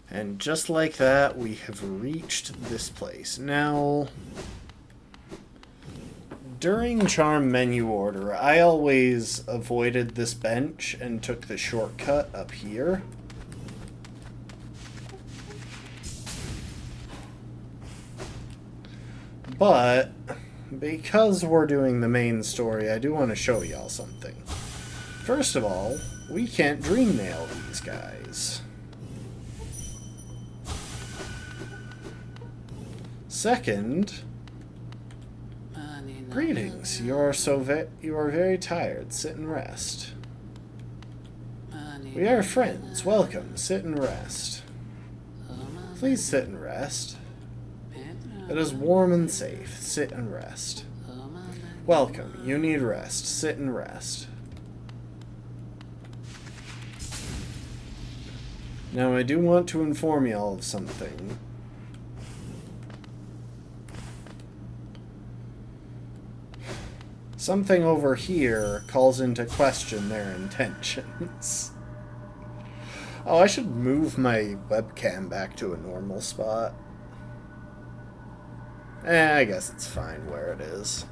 And just like that, we have reached this place. Now, during charm menu order, I always avoided this bench and took the shortcut up here. But, because we're doing the main story, I do want to show y'all something. First of all, we can't dream nail these guys. Second, greetings. You are very tired. Sit and rest. We are friends. Welcome. Sit and rest. Please sit and rest. It is warm and safe. Sit and rest. Welcome. You need rest. Sit and rest. Now I do want to inform you all of something. Something over here calls into question their intentions. Oh, I should move my webcam back to a normal spot. I guess it's fine where it is.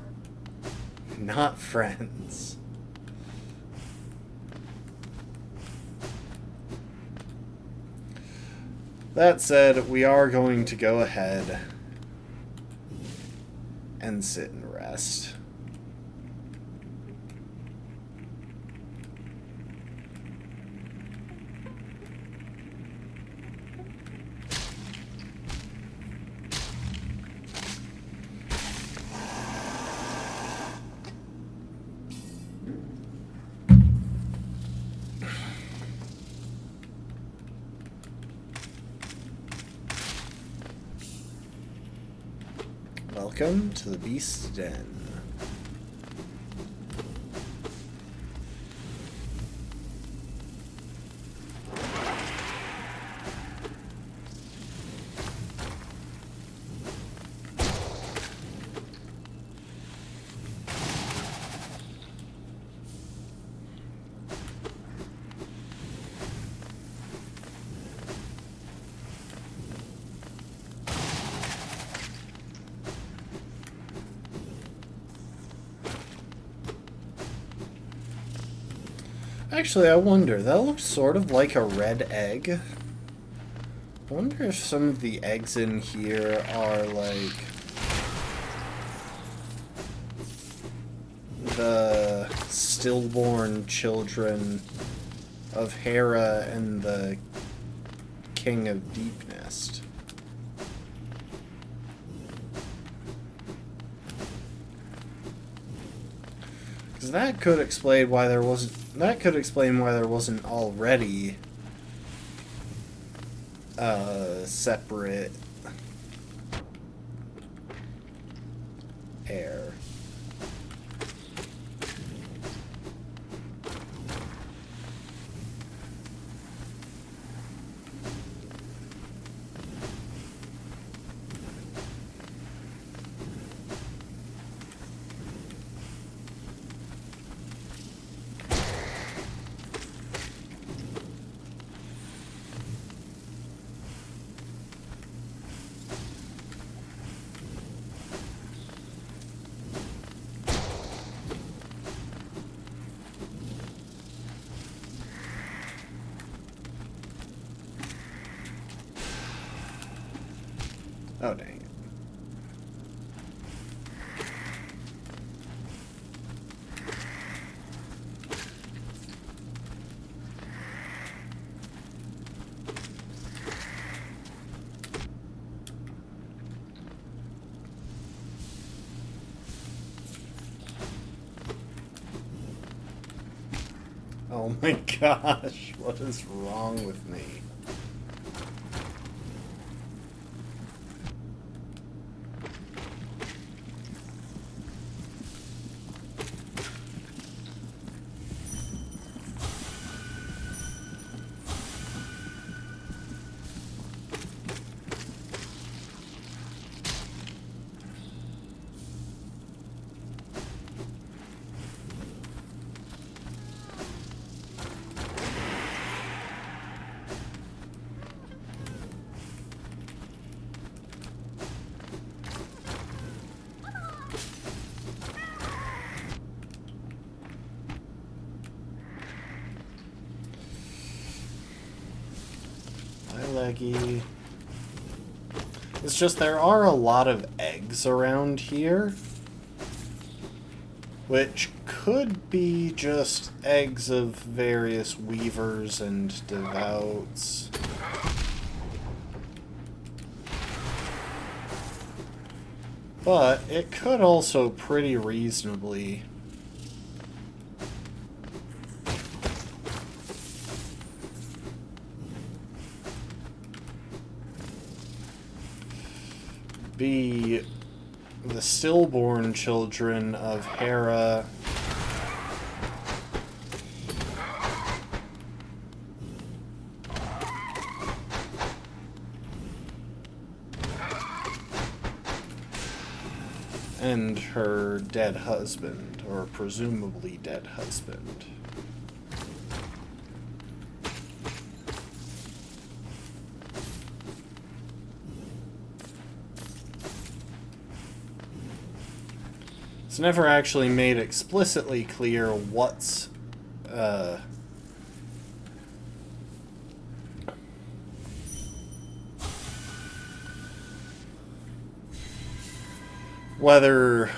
Not friends. That said, we are going to go ahead and sit and rest. Welcome to the Beast's Den. Actually, I wonder, that looks sort of like a red egg. I wonder if some of the eggs in here are like the stillborn children of Hera and the King of Deep Nest. Because that could explain why there wasn't. That could explain why there wasn't already a separate heir. Oh, dang it. Oh my gosh, what is wrong with me? Leggy. It's just there are a lot of eggs around here, which could be just eggs of various weavers and devouts. But it could also pretty reasonably be the stillborn children of Hera and her dead husband, or presumably dead husband. It's never actually made explicitly clear what's whether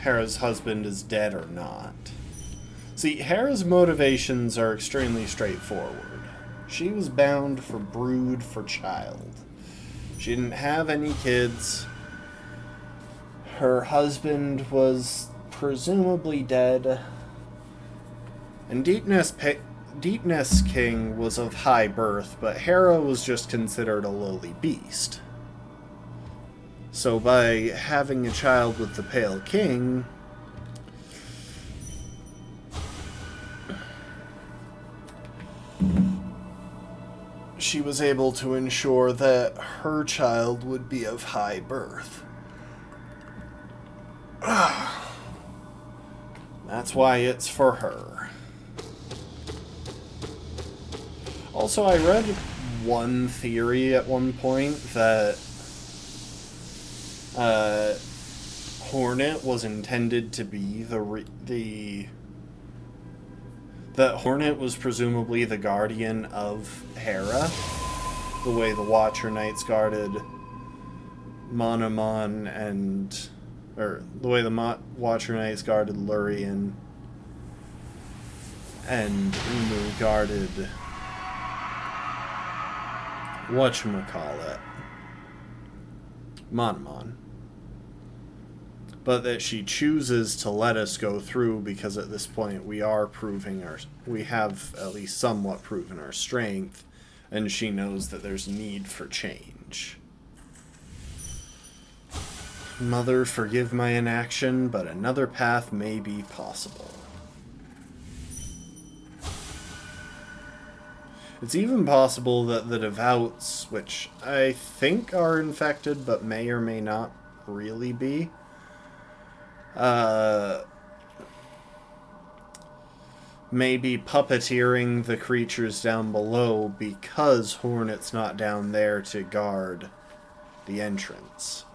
Hera's husband is dead or not. See, Hera's motivations are extremely straightforward. She was bound for brood for child. She didn't have any kids. Her husband was presumably dead, and Deep Nest King was of high birth, but Hera was just considered a lowly beast. So by having a child with the Pale King, she was able to ensure that her child would be of high birth. That's why it's for her. Also, I read one theory at one point that Hornet was intended to be that Hornet was presumably the guardian of Hera, the way the Watcher Knights guarded Monomon and... or the way the Watcher Knights guarded Lurien And Umu guarded whatchamacallit, Monmon. But that she chooses to let us go through because at this point we have at least somewhat proven our strength, and she knows that there's need for change. Mother, forgive my inaction, but another path may be possible. It's even possible that the Devouts, which I think are infected but may or may not really be, may be puppeteering the creatures down below because Hornet's not down there to guard the entrance.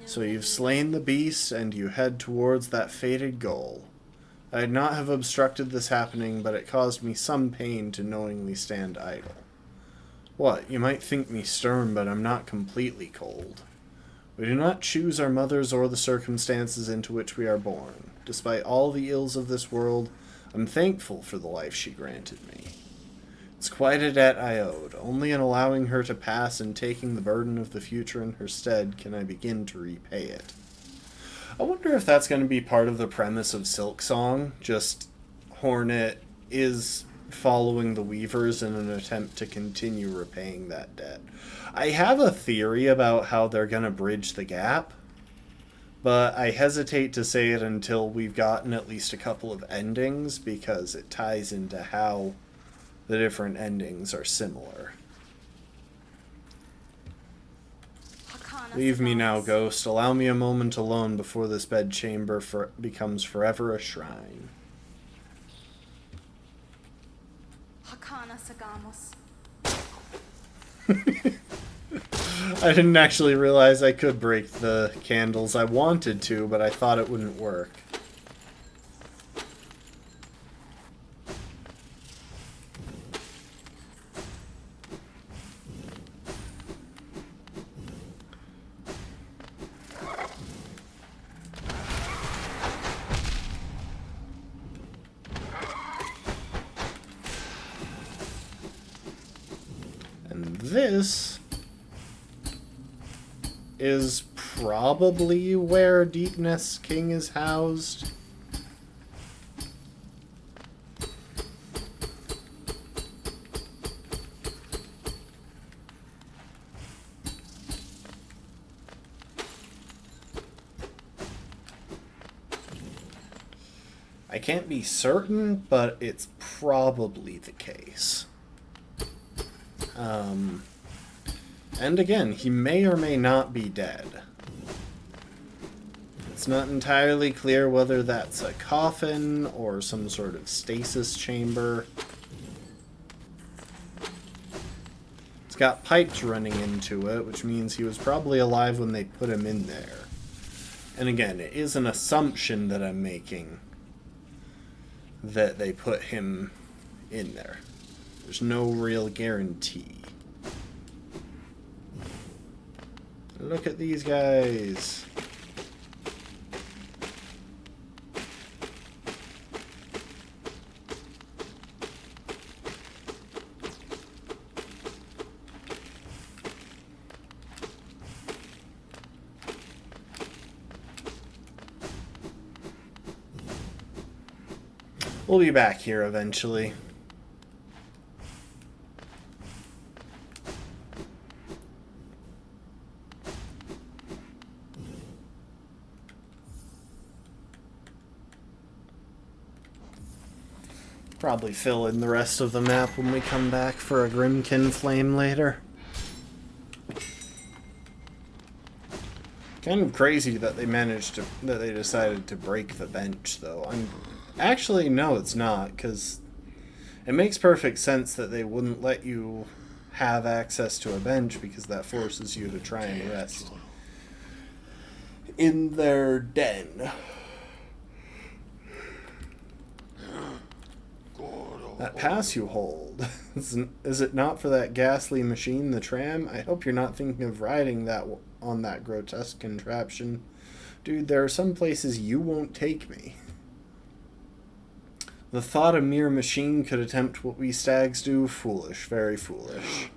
So you've slain the beast and you head towards that fated goal. I'd not have obstructed this happening, but it caused me some pain to knowingly stand idle. What, you might think me stern, but I'm not completely cold. We do not choose our mothers or the circumstances into which we are born. Despite all the ills of this world, I'm thankful for the life she granted me. It's quite a debt I owed. Only in allowing her to pass and taking the burden of the future in her stead can I begin to repay it. I wonder if that's going to be part of the premise of Silksong. Just Hornet is following the Weavers in an attempt to continue repaying that debt. I have a theory about how they're going to bridge the gap, but I hesitate to say it until we've gotten at least a couple of endings, because it ties into how the different endings are similar. Leave me now, ghost. Allow me a moment alone before this bedchamber becomes forever a shrine. I didn't actually realize I could break the candles. I wanted to, but I thought it wouldn't work. This is probably where Deepness King is housed. I can't be certain, but it's probably the case. And again, he may or may not be dead. It's not entirely clear whether that's a coffin or some sort of stasis chamber. It's got pipes running into it, which means he was probably alive when they put him in there. And again, it is an assumption that I'm making that they put him in there. There's no real guarantee. Look at these guys. We'll be back here eventually. Probably fill in the rest of the map when we come back for a Grimkin Flame later. Kind of crazy that they decided to break the bench, though. Actually, no, it's not, because it makes perfect sense that they wouldn't let you have access to a bench, because that forces you to try and rest in their den. That pass you hold, is it not for that ghastly machine, the tram? I hope you're not thinking of riding on that grotesque contraption. Dude, there are some places you won't take me. The thought a mere machine could attempt what we stags do, foolish, very foolish.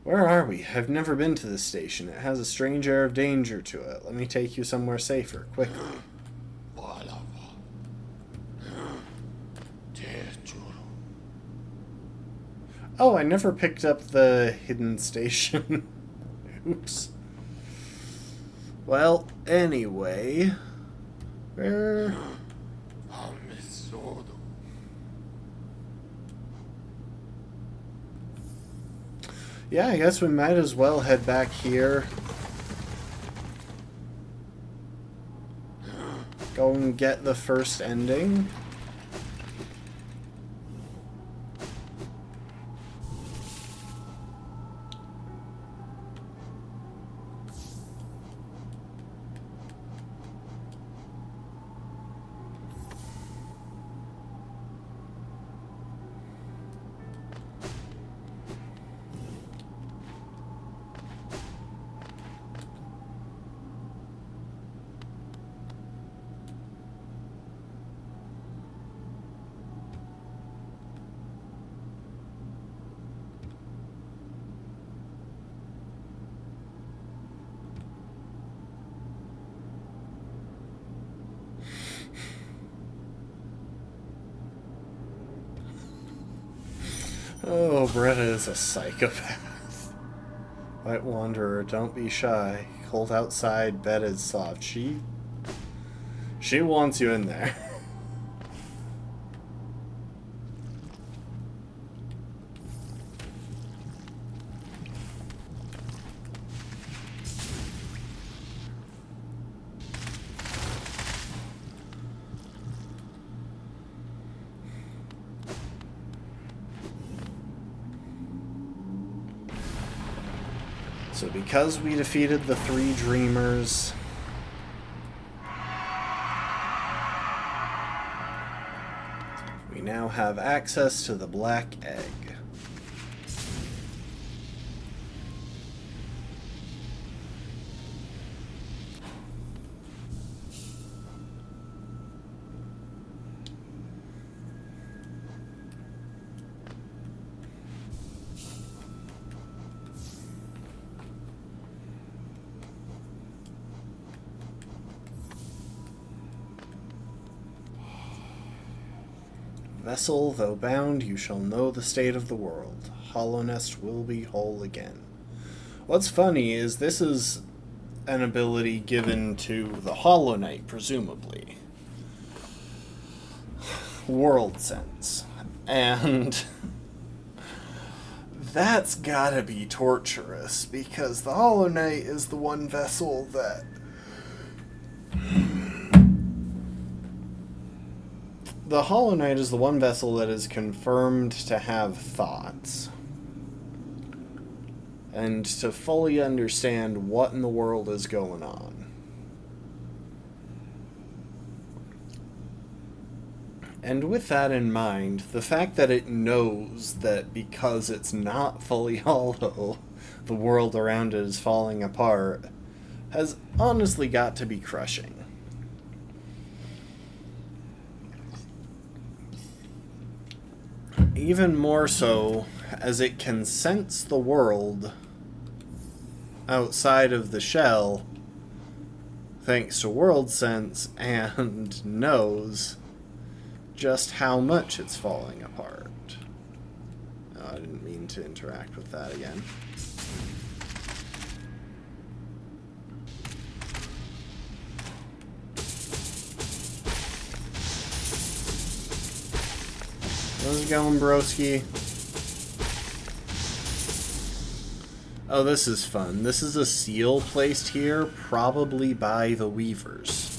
Where are we? I've never been to this station. It has a strange air of danger to it. Let me take you somewhere safer, quickly. Oh, I never picked up the hidden station. Oops. Well, anyway. Where... Yeah, I guess we might as well head back here. Go and get the first ending. Oh, Bretta is a psychopath. White Wanderer, don't be shy. Cold outside, bed is soft. She wants you in there. So because we defeated the 3 Dreamers, we now have access to the Black Egg. Vessel, though bound, you shall know the state of the world. Hollownest will be whole again. What's funny is this is an ability given to the Hollow Knight, presumably. World sense. And that's gotta be torturous, because the Hollow Knight is the one vessel that... The Hollow Knight is the one vessel that is confirmed to have thoughts. And to fully understand what in the world is going on. And with that in mind, the fact that it knows that because it's not fully hollow, the world around it is falling apart, has honestly got to be crushing. Even more so, as it can sense the world outside of the shell, thanks to world sense, and knows just how much it's falling apart. Oh, I didn't mean to interact with that again. How's it going, broski? Oh, this is fun. This is a seal placed here, probably by the Weavers.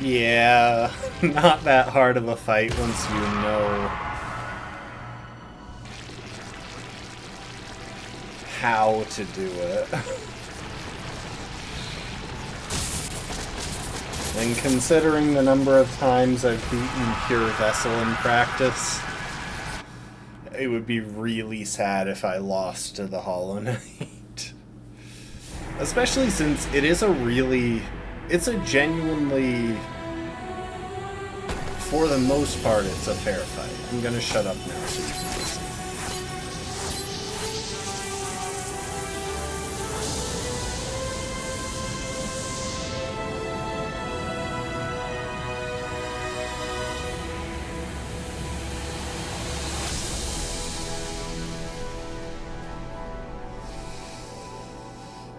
Yeah, not that hard of a fight once you know how to do it. And considering the number of times I've beaten Pure Vessel in practice, it would be really sad if I lost to the Hollow Knight. Especially since it is it's a genuinely, for the most part, it's a fair fight. I'm gonna shut up now so you can listen.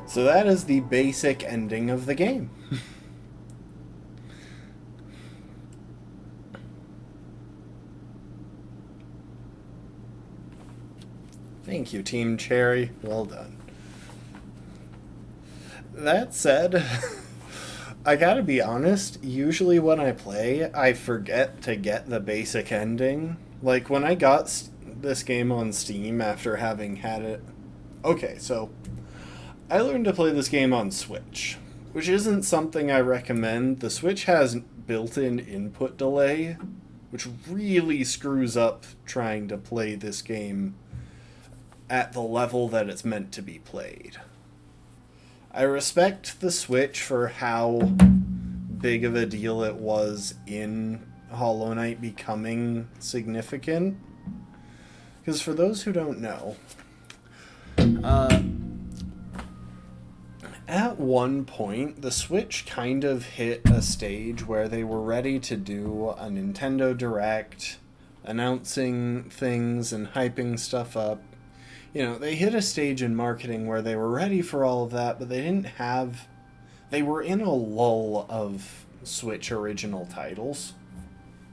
So that is the basic ending of the game. Thank you, Team Cherry. Well done. That said, I gotta be honest, usually when I play, I forget to get the basic ending. Like, when I got this game on Steam after having had it... Okay, so... I learned to play this game on Switch, which isn't something I recommend. The Switch has built-in input delay, which really screws up trying to play this game at the level that it's meant to be played. I respect the Switch for how big of a deal it was in Hollow Knight becoming significant. Because for those who don't know, at one point, the Switch kind of hit a stage where they were ready to do a Nintendo Direct, announcing things and hyping stuff up. You know, they hit a stage in marketing where they were ready for all of that, but they didn't have... They were in a lull of Switch original titles.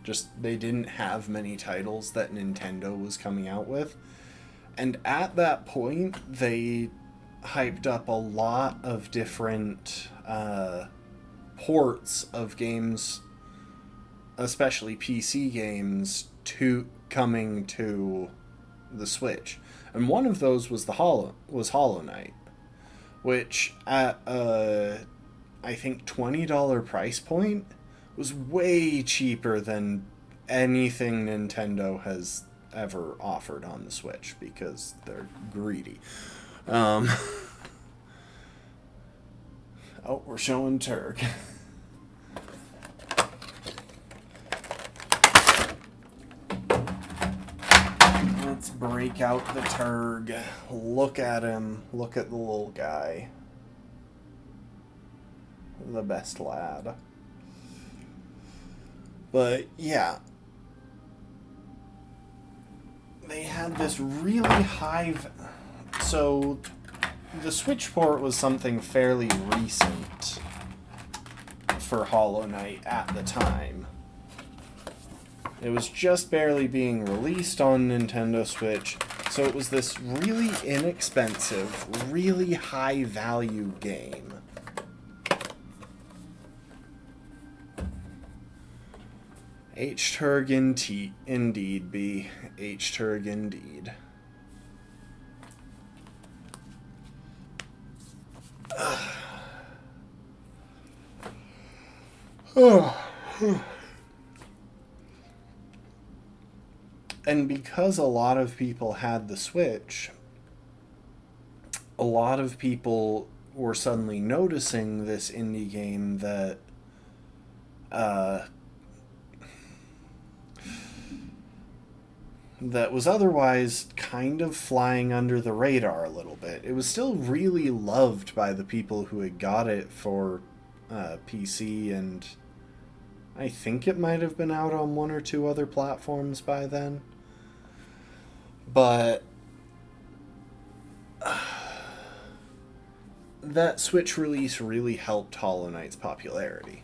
Just, they didn't have many titles that Nintendo was coming out with. And at that point, they hyped up a lot of different ports of games, especially PC games, coming to the Switch. And one of those was Hollow Knight, which at I think $20 price point was way cheaper than anything Nintendo has ever offered on the Switch because they're greedy. Oh, we're showing Turg. Let's break out the Turg. Look at him. Look at the little guy. The best lad. But, yeah. They had this really high... So, the Switch port was something fairly recent for Hollow Knight at the time. It was just barely being released on Nintendo Switch, so it was this really inexpensive, really high-value game. H-Turg indeed, B. H-Turg indeed. And because a lot of people had the Switch, a lot of people were suddenly noticing this indie game that that was otherwise kind of flying under the radar a little bit. It was still really loved by the people who had got it for PC, and I think it might have been out on one or two other platforms by then. But that Switch release really helped Hollow Knight's popularity.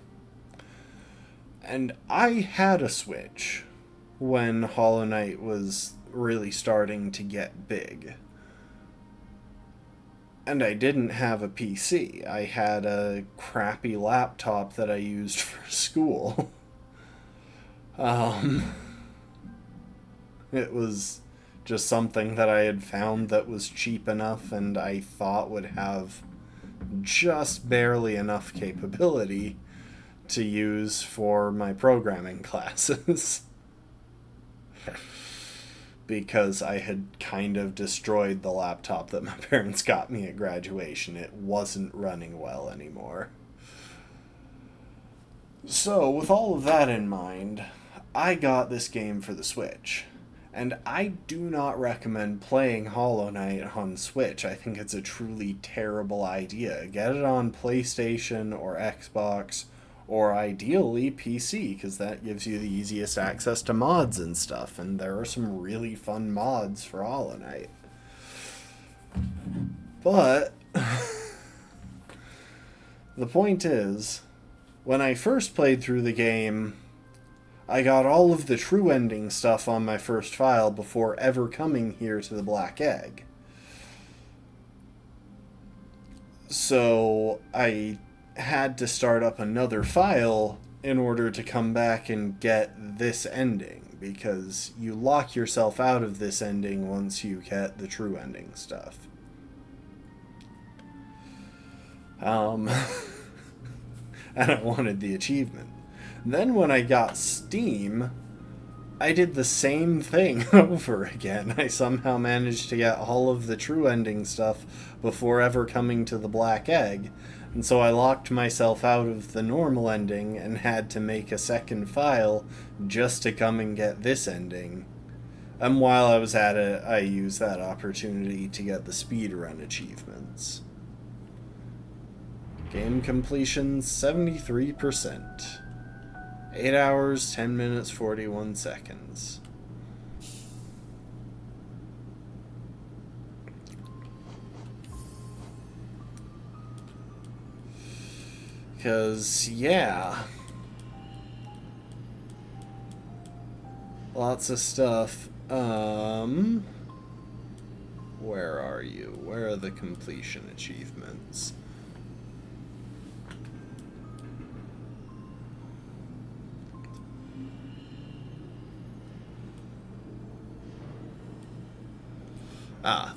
And I had a Switch when Hollow Knight was really starting to get big. And I didn't have a PC. I had a crappy laptop that I used for school. It was just something that I had found that was cheap enough and I thought would have just barely enough capability to use for my programming classes. Because I had kind of destroyed the laptop that my parents got me at graduation. It wasn't running well anymore. So, with all of that in mind, I got this game for the Switch. And I do not recommend playing Hollow Knight on Switch. I think it's a truly terrible idea. Get it on PlayStation or Xbox, or ideally PC, because that gives you the easiest access to mods and stuff. And there are some really fun mods for Hollow Knight. But the point is, when I first played through the game, I got all of the true ending stuff on my first file before ever coming here to the Black Egg. So I had to start up another file in order to come back and get this ending, because you lock yourself out of this ending once you get the true ending stuff. And I wanted the achievement. Then when I got Steam, I did the same thing over again. I somehow managed to get all of the true ending stuff before ever coming to the Black Egg, and so I locked myself out of the normal ending and had to make a second file just to come and get this ending. And while I was at it, I used that opportunity to get the speedrun achievements. Game completion 73%. 8 hours, 10 minutes, 41 seconds. Because, yeah. Lots of stuff. Where are you? Where are the completion achievements?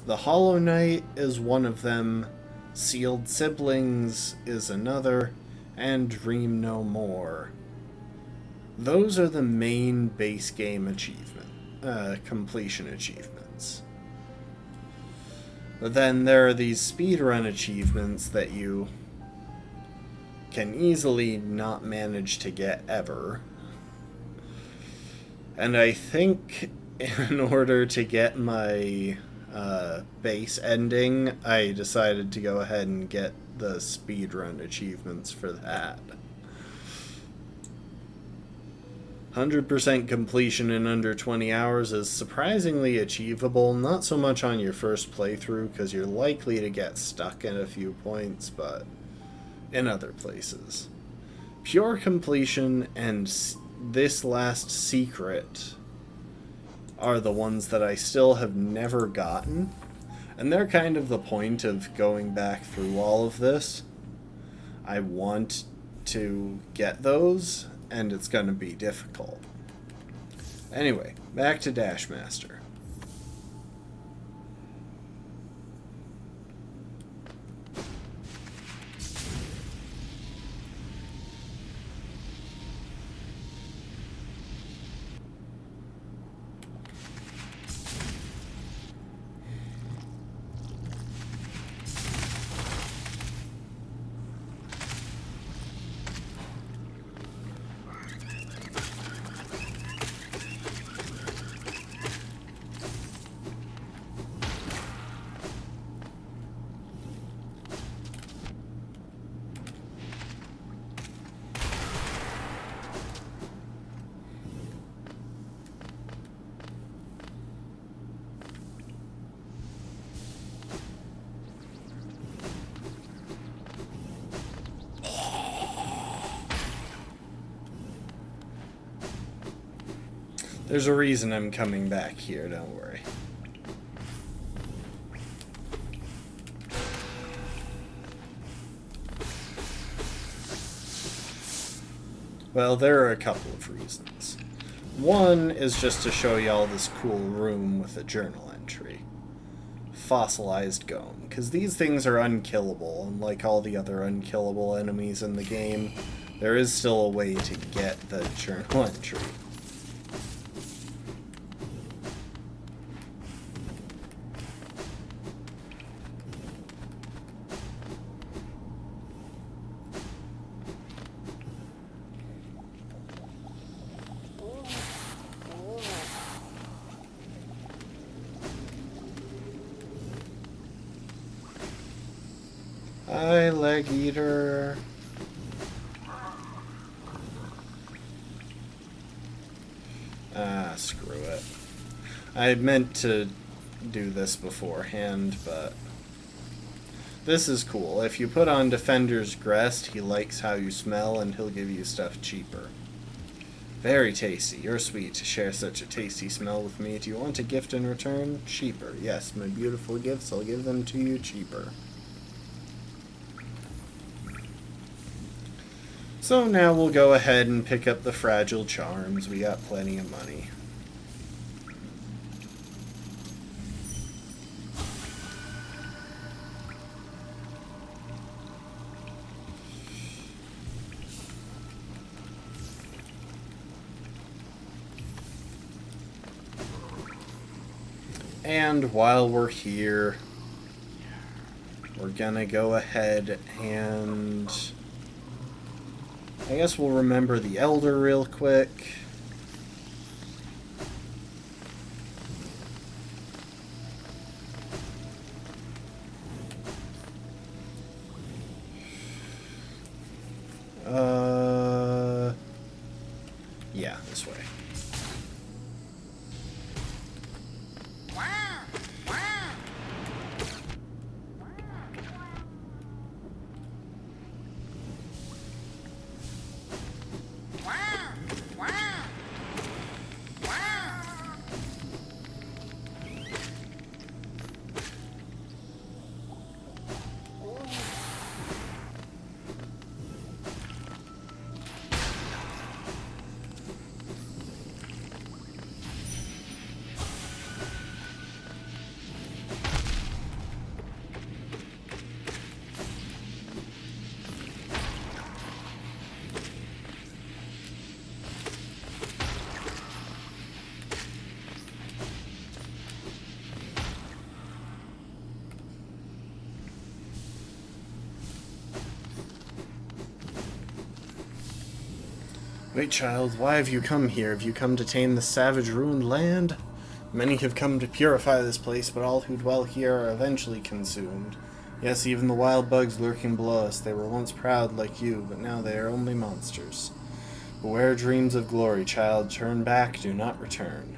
The Hollow Knight is one of them, Sealed Siblings is another, and Dream No More. Those are the main base game completion achievements. But then there are these speedrun achievements that you can easily not manage to get ever. And I think in order to get my base ending, I decided to go ahead and get the speedrun achievements for that. 100% completion in under 20 hours is surprisingly achievable, not so much on your first playthrough because you're likely to get stuck at a few points, but in other places. Pure completion and this last secret are the ones that I still have never gotten, and they're kind of the point of going back through all of this. I want to get those, and it's going to be difficult. Anyway, back to Dashmaster. There's a reason I'm coming back here, don't worry. Well, there are a couple of reasons. One is just to show y'all this cool room with a journal entry. Fossilized Gome, because these things are unkillable, and like all the other unkillable enemies in the game, there is still a way to get the journal entry. Hi, Leg Eater. Ah, screw it. I had meant to do this beforehand, but this is cool. If you put on Defender's Crest, he likes how you smell and he'll give you stuff cheaper. Very tasty. You're sweet to share such a tasty smell with me. Do you want a gift in return? Cheaper. Yes, my beautiful gifts, I'll give them to you cheaper. So now we'll go ahead and pick up the fragile charms. We got plenty of money. And while we're here, we're gonna go ahead and I guess we'll remember the Elder real quick. Yeah, this way. Wait, child, why have you come here? Have you come to tame the savage, ruined land? Many have come to purify this place, but all who dwell here are eventually consumed. Yes, even the wild bugs lurking below us. They were once proud like you, but now they are only monsters. Beware dreams of glory, child. Turn back, do not return.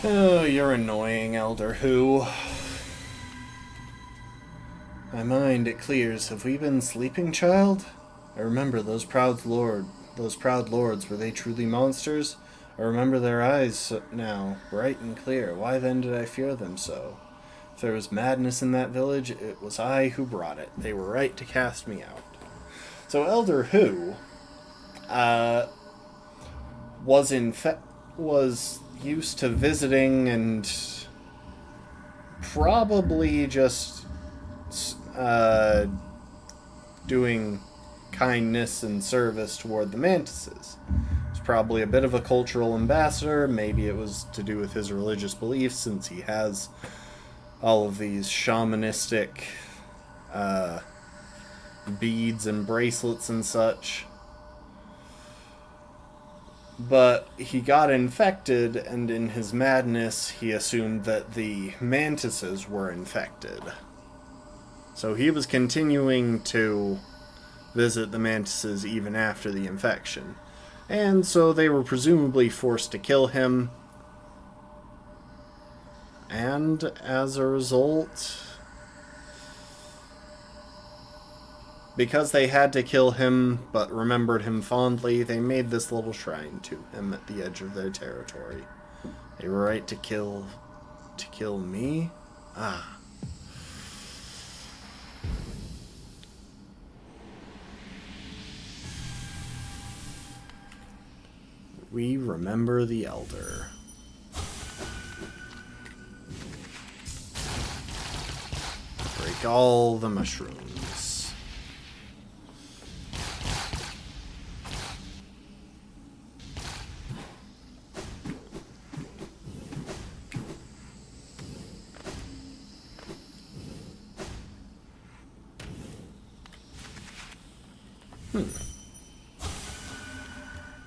Oh, you're annoying, Elder Who. My mind, it clears. Have we been sleeping, child? I remember those proud lords, were they truly monsters? I remember their eyes now, bright and clear. Why then did I fear them so? If there was madness in that village, it was I who brought it. They were right to cast me out. So Elder Who, was used to visiting and probably just doing kindness and service toward the mantises. He's probably a bit of a cultural ambassador. Maybe it was to do with his religious beliefs, since he has all of these shamanistic beads and bracelets and such. But he got infected, and in his madness, he assumed that the mantises were infected. So he was continuing to visit the mantises even after the infection. And so they were presumably forced to kill him. And as a result, because they had to kill him, but remembered him fondly, they made this little shrine to him at the edge of their territory. They were right to kill me? Ah. We remember the Elder. Break all the mushrooms.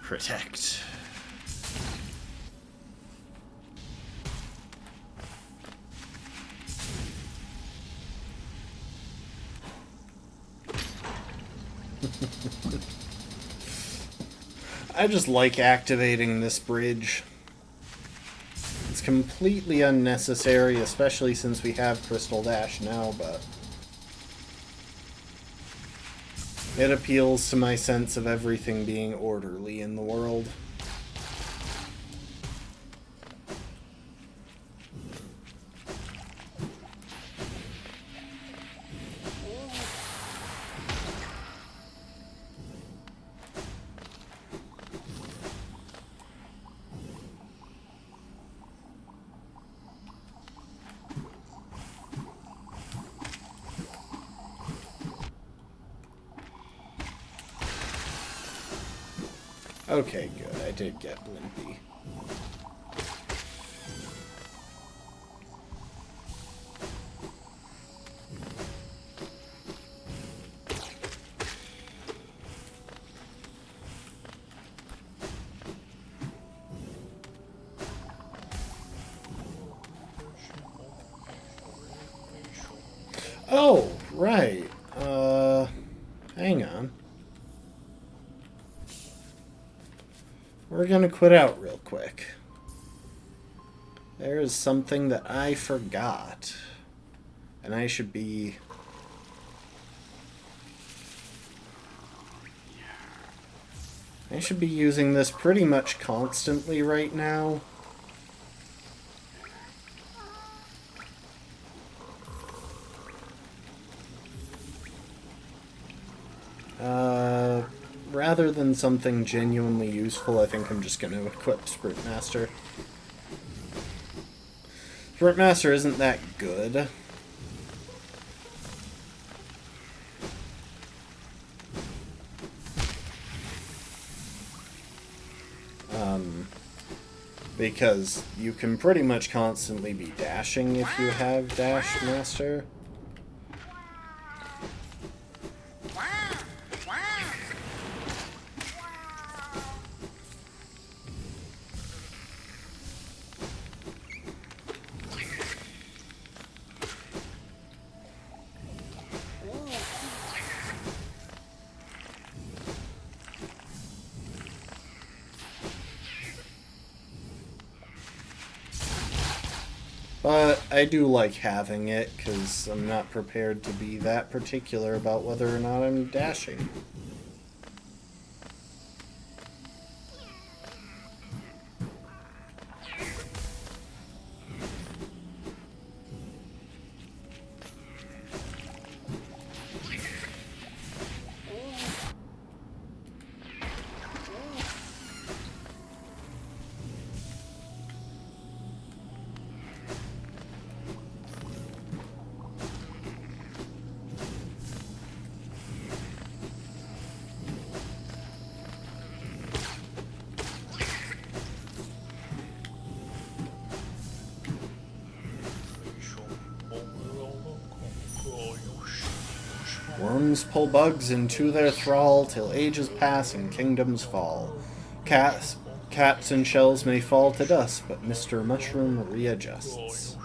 Protect. I just like activating this bridge. It's completely unnecessary, especially since we have Crystal Dash now, but it appeals to my sense of everything being orderly in the world. Okay, good. I did get Blimpy. Oh, right. Hang on. We're gonna quit out real quick. There is something that I forgot. And I should be... using this pretty much constantly right now. Rather than something genuinely useful, I think I'm just going to equip Sprint Master. Sprint Master isn't that good. Because you can pretty much constantly be dashing if you have Dash Master. But I do like having it, because I'm not prepared to be that particular about whether or not I'm dashing. Worms pull bugs into their thrall till ages pass and kingdoms fall. Caps and shells may fall to dust, but Mr. Mushroom readjusts.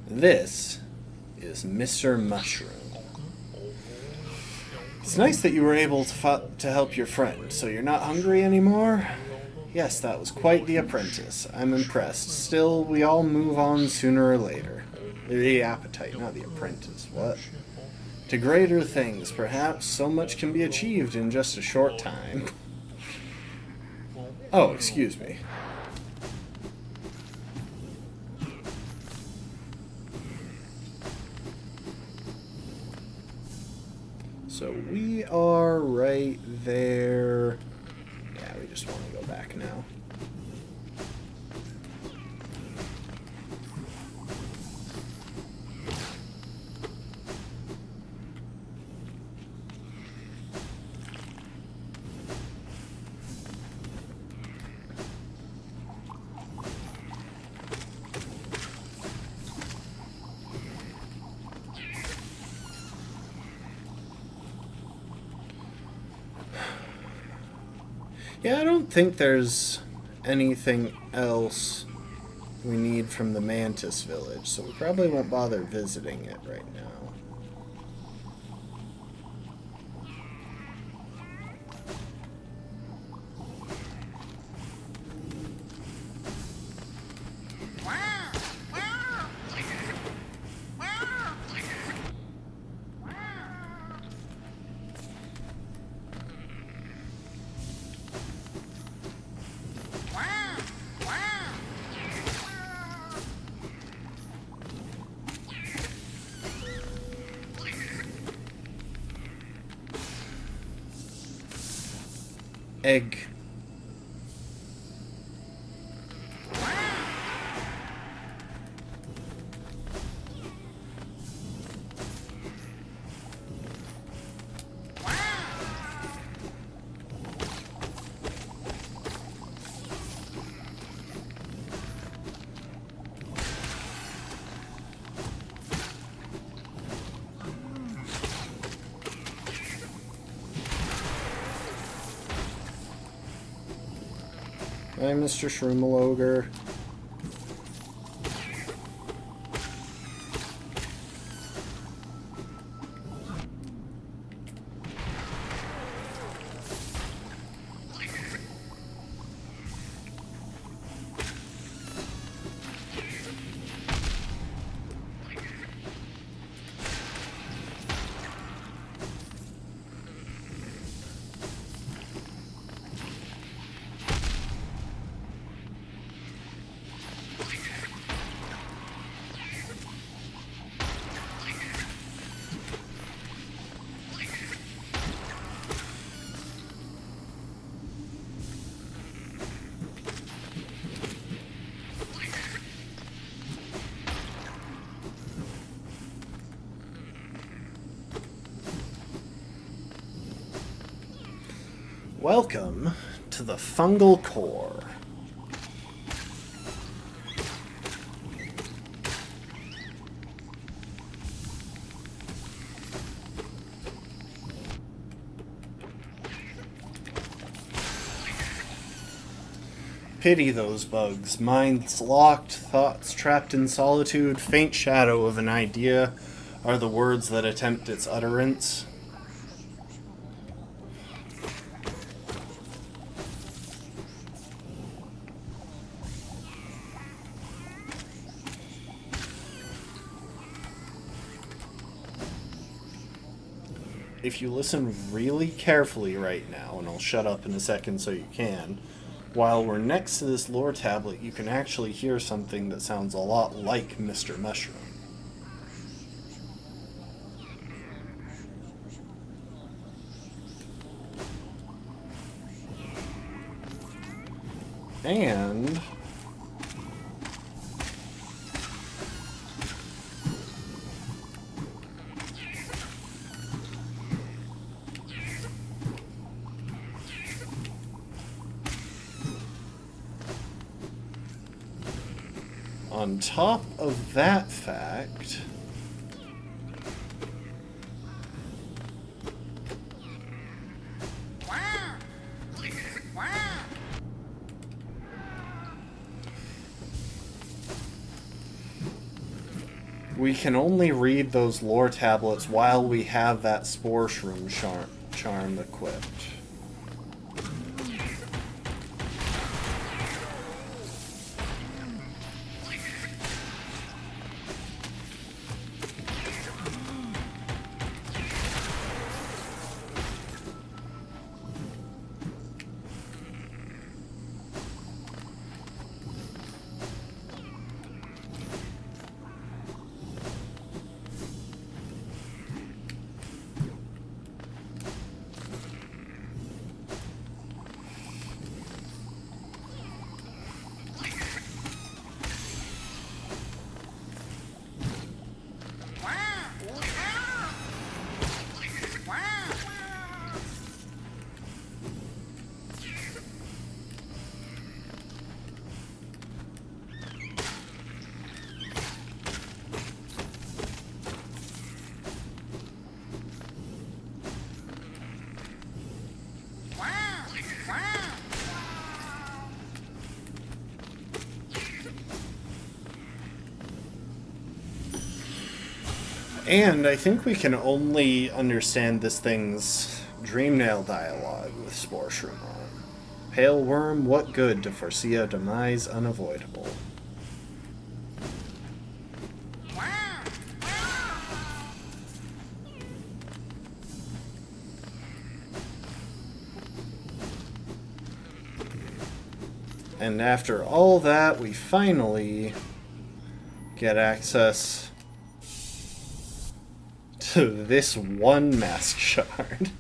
This is Mr. Mushroom. It's nice that you were able to help your friend. So you're not hungry anymore? Yes, that was quite the apprentice. I'm impressed. Still, we all move on sooner or later. The appetite, not the apprentice. What? To greater things, perhaps. So much can be achieved in just a short time. Oh, excuse me. So we are right there. Yeah, we just want to go back now. Yeah, I don't think there's anything else we need from the Mantis Village, so we probably won't bother visiting it right now. Egg. Hi, Mr. Shroomaloger. Welcome to the Fungal Core. Pity those bugs. Minds locked, thoughts trapped in solitude, faint shadow of an idea are the words that attempt its utterance. If you listen really carefully right now, and I'll shut up in a second so you can, while we're next to this lore tablet, you can actually hear something that sounds a lot like Mr. Mushroom. And on top of that fact, we can only read those lore tablets while we have that Spore Shroom charm equipped. And I think we can only understand this thing's Dreamnail dialogue with Spore Shroom on. Pale worm, what good to foresee a demise unavoidable? And after all that, we finally get access to this one mask shard.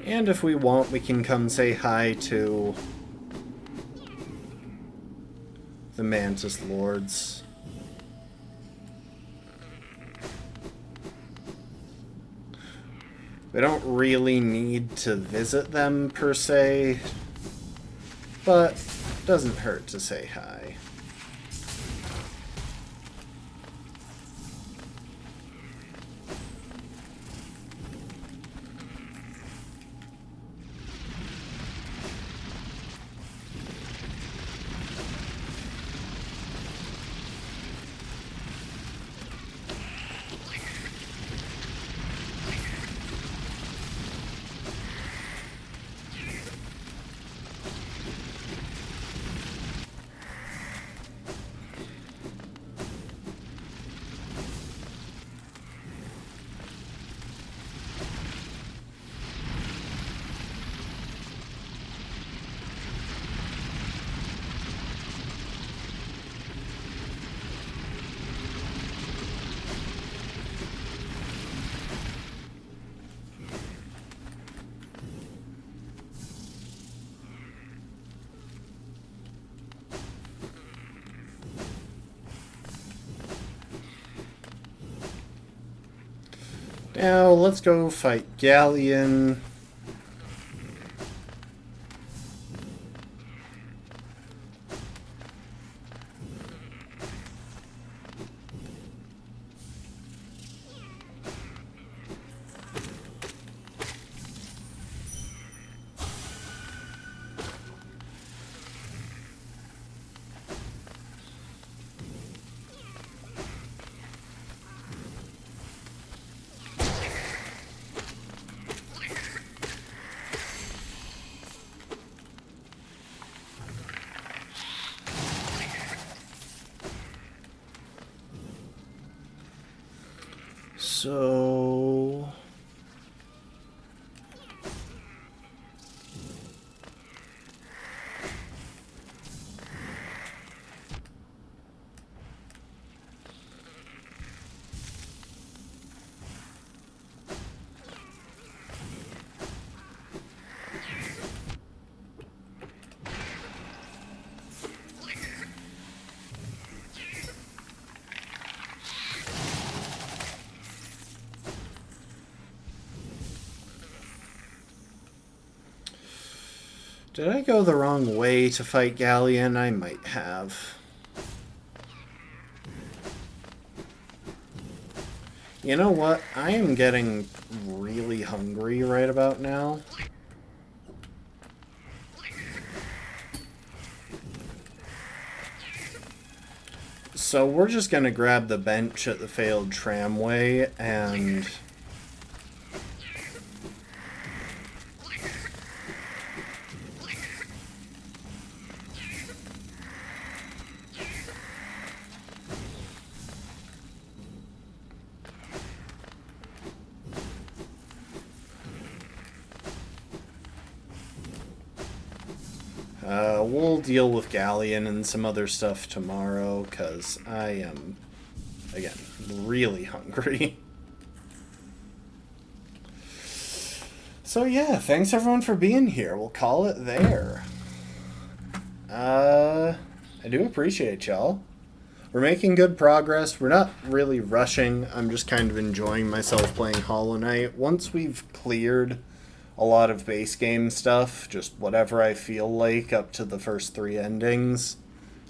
And if we want, we can come say hi to the Mantis Lords. We don't really need to visit them per se, but it doesn't hurt to say hi. Now, let's go fight Galleon. So... Did I go the wrong way to fight Galleon? I might have. You know what? I am getting really hungry right about now. So we're just gonna grab the bench at the failed tramway and... we'll deal with Galleon and some other stuff tomorrow, because I am, again, really hungry. So yeah, thanks everyone for being here. We'll call it there. I do appreciate y'all. We're making good progress. We're not really rushing. I'm just kind of enjoying myself playing Hollow Knight. Once we've cleared a lot of base game stuff, just whatever I feel like up to the first 3 endings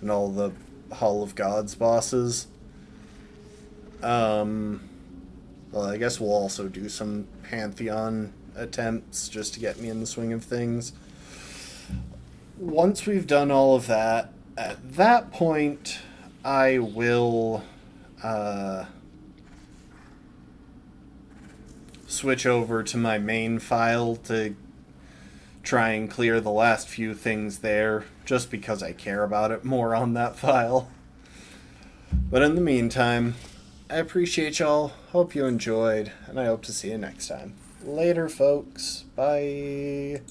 and all the Hall of Gods bosses. Well, I guess we'll also do some Pantheon attempts just to get me in the swing of things. Once we've done all of that, at that point, I will switch over to my main file to try and clear the last few things there, just because I care about it more on that file. But in the meantime, I appreciate y'all, hope you enjoyed, and I hope to see you next time. Later, folks. Bye.